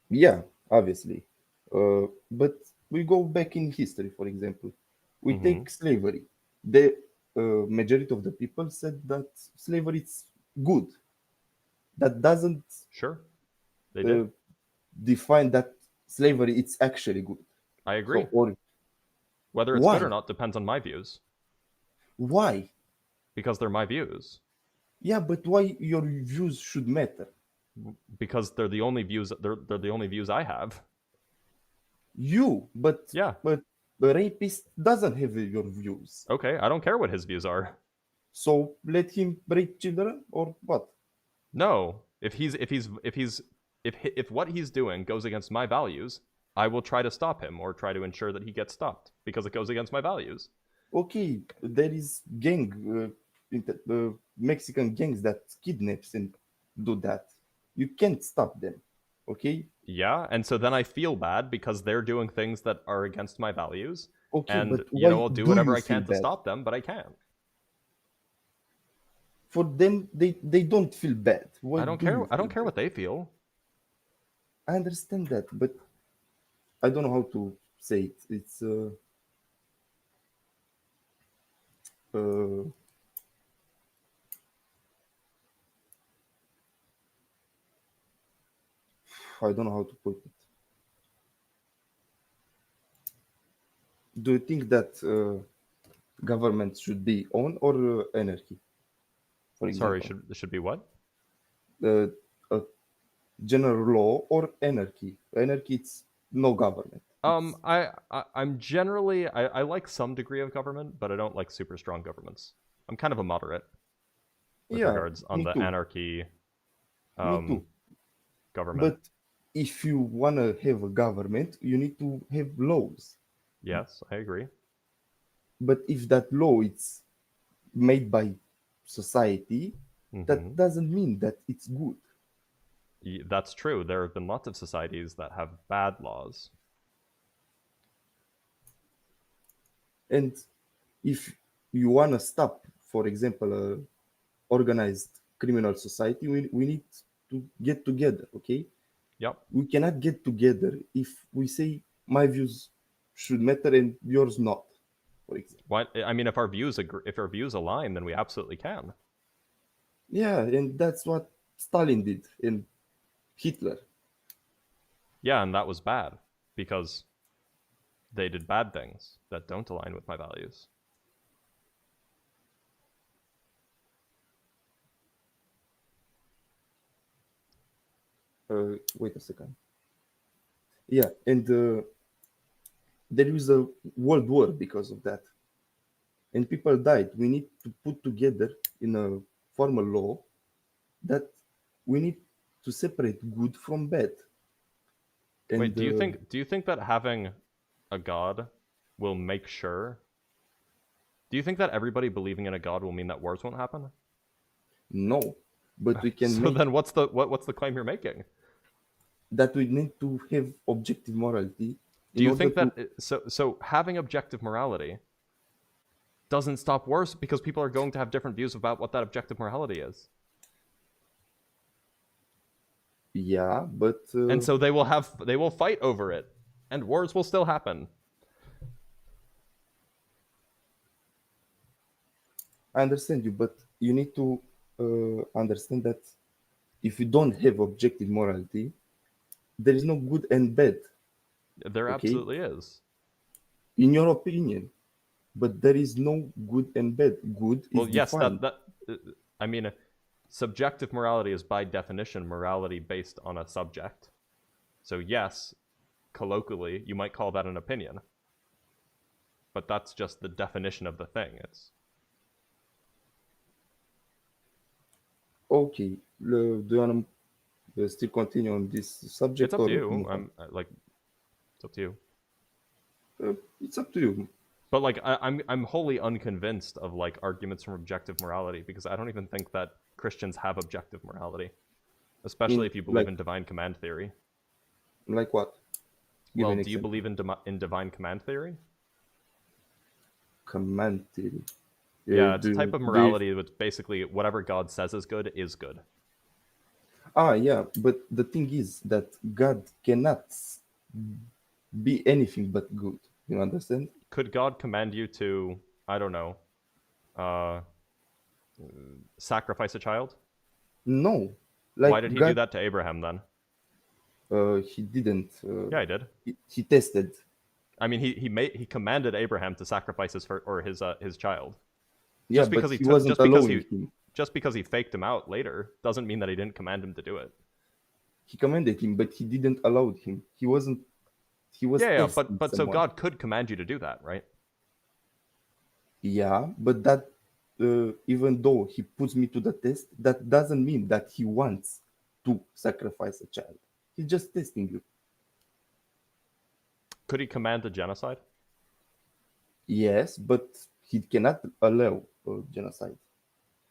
Yeah, obviously. But we go back in history, for example. We take slavery. The majority of the people said that slavery is good. That doesn't they did. Define that slavery it's actually good. I agree. So, whether it's good or not depends on my views. Why? Because they're my views. Yeah, but why your views should matter? Because they're the only views. They're the only views I have. But yeah, but the rapist doesn't have your views. Okay, I don't care what his views are. So let him rape children or what? No, if what he's doing goes against my values, I will try to stop him or try to ensure that he gets stopped because it goes against my values. Okay, there is Mexican gangs that kidnaps and do that. You can't stop them, okay? Yeah, and so then I feel bad because they're doing things that are against my values. Okay, and but I'll do whatever I can to stop them, but I can't. For them, they don't feel bad. I don't care. I don't care what they feel. I understand that, but I don't know how to say it. It's I don't know how to put it. Do you think that government should be on or anarchy? For example? Sorry, should be what? A general law or anarchy. Anarchy, it's no government. I'm generally I like some degree of government, but I don't like super strong governments. I'm kind of a moderate with Yeah, regards on me the too. anarchy Me too. government. But if you wanna have a government, you need to have laws. Yes, I agree. But if that law is made by society, that doesn't mean that it's good. That's true. There have been lots of societies that have bad laws. And if you wanna stop, for example, a organized criminal society, we need to get together, okay? Yep. We cannot get together if we say my views should matter and yours not, for example. What I mean, if our views align, then we absolutely can. Yeah, and that's what Stalin did and Hitler. Yeah, and that was bad because they did bad things that don't align with my values. Wait a second. Yeah, and there is a world war because of that. And people died. We need to put together in a formal law that we need to separate good from bad. And, Wait, do you think that having a god will make sure? Do you think that everybody believing in a god will mean that wars won't happen? No, but we can. So then, what's the claim you're making? That we need to have objective morality. Do you think that so having objective morality doesn't stop wars because people are going to have different views about what that objective morality is? Yeah, but and so they will fight over it, and wars will still happen. I understand you, but you need to understand that if you don't have objective morality, there is no good and bad. There absolutely is. In your opinion, but there is no good and bad. Good is defined. I mean, subjective morality is by definition morality based on a subject. So yes, colloquially, you might call that an opinion. But that's just the definition of the thing. It's okay. Do you want to still continue on this subject? It's up to you. It's up to you. It's up to you. But like, I'm wholly unconvinced of like arguments from objective morality because I don't even think that Christians have objective morality, especially if you believe in divine command theory. Like what? Well, do you believe in divine command theory? Command theory. Yeah, it's a type of morality which basically whatever God says is good is good. Yeah, but the thing is that God cannot be anything but good. You understand? Could God command you to, I don't know, sacrifice a child? No. Why did he do that to Abraham then? He didn't. Yeah, he did. He tested. I mean, he commanded Abraham to sacrifice his child. Yeah, but he wasn't allowing him. Just because he faked him out later doesn't mean that he didn't command him to do it. He commanded him, but he didn't allow him. He wasn't. He was. Yeah, but so God could command you to do that, right? Yeah, but that even though he puts me to the test, that doesn't mean that he wants to sacrifice a child. He's just testing you. Could he command a genocide? Yes, but he cannot allow genocide.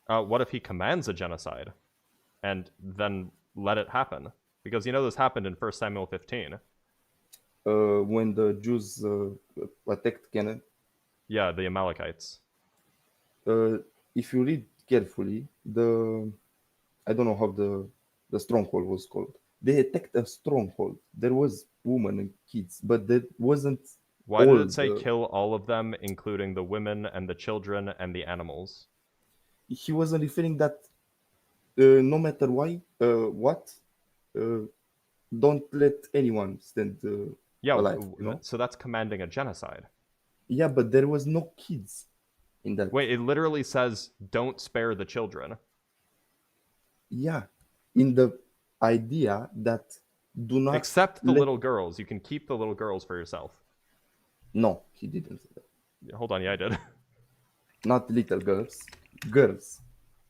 What if he commands a genocide and then let it happen? Because this happened in 1 Samuel 15. When the Jews attacked Canaan. Yeah, the Amalekites. If you read carefully, I don't know how the stronghold was called. They attacked a stronghold. There was women and kids, but that wasn't. Why did it say kill all of them, including the women and the children and the animals? He wasn't referring that no matter what, don't let anyone stand alive. So that's commanding a genocide. Yeah, but there was no kids in that. Wait, it literally says don't spare the children. Yeah, in the idea that do not Except the let... little girls. You can keep the little girls for yourself. No, he didn't say that. Hold on, yeah, I did. Not little girls. Girls.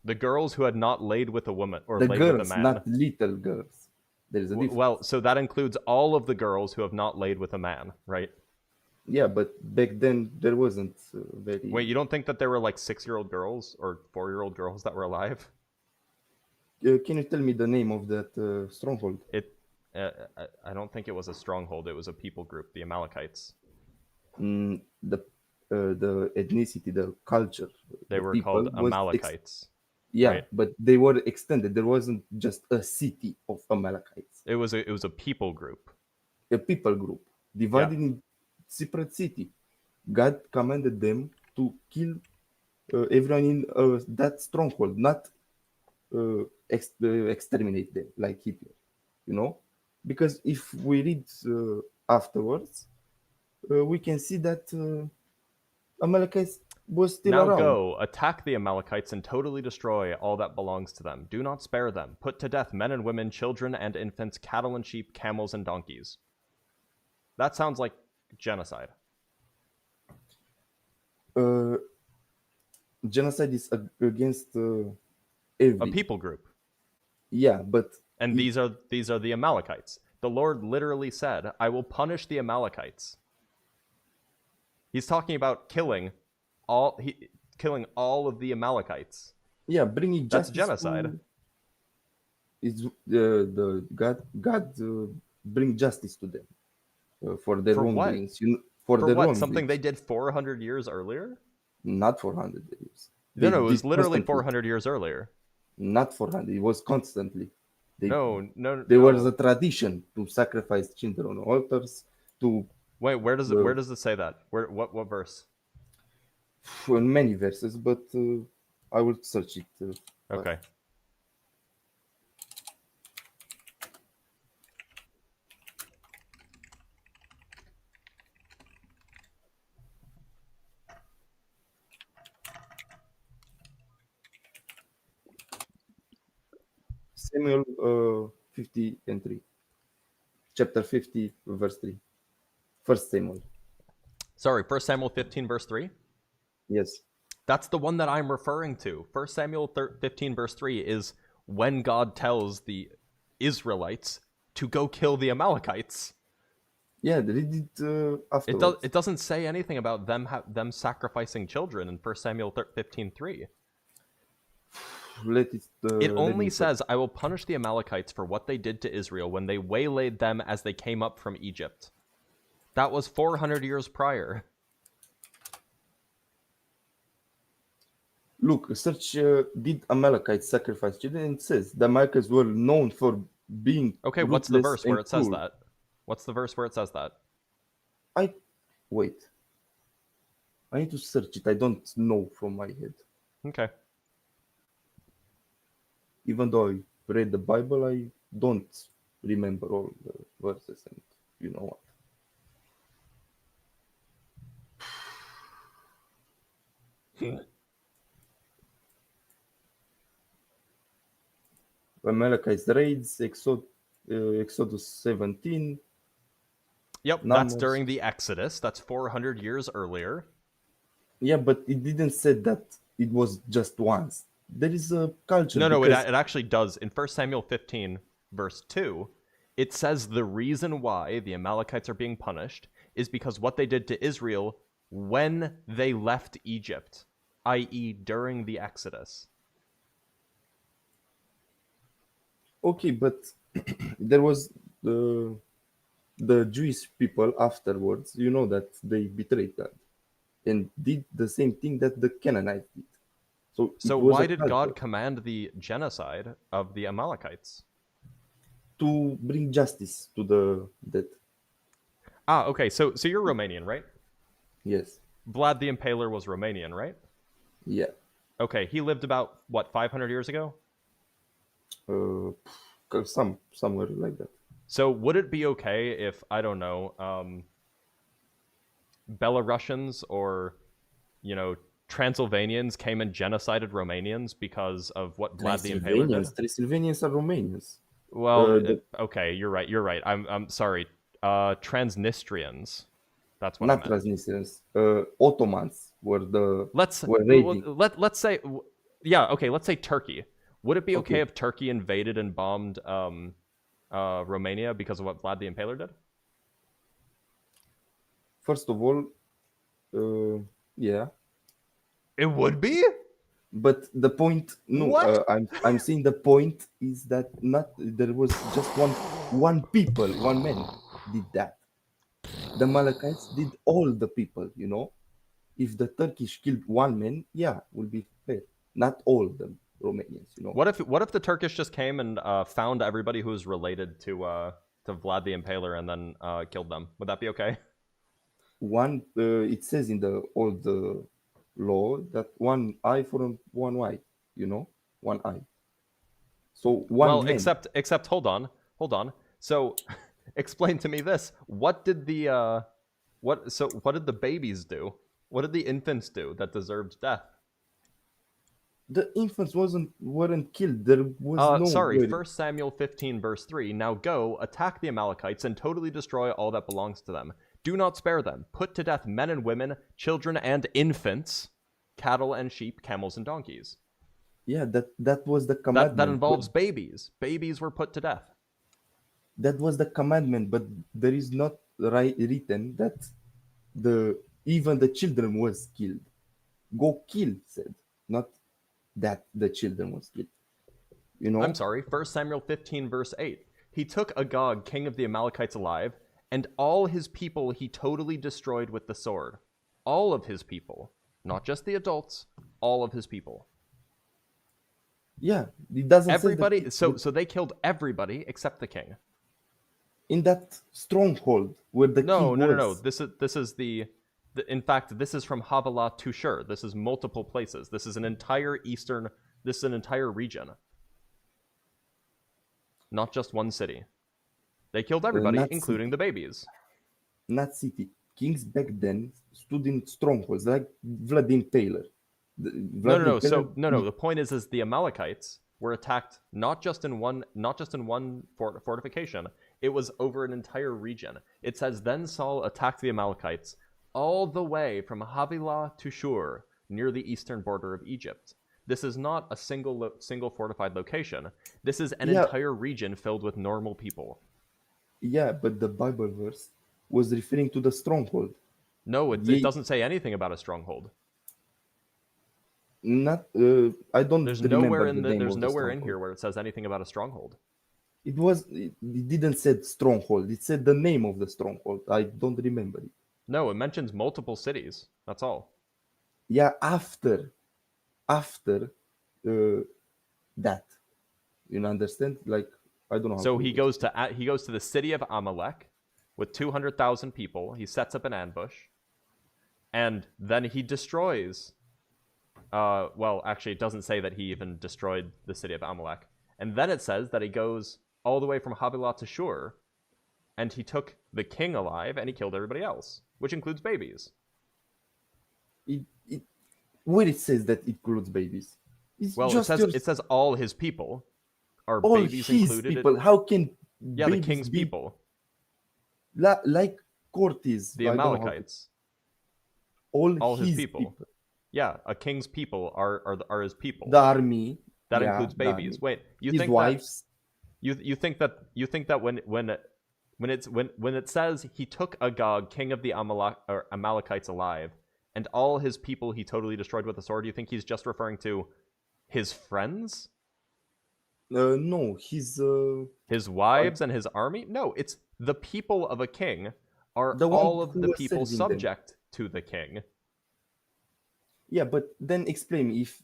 The girls who had not laid with a woman or The laid with a girls, man. not little girls. There is a difference. Well, so that includes all of the girls who have not laid with a man, right? Yeah, but back then there wasn't very... Wait, you don't think that there were like 6-year-old girls or 4-year-old girls that were alive? Can you tell me the name of that stronghold? I don't think it was a stronghold. It was a people group, the Amalekites. The ethnicity, the culture. They the were people called was Amalekites. Yeah, right? but they were extended. There wasn't just a city of Amalekites. It was a people group. A people group divided in separate city. God commanded them to kill everyone in that stronghold, not exterminate them like Hitler. You know, because if we read afterwards, we can see that Amalekites was still Now around. go, attack the Amalekites and totally destroy all that belongs to them. Do not spare them. Put to death men and women, children and infants, cattle and sheep, camels and donkeys. That sounds like genocide. Genocide is against every... A people group. Yeah, but... And these are the Amalekites. The Lord literally said, I will punish the Amalekites. He's talking about killing all of the Amalekites. Yeah, bringing That's justice. genocide. Is the God bring justice to them for their wrongdoings. For their what? wrongdoings. Something they did 400 years earlier? Not 400 years. No, it was literally constantly. 400 years earlier. Not 400. It was constantly. No. There was a tradition to sacrifice children on altars. To wait, where does it say that? What verse? In many verses, but I will search it. Okay. Samuel 50 and 3. Chapter 50, verse 3. First Samuel. Sorry, 1 Samuel 15, verse 3? Yes. That's the one that I'm referring to. 1 Samuel 15, verse 3 is when God tells the Israelites to go kill the Amalekites. Yeah, they did it afterwards. It doesn't say anything about them sacrificing children in 1 Samuel 15, 3. It only says, I will punish the Amalekites for what they did to Israel when they waylaid them as they came up from Egypt. That was 400 years prior. Look, search did Amalekites sacrifice children? And it says the Amalekites were known for being okay, what's the verse where it says cruel. that? What's the verse where it says that? Wait. I need to search it. I don't know from my head. Okay. Even though I read the Bible, I don't remember all the verses, and you know what. Amalekites raids, Exodus 17. Yep, Numbers. That's during the Exodus. That's 400 years earlier. Yeah, but it didn't say that it was just once. There is a culture. No, it actually does. In 1 Samuel 15, verse 2, it says the reason why the Amalekites are being punished is because what they did to Israel when they left Egypt, i.e. during the Exodus. Okay, but there was the Jewish people afterwards, you know, that they betrayed God and did the same thing that the Canaanites did. So why did God command the genocide of the Amalekites? To bring justice to the dead. Ah, okay. So you're Romanian, right? Yes. Vlad the Impaler was Romanian, right? Yeah. Okay, he lived about, 500 years ago? Somewhere like that. So would it be okay if, I don't know, Belarusians or, Transylvanians came and genocided Romanians because of what Vlad the Impaler did? Transylvanians are Romanians. Well, The, okay, you're right. You're right. I'm sorry. Transnistrians. That's what I not meant. Transnistrians. Ottomans were raiding. Let's say yeah, okay, let's say Turkey. Would it be okay Okay. if Turkey invaded and bombed Romania because of what Vlad the Impaler did? First of all, yeah. It would be? But the point, no, What? I'm saying the point is that not there was just one people, one man did that. The Malachites did all the people, you know. If the Turkish killed one man, yeah, will be fair. Not all the Romanians, you know. What if the Turkish just came and found everybody who was related to Vlad the Impaler and then killed them? Would that be okay? One, it says in the old law that one eye for one eye, you know, one eye. So one Well, man. except hold on. So explain to me this. What did the babies do? What did the infants do that deserved death? The infants weren't killed. There was no. Sorry, way. 1 Samuel 15, verse 3. Now go, attack the Amalekites, and totally destroy all that belongs to them. Do not spare them. Put to death men and women, children and infants, cattle and sheep, camels and donkeys. Yeah, that was the commandment. That involves babies. Babies were put to death. That was the commandment, but there is not written that even the children was killed. Go kill, said, not that the children was killed. You know? I'm sorry, 1 Samuel 15, verse 8. He took Agag, king of the Amalekites, alive, and all his people he totally destroyed with the sword. All of his people. Not just the adults, all of his people. Yeah, it doesn't everybody. say So they killed everybody except the king. In that stronghold where the king was. No. This is the in fact, this is from Havilah to Shur. This is multiple places. This is an entire eastern. This is an entire region. Not just one city. They killed everybody, including the babies. Not city. Kings back then stood in strongholds like Vladimir Taylor. No. The point is the Amalekites were attacked not just in one fortification. It was over an entire region. It says then Saul attacked the Amalekites all the way from Havilah to Shur, near the eastern border of Egypt. This is not a single fortified location. This is an entire region filled with normal people. Yeah, but the Bible verse was referring to the stronghold. No, it doesn't say anything about a stronghold. Not, I don't. There's remember nowhere in here where it says anything about a stronghold. It didn't say stronghold. It said the name of the stronghold. I don't remember it. No, it mentions multiple cities. That's all. Yeah, after that, you understand? Like, I don't know. So he goes to the city of Amalek with 200,000 people. He sets up an ambush, and then he destroys. Well, actually, it doesn't say that he even destroyed the city of Amalek. And then it says that he goes all the way from Havilah to Shur, and he took the king alive, and he killed everybody else, which includes babies. Where it says that it includes babies? It says all his people. Are all babies his included? People. How can the king's people? Like Cortes, the Amalekites. All his people. Yeah, a king's people are his people. The army. That includes babies. Wait, his wives. You think that when it says he took Agag, king of the Amalekites, alive, and all his people he totally destroyed with the sword, you think he's just referring to his friends? No, his wives and his army? No, it's the people of a king are all of the people subject to the king. Yeah, but then explain if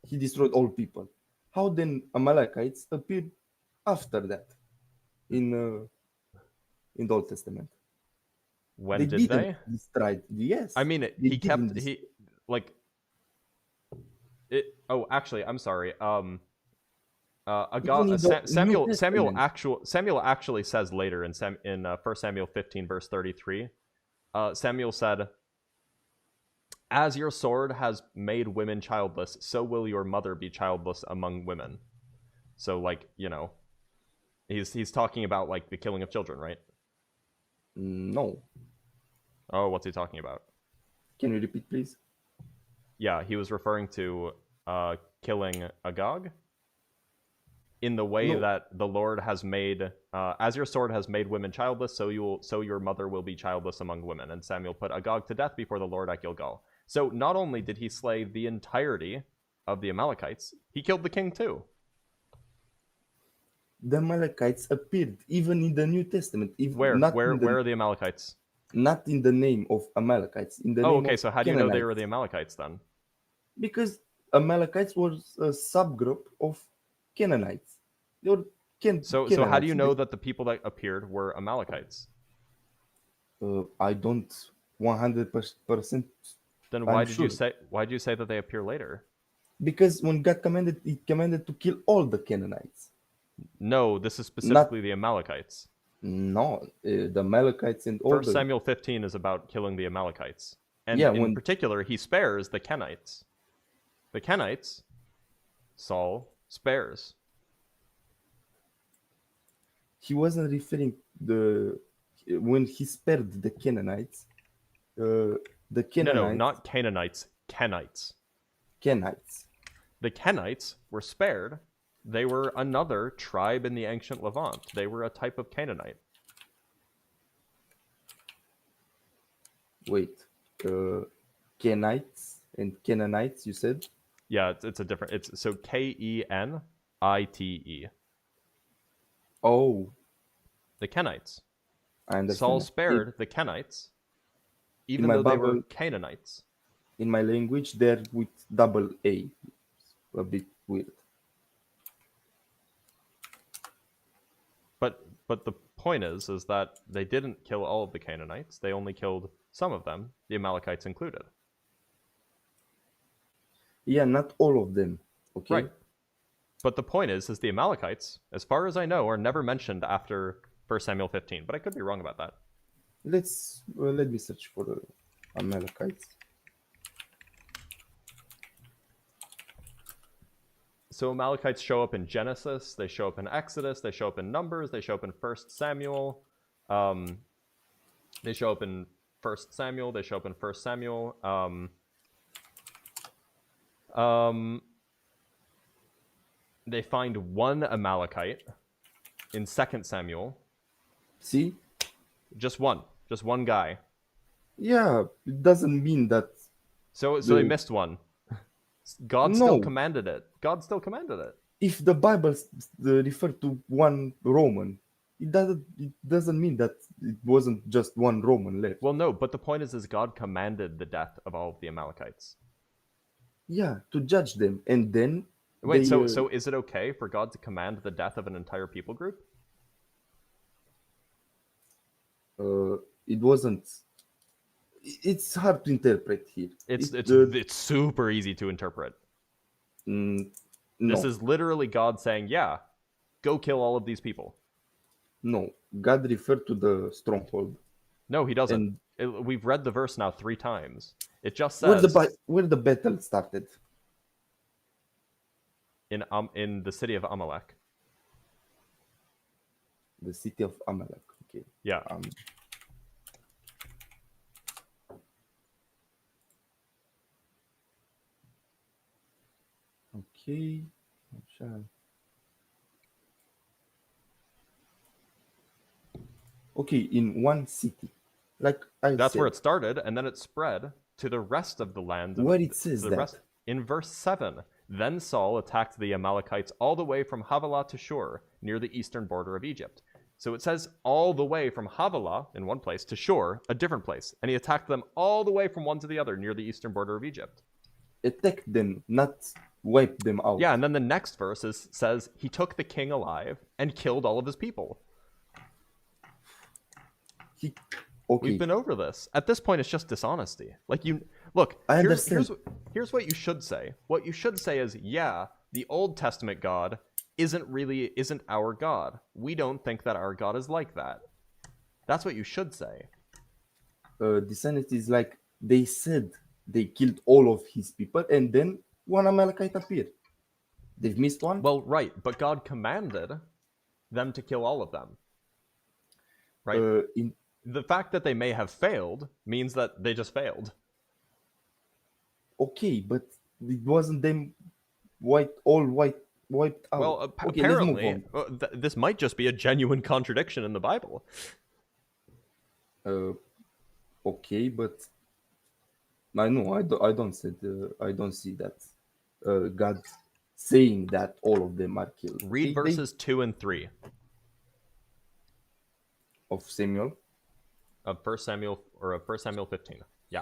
he destroyed all people. How then Amalekites appeared after that in the Old Testament? When did they? Yes. I mean, Oh, actually, I'm sorry. Samuel actually says later in 1 Samuel 15 verse 33, Samuel said, "As your sword has made women childless, so will your mother be childless among women." So, like, He's talking about like the killing of children, right? No. Oh, what's he talking about? Can you repeat, please? Yeah, he was referring to killing Agag in the way No. that the Lord has made, as your sword has made women childless, so your mother will be childless among women. And Samuel put Agag to death before the Lord at Gilgal. So not only did he slay the entirety of the Amalekites, he killed the king too. The Amalekites appeared even in the New Testament. Where are the Amalekites? Not in the name of Amalekites. In the Oh, name okay. of So how do you know they Canaanites. were the Amalekites then? Because Amalekites was a subgroup of Canaanites. They were So how do you know that the people that appeared were Amalekites? I don't 100%. Then I'm why did sure. you say that they appear later? Because when God commanded, He commanded to kill all the Canaanites. No, this is specifically the Amalekites. No, the Amalekites and all 1 Samuel 15 is about killing the Amalekites. And Yeah, in particular, he spares the Kenites. The Kenites, Saul spares. He wasn't referring when he spared the Canaanites. The Canaanites. No, not Canaanites, Kenites. Kenites. The Kenites were spared. They were another tribe in the ancient Levant. They were a type of Canaanite. Wait, Kenites and Canaanites, you said? Yeah, it's a different. It's so Kenite. Oh, The Kenites. I understand. Saul spared the Kenites, even my though they were Bible- Canaanites. In my language, they're with double A. A bit weird. But the point is that they didn't kill all of the Canaanites. They only killed some of them, the Amalekites included. Yeah, not all of them. Okay. Right. But the point is the Amalekites, as far as I know, are never mentioned after 1 Samuel 15. But I could be wrong about that. Let me search for the Amalekites. So Amalekites show up in Genesis, they show up in Exodus, they show up in Numbers, they show up in 1 Samuel. They show up in 1 Samuel, they show up in 1 Samuel. They find one Amalekite in 2 Samuel. See? Just one guy. Yeah, it doesn't mean that. So they missed one. God still commanded it. If the Bible referred to one Roman, it doesn't mean that it wasn't just one Roman left. Well, no, but the point is God commanded the death of all of the Amalekites. Yeah, to judge them, and then. Wait, so is it okay for God to command the death of an entire people group? It wasn't. It's hard to interpret here. It's super easy to interpret. No. This is literally God saying, "Yeah, go kill all of these people." No, God referred to the stronghold. No, He doesn't. We've read the verse now 3 times. It just says where the battle started. In the city of Amalek. The city of Amalek. Okay. Yeah. Okay. Okay, in one city. That's where it started, and then it spread to the rest of the land. Where it says that? In verse 7. Then Saul attacked the Amalekites all the way from Havilah to Shur, near the eastern border of Egypt. So it says all the way from Havilah, in one place, to Shur, a different place. And he attacked them all the way from one to the other, near the eastern border of Egypt. Attacked them, not wiped them out. Yeah, and then the next verse says he took the king alive and killed all of his people. Okay. We've been over this. At this point, it's just dishonesty. Look, I understand. Here's what you should say. What you should say is, yeah, the Old Testament God isn't our God. We don't think that our God is like that. That's what you should say. Dishonesty is like they said they killed all of his people, and then one Amalekite appeared. They've missed one? Well, right, but God commanded them to kill all of them. Right? The fact that they may have failed means that they just failed. Okay, but it wasn't them wiped out. Well, okay, apparently, this might just be a genuine contradiction in the Bible. Okay, but I know I don't see that God saying that all of them are killed. Read verses 2 and 3 of Samuel. Of 1 Samuel, or of 1 Samuel 15. Yeah.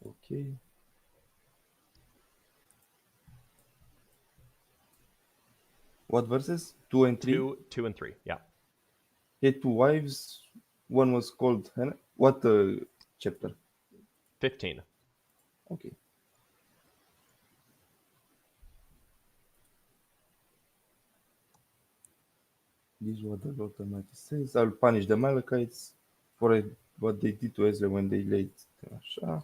Okay. What verses? 2 and 3? 2 and 3, yeah. He had 2 wives. One was called Hannah. What chapter? 15. Okay. This is what the Lord Almighty says. I'll punish the Amalekites for what they did to Israel when they laid Așa.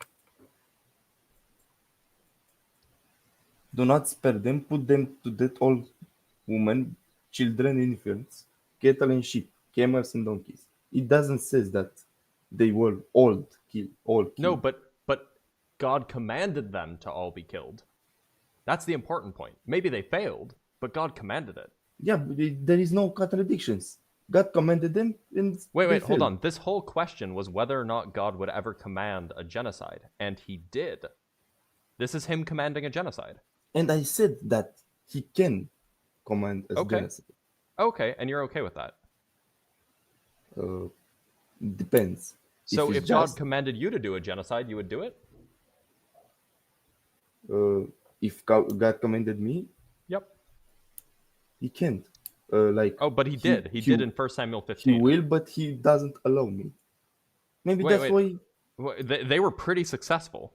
Do not spare them. Put them to death, all women, children, infants, cattle and sheep, camels and donkeys. It doesn't say that they were all killed. No, but God commanded them to all be killed. That's the important point. Maybe they failed, but God commanded it. Yeah, but there is no contradictions. God commanded them and Wait, hold on. This whole question was whether or not God would ever command a genocide, and he did. This is him commanding a genocide. And I said that he can command a genocide. Okay, and you're okay with that? Depends. So if God commanded you to do a genocide, you would do it? If God commanded me? Yep. He can't. But he did. He did in 1 Samuel 15. He will, but he doesn't allow me. Maybe that's why... They were pretty successful.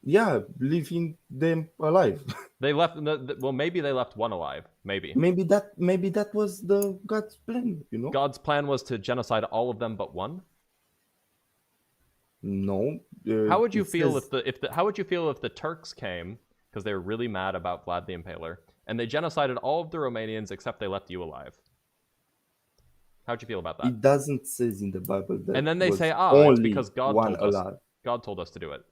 Yeah, leaving them alive. They left. Well, maybe they left one alive. Maybe. Maybe that was the God's plan. You know. God's plan was to genocide all of them but one. No. How would you feel if the Turks came because they were really mad about Vlad the Impaler and they genocided all of the Romanians except they left you alive? How'd you feel about that? It doesn't say in the Bible that. And then they say, it's because God told us to do it.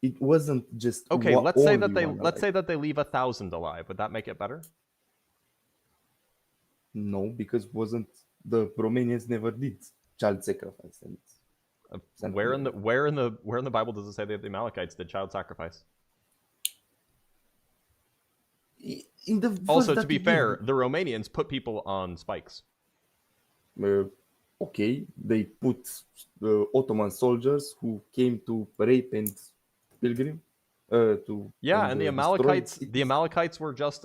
It wasn't just okay. Let's say that they leave 1,000 alive. Would that make it better? No, because the Romanians never did child sacrifice. And where in the Bible does it say that the Amalekites did child sacrifice? Also, to be fair, the Romanians put people on spikes. Okay, they put Ottoman soldiers who came to rape and pilgrim. And the Amalekites were just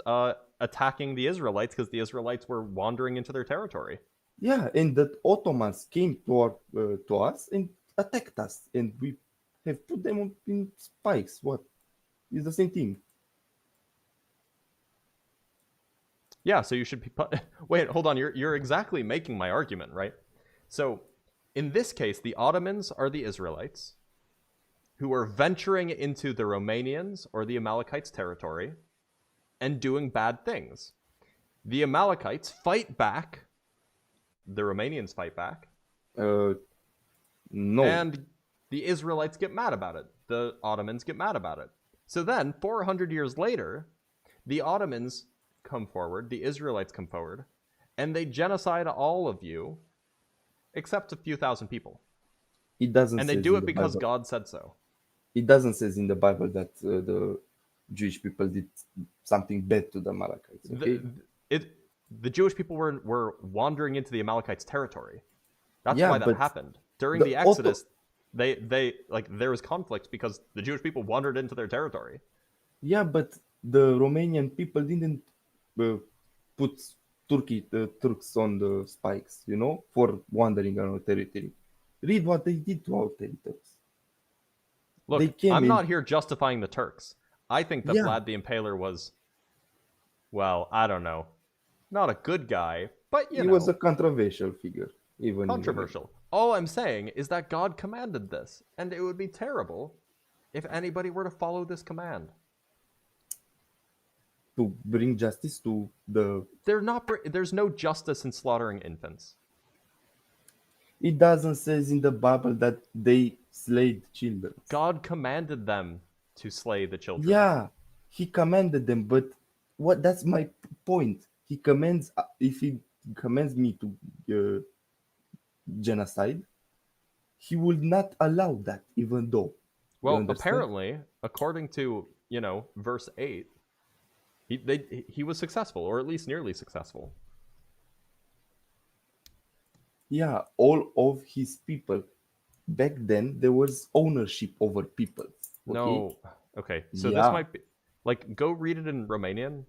attacking the Israelites because the Israelites were wandering into their territory. Yeah, and the Ottomans came to us and attacked us, and we have put them in spikes. What? It's the same thing. Yeah, so you should be... Wait, hold on. You're exactly making my argument, right? So, in this case, the Ottomans are the Israelites who are venturing into the Romanians or the Amalekites' territory and doing bad things. The Amalekites fight back. The Romanians fight back. No. And the Israelites get mad about it. The Ottomans get mad about it. So then, 400 years later, the Ottomans come forward, the Israelites come forward, and they genocide all of you except a few thousand people. It doesn't. And they do it because God said so. It doesn't say in the Bible that the Jewish people did something bad to the Amalekites. Okay? The Jewish people were wandering into the Amalekites' territory. That's why that happened. During the Exodus, there was conflict because the Jewish people wandered into their territory. Yeah, but the Romanian people didn't put the Turks on the spikes, for wandering on our territory. Read what they did to our territories. Look, I'm not here justifying the Turks. I think that Vlad the Impaler was, well, I don't know, not a good guy, but he was a controversial figure. Controversial. All I'm saying is that God commanded this, and it would be terrible if anybody were to follow this command? To bring justice to the... There's no justice in slaughtering infants. It doesn't says in the Bible that they slayed children. God commanded them to slay the children. Yeah, he commanded them, but that's my point. He commands, if he commands me to genocide, he will not allow that, even though. Well, apparently, according to, verse 8, he was successful, or at least nearly successful. Yeah, all of his people. Back then, there was ownership over people. Okay? No. Okay, so Yeah. this might be... Like, go read it in Romanian.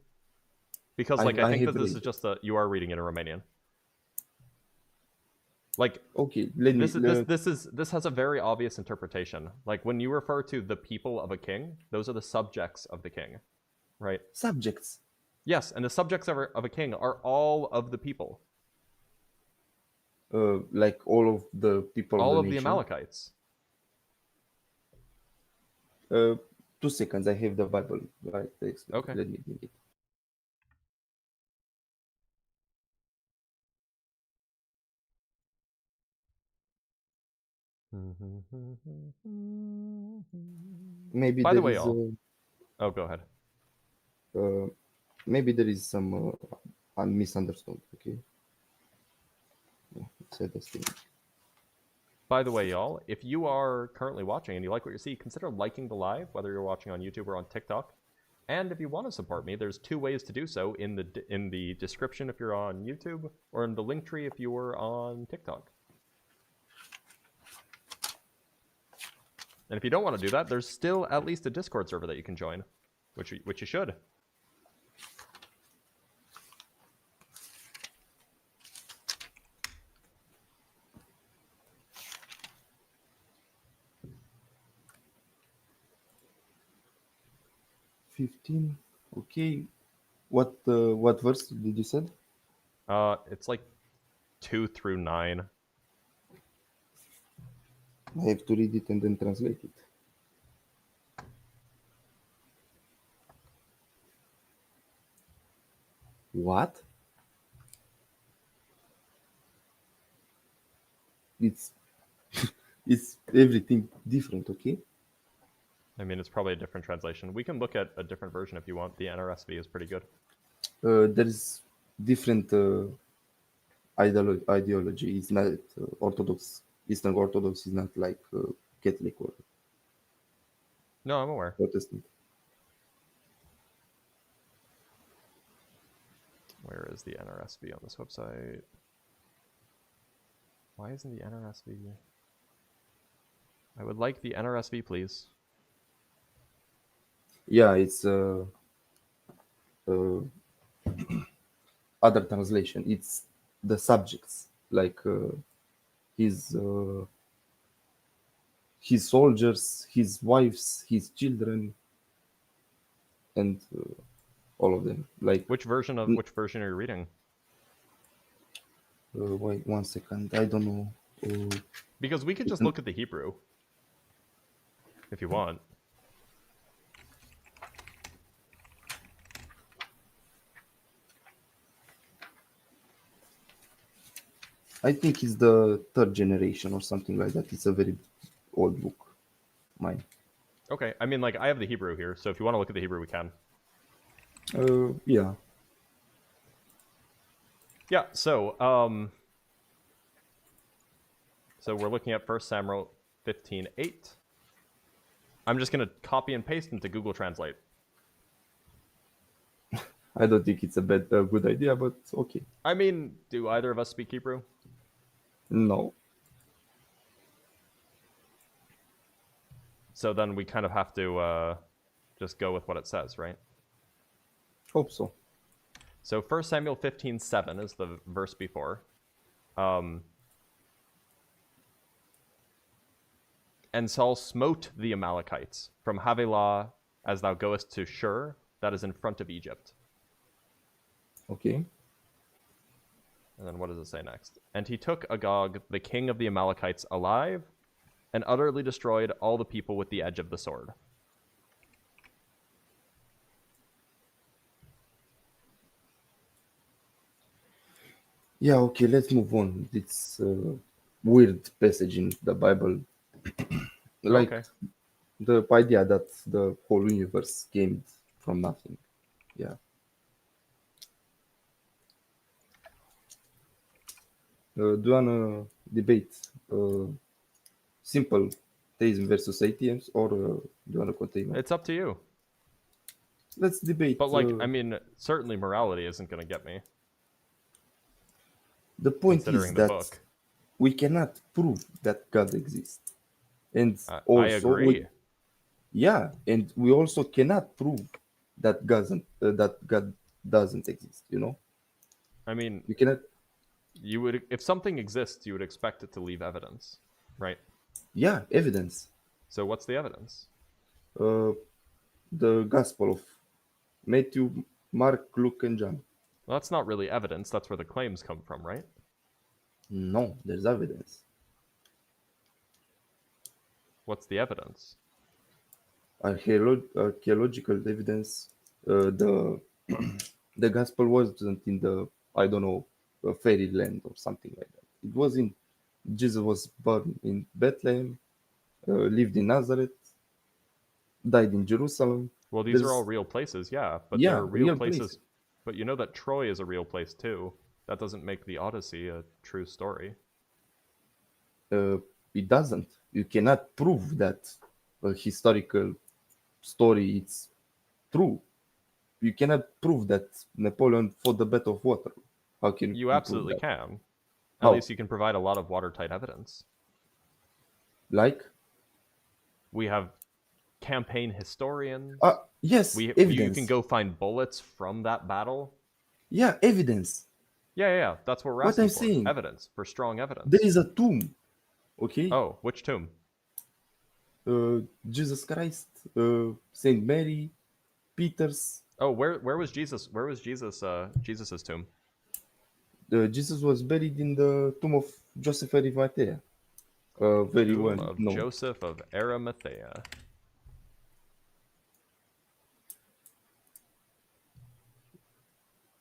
Because, I think that this is just you are reading it in Romanian. Like, okay, this has a very obvious interpretation. Like, when you refer to the people of a king, those are the subjects of the king, right? Subjects. Yes, and the subjects of a king are all of the people. Like all of the people. All of of the nation. Amalekites. 2 seconds. I have the Bible right there. Okay. Let me read it. Maybe By there the way, is, oh, go ahead. Maybe there is some misunderstood. Okay. Say this thing. By the way, y'all, if you are currently watching and you like what you see, consider liking the live, whether you're watching on YouTube or on TikTok. And if you want to support me, there's 2 ways to do so in the description if you're on YouTube, or in the link tree if you were on TikTok. And if you don't want to do that, there's still at least a Discord server that you can join, which you should. Okay. What verse did you say? It's like 2 through 9. I have to read it and then translate it. What? It's it's everything different, okay? I mean, it's probably a different translation. We can look at a different version if you want. The NRSV is pretty good. There's different ideology. It's not Orthodox. Eastern Orthodox is not like Catholic or No, I'm aware. Protestant. Where is the NRSV on this website? Why isn't the NRSV? I would like the NRSV, please. Yeah, it's other translation. It's the subjects, like his soldiers, his wives, his children, and all of them. Like which version are you reading? Wait 1 second. I don't know. Because we could just look at the Hebrew, if you want. I think it's the 3rd generation or something like that. It's a very old book. Mine. Okay, I mean, like, I have the Hebrew here, so if you want to look at the Hebrew, we can. Yeah. Yeah, so we're looking at 1 Samuel 15:8. I'm just going to copy and paste into Google Translate. I don't think it's a good idea, but okay. I mean, do either of us speak Hebrew? No. So then we kind of have to just go with what it says, right? Hope so. So 1 Samuel 15:7 is the verse before. And Saul smote the Amalekites from Havilah as thou goest to Shur, that is in front of Egypt. Okay. And then what does it say next? And he took Agag, the king of the Amalekites, alive, and utterly destroyed all the people with the edge of the sword. Yeah, okay, let's move on. It's a weird passage in the Bible. Like Okay. the idea that the whole universe came from nothing. Yeah. Do you wanna debate simple theism versus atheism, or do you wanna continue? It's up to you. Let's debate. But, like, I mean, certainly morality isn't going to get me, The point is considering the that book. we cannot prove that God exists, and I also agree. and we also cannot prove that God doesn't exist. You know, I mean, you cannot. you would, if something exists, you would expect it to leave evidence, right? Yeah, evidence. So what's the evidence? The Gospel of Matthew, Mark, Luke, and John. Well, that's not really evidence. That's where the claims come from, right? No, there's evidence. What's the evidence? Archaeological evidence. The the gospel wasn't in the, I don't know, fairyland or something like that. It was in, Jesus was born in Bethlehem, lived in Nazareth, died in Jerusalem. Well, these are There's all real places, yeah, but yeah, they're real real places. places. But you know that Troy is a real place too. That doesn't make the Odyssey a true story. It doesn't. You cannot prove that a historical story it's true. You cannot prove that Napoleon fought the Battle of Waterloo. How can You prove absolutely that? can. At How? least you can provide a lot of watertight evidence. Like? We have campaign historians. Yes, You evidence. can go find bullets from that battle. Yeah, evidence. Yeah, that's what we're What asking I'm for. saying. Evidence, for strong evidence. There is a tomb. Okay? Oh, which tomb? Jesus Christ, Saint Mary, Peter's. Oh, where was Jesus? Where was Jesus? Jesus's tomb. Jesus was buried in the tomb of Joseph Arimathea. Very Tomb well of known. Joseph of Arimathea.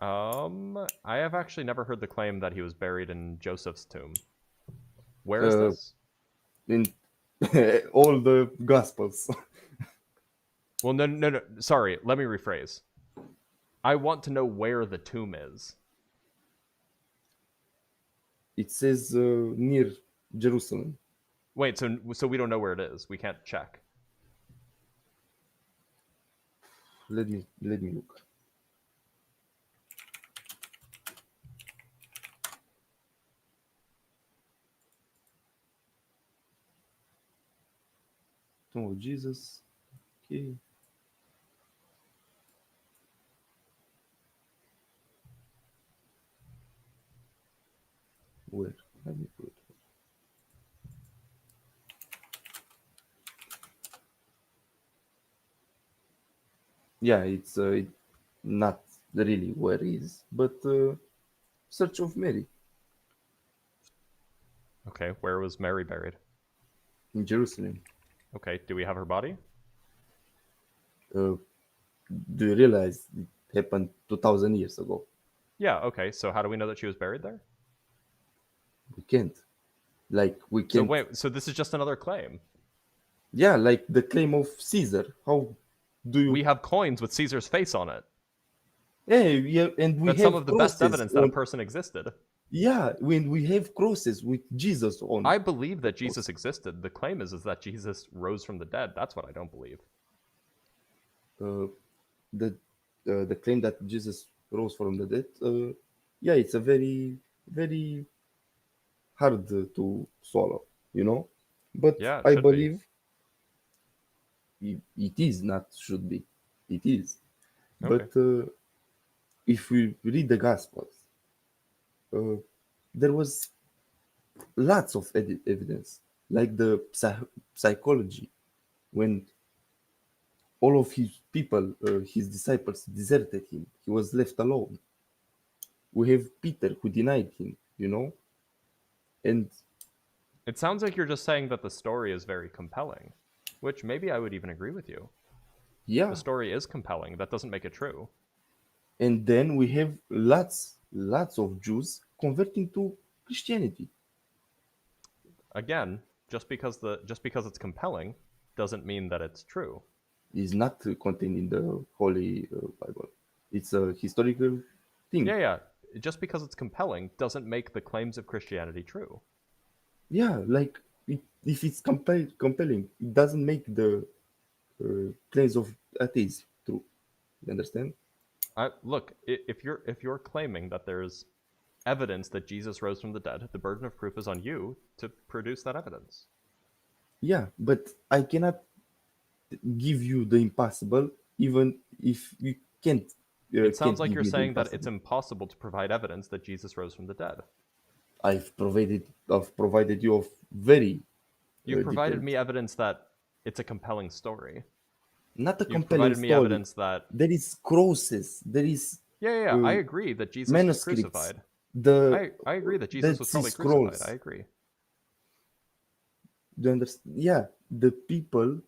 I have actually never heard the claim that he was buried in Joseph's tomb. Where is this? In all the Gospels. Well, no. Sorry, let me rephrase. I want to know where the tomb is. It says near Jerusalem. Wait, so we don't know where it is. We can't check. Let me look. Tomb of Jesus. Okay. Where? Let me put it. Yeah, it's not really where it is, but Search of Mary Okay, where was Mary buried? in Jerusalem. Okay, do we have her body? Do you realize it happened 2,000 years ago? Yeah, okay, so how do we know that she was buried there? We can't. Like, we So can't. wait, so this is just another claim. Yeah, like the claim of Caesar. How do you? We have coins with Caesar's face on it. Yeah, and we That's have some of the best crosses evidence that a on- person existed. Yeah, when we have crosses with Jesus on. I believe that Jesus existed. The claim is that Jesus rose from the dead. That's what I don't believe. The claim that Jesus rose from the dead. Yeah, it's a very, very hard to swallow, you know. But Yeah, it I should be. believe it is not should be. It is. Okay. But if we read the Gospels, there was lots of evidence, like the psychology, when all of his people, his disciples, deserted him. He was left alone. We have Peter who denied him, you know, and It sounds like you're just saying that the story is very compelling, which maybe I would even agree with you. Yeah. The story is compelling. That doesn't make it true. And then we have lots of Jews converting to Christianity. Again, just because it's compelling doesn't mean that it's true. It's not contained in the Holy Bible. It's a historical thing. Yeah. Just because it's compelling doesn't make the claims of Christianity true. Yeah, like if it's compelling, it doesn't make the claims of atheism true. You understand? Look, if you're claiming that there's evidence that Jesus rose from the dead, the burden of proof is on you to produce that evidence. Yeah, but I cannot give you the impossible, even if you can't. It sounds like give you're me the saying that it's impossible. impossible to provide evidence that Jesus rose from the dead. I've provided you of very. You've provided detailed- me evidence that it's a compelling story. Not a You've compelling provided me story. evidence that There is crosses. There is. Yeah. I agree that Jesus was manuscripts. crucified. The I agree that Jesus Dead was Sea probably Scrolls. crucified. I agree. Do you understand? Yeah, the people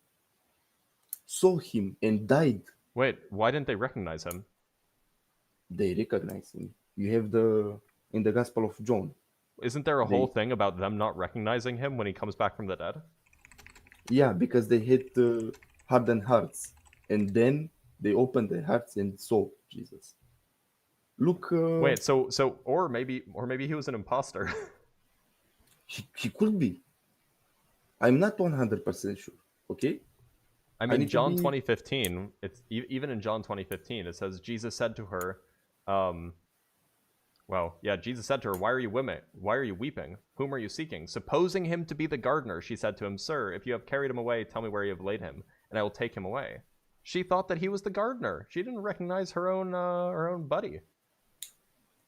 saw him and died. Wait, why didn't they recognize him? They recognize him. You have in the Gospel of John. Isn't there a whole thing about them not recognizing him when he comes back from the dead? Yeah, because they had hardened hearts, and then they opened their hearts and saw Jesus. Look. Wait, so or maybe he was an imposter. He could be. I'm not 100% sure. Okay. I mean, need to John be- 20:15. It's even in John 20:15. It says Jesus said to her, Jesus said to her, "Why are you women? Why are you weeping? Whom are you seeking?" Supposing him to be the gardener, she said to him, "Sir, if you have carried him away, tell me where you have laid him, and I will take him away." She thought that he was the gardener. She didn't recognize her own buddy.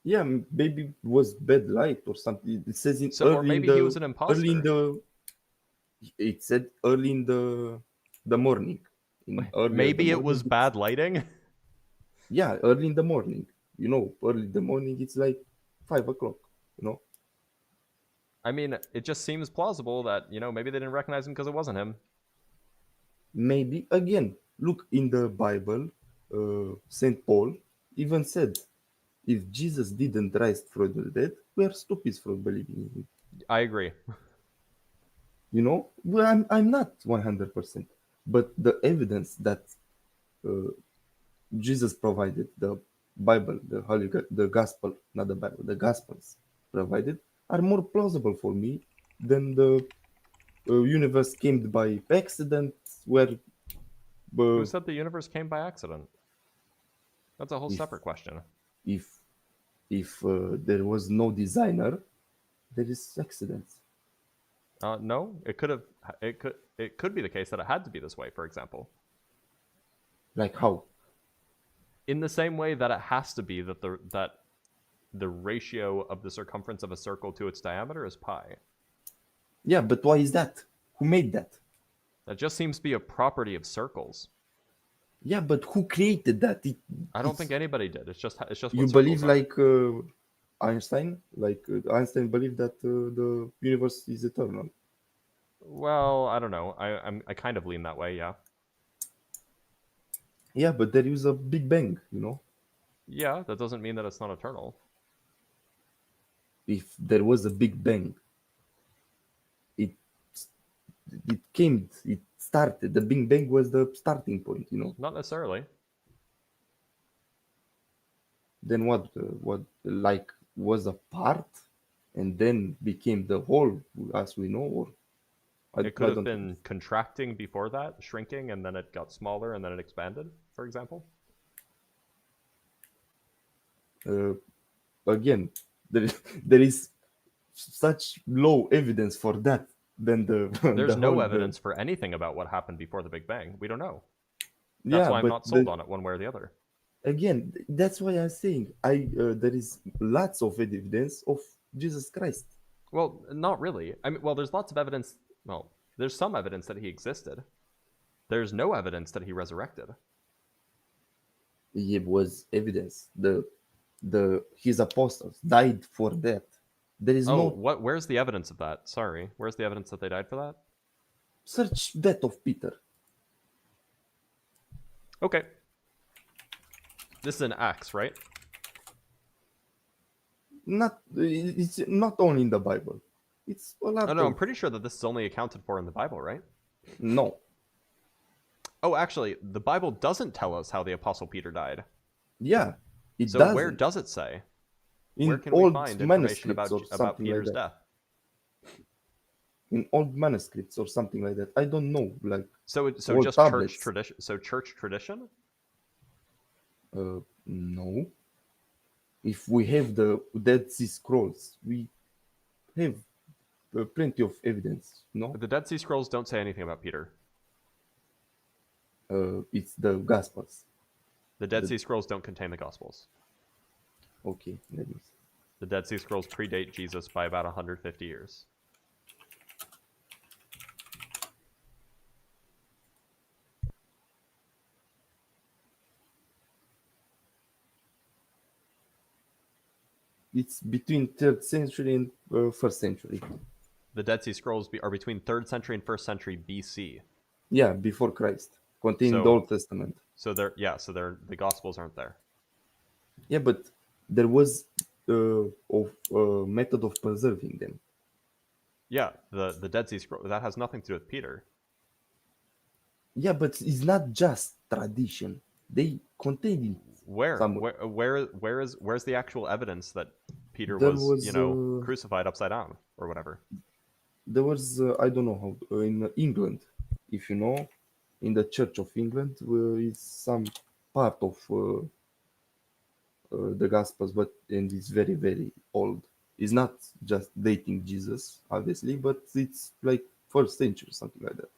Yeah, maybe it was bad light or something. It says in Or maybe he was an imposter. Early in the. It said early in the morning. Maybe it was bad lighting. Yeah, early in the morning. You know, early in the morning it's like 5 o'clock. You know. I mean, it just seems plausible that maybe they didn't recognize him because it wasn't him. Maybe again, look in the Bible. Saint Paul even said, "If Jesus didn't rise from the dead, we are stupid for believing in him." I agree. You know, well, I'm not 100%, but the evidence that Jesus provided, the Bible, the Gospel, not the Bible, the Gospels provided, are more plausible for me than the universe came by accident, where. Who said the universe came by accident? That's a whole separate question. If there was no designer, there is accidents. No, it could be the case that it had to be this way, for example. Like how? In the same way that it has to be that the ratio of the circumference of a circle to its diameter is pi. Yeah, but why is that? Who made that? That just seems to be a property of circles. Yeah, but who created that? I don't think anybody did. It's just what you circles believe are. like Einstein? Like Einstein believed that the universe is eternal. Well, I don't know. I kind of lean that way, yeah. Yeah, but there is a Big Bang, you know. Yeah, that doesn't mean that it's not eternal. If there was a Big Bang, it started. The Big Bang was the starting point, you know. Not necessarily. Then what like was a part and then became the whole as we know, or it could have been contracting before that, shrinking, and then it got smaller and then it expanded, for example. Again, there is such low evidence for that. Then there's no evidence for anything about what happened before the Big Bang. We don't know. That's why I'm not sold on it one way or the other. Again, that's why I'm saying there is lots of evidence of Jesus Christ. Well, not really. I mean, well, there's lots of evidence. Well, there's some evidence that he existed. There's no evidence that he resurrected. It was evidence. His apostles died for that. There is no Where's the evidence of that? Sorry, where's the evidence that they died for that? search death of Peter. Okay. This is an Acts, right? It's not only in the Bible. It's a lot. Oh no, I'm pretty sure that this is only accounted for in the Bible, right? No. Oh, actually, the Bible doesn't tell us how the Apostle Peter died. Yeah, it So doesn't. where does it say? In Where can we old find information manuscripts or about something Peter's like that. death? In old manuscripts or something like that. I don't know. Like So old just tablets. church tradition. So church tradition. No. If we have the Dead Sea Scrolls, we have plenty of evidence. No, The Dead Sea Scrolls don't say anything about Peter. it's the Gospels. The Dead Sea Scrolls don't contain the Gospels. Okay, that is. The Dead Sea Scrolls predate Jesus by about 150 years. It's between 3rd century and 1st century. The Dead Sea Scrolls are between 3rd century and 1st century BC. Yeah, before Christ, containing the Old Testament. So the Gospels aren't there. Yeah, but there was a method of preserving them. Yeah, the Dead Sea Scroll, that has nothing to do with Peter. Yeah, but it's not just tradition. They contain it. Where's the actual evidence that Peter There was was, crucified upside down or whatever? There was I don't know how in England, if you know, in the Church of England, is some part of the Gospels, and it's very very old. It's not just dating Jesus, obviously, but it's like 1st century, something like that.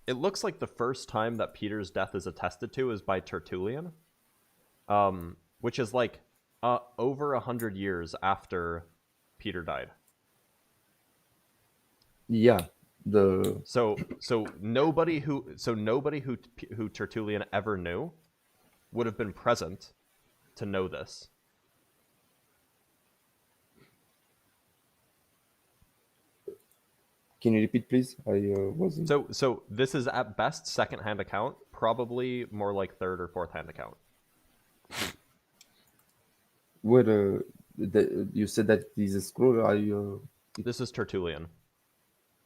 It looks like the first time that Peter's death is attested to is by Tertullian, which is like over 100 years after Peter died. Yeah, so nobody who Tertullian ever knew would have been present to know this. Can you repeat, please? I wasn't. So this is at best second-hand account, probably more like 3rd or 4th-hand account. Where you said that is a scroll? This is Tertullian.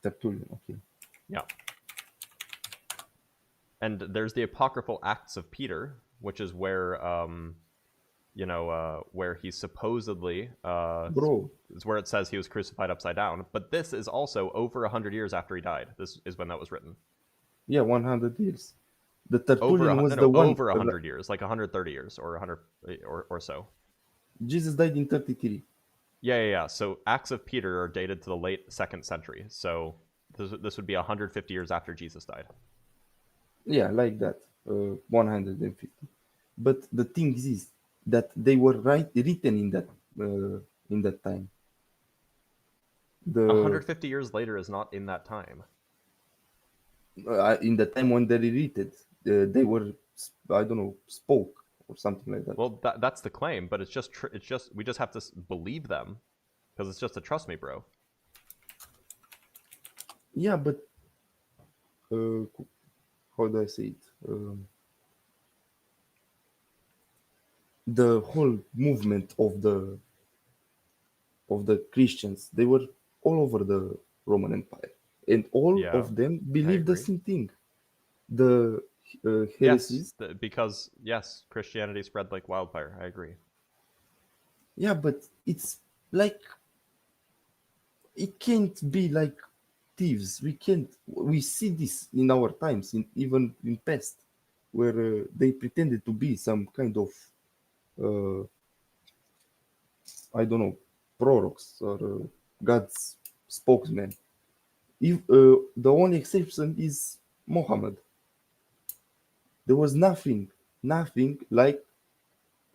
Tertullian, okay. Yeah. And there's the apocryphal Acts of Peter, which is where where he supposedly is where it says he was crucified upside down. But this is also over 100 years after he died. This is when that was written. Yeah, 100 years. The Tertullian was the one over 100 years, like 130 years or 100 or so. Jesus died in 33. Yeah. So Acts of Peter are dated to the late 2nd century. So this would be 150 years after Jesus died. Yeah, like that, 150. But the thing is that they were written in that time. 150 years later is not in that time. In the time when they written, they were I don't know, spoke or something like that. Well, that's the claim, but it's just we just have to believe them because it's just a trust me, bro. Yeah, but how do I say it? The whole movement of the Christians, they were all over the Roman Empire, and all of them believed the same thing. The heresies. Yes, because Christianity spread like wildfire. I agree. Yeah, but it's like it can't be like thieves. We see this in our times, even in past, where they pretended to be some kind of I don't know, prorocs or God's spokesman. If the only exception is Muhammad. There was nothing like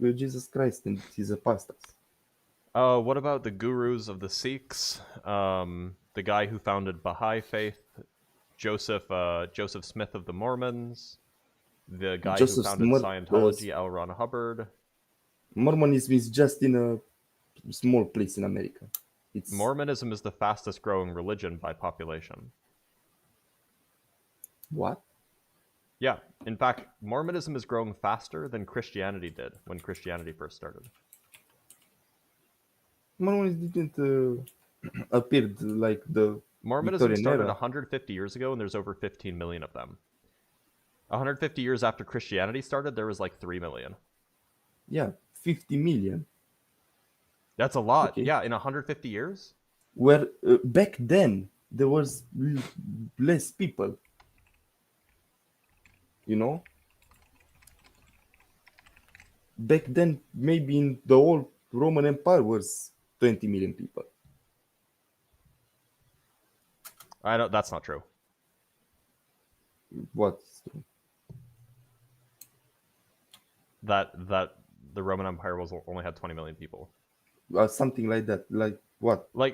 Jesus Christ and his apostles. What about the gurus of the Sikhs? The guy who founded Baha'i faith, Joseph Smith of the Mormons, the guy who founded Scientology, L. Ron Hubbard. Mormonism is just in a small place in America. It's Mormonism is the fastest growing religion by population. what? Yeah, in fact, Mormonism is growing faster than Christianity did when Christianity first started. Mormonism didn't appear like the Mormonism Victorian started era. 150 years ago, and there's over 15 million of them. 150 years after Christianity started, there was like 3 million. Yeah, 50 million. That's a lot. Okay. Yeah, in 150 years? Where back then there was less people. You know? Back then, maybe in the whole Roman Empire was 20 million people. That's not true. What? That the Roman Empire only had 20 million people. Something like that. Like what? Like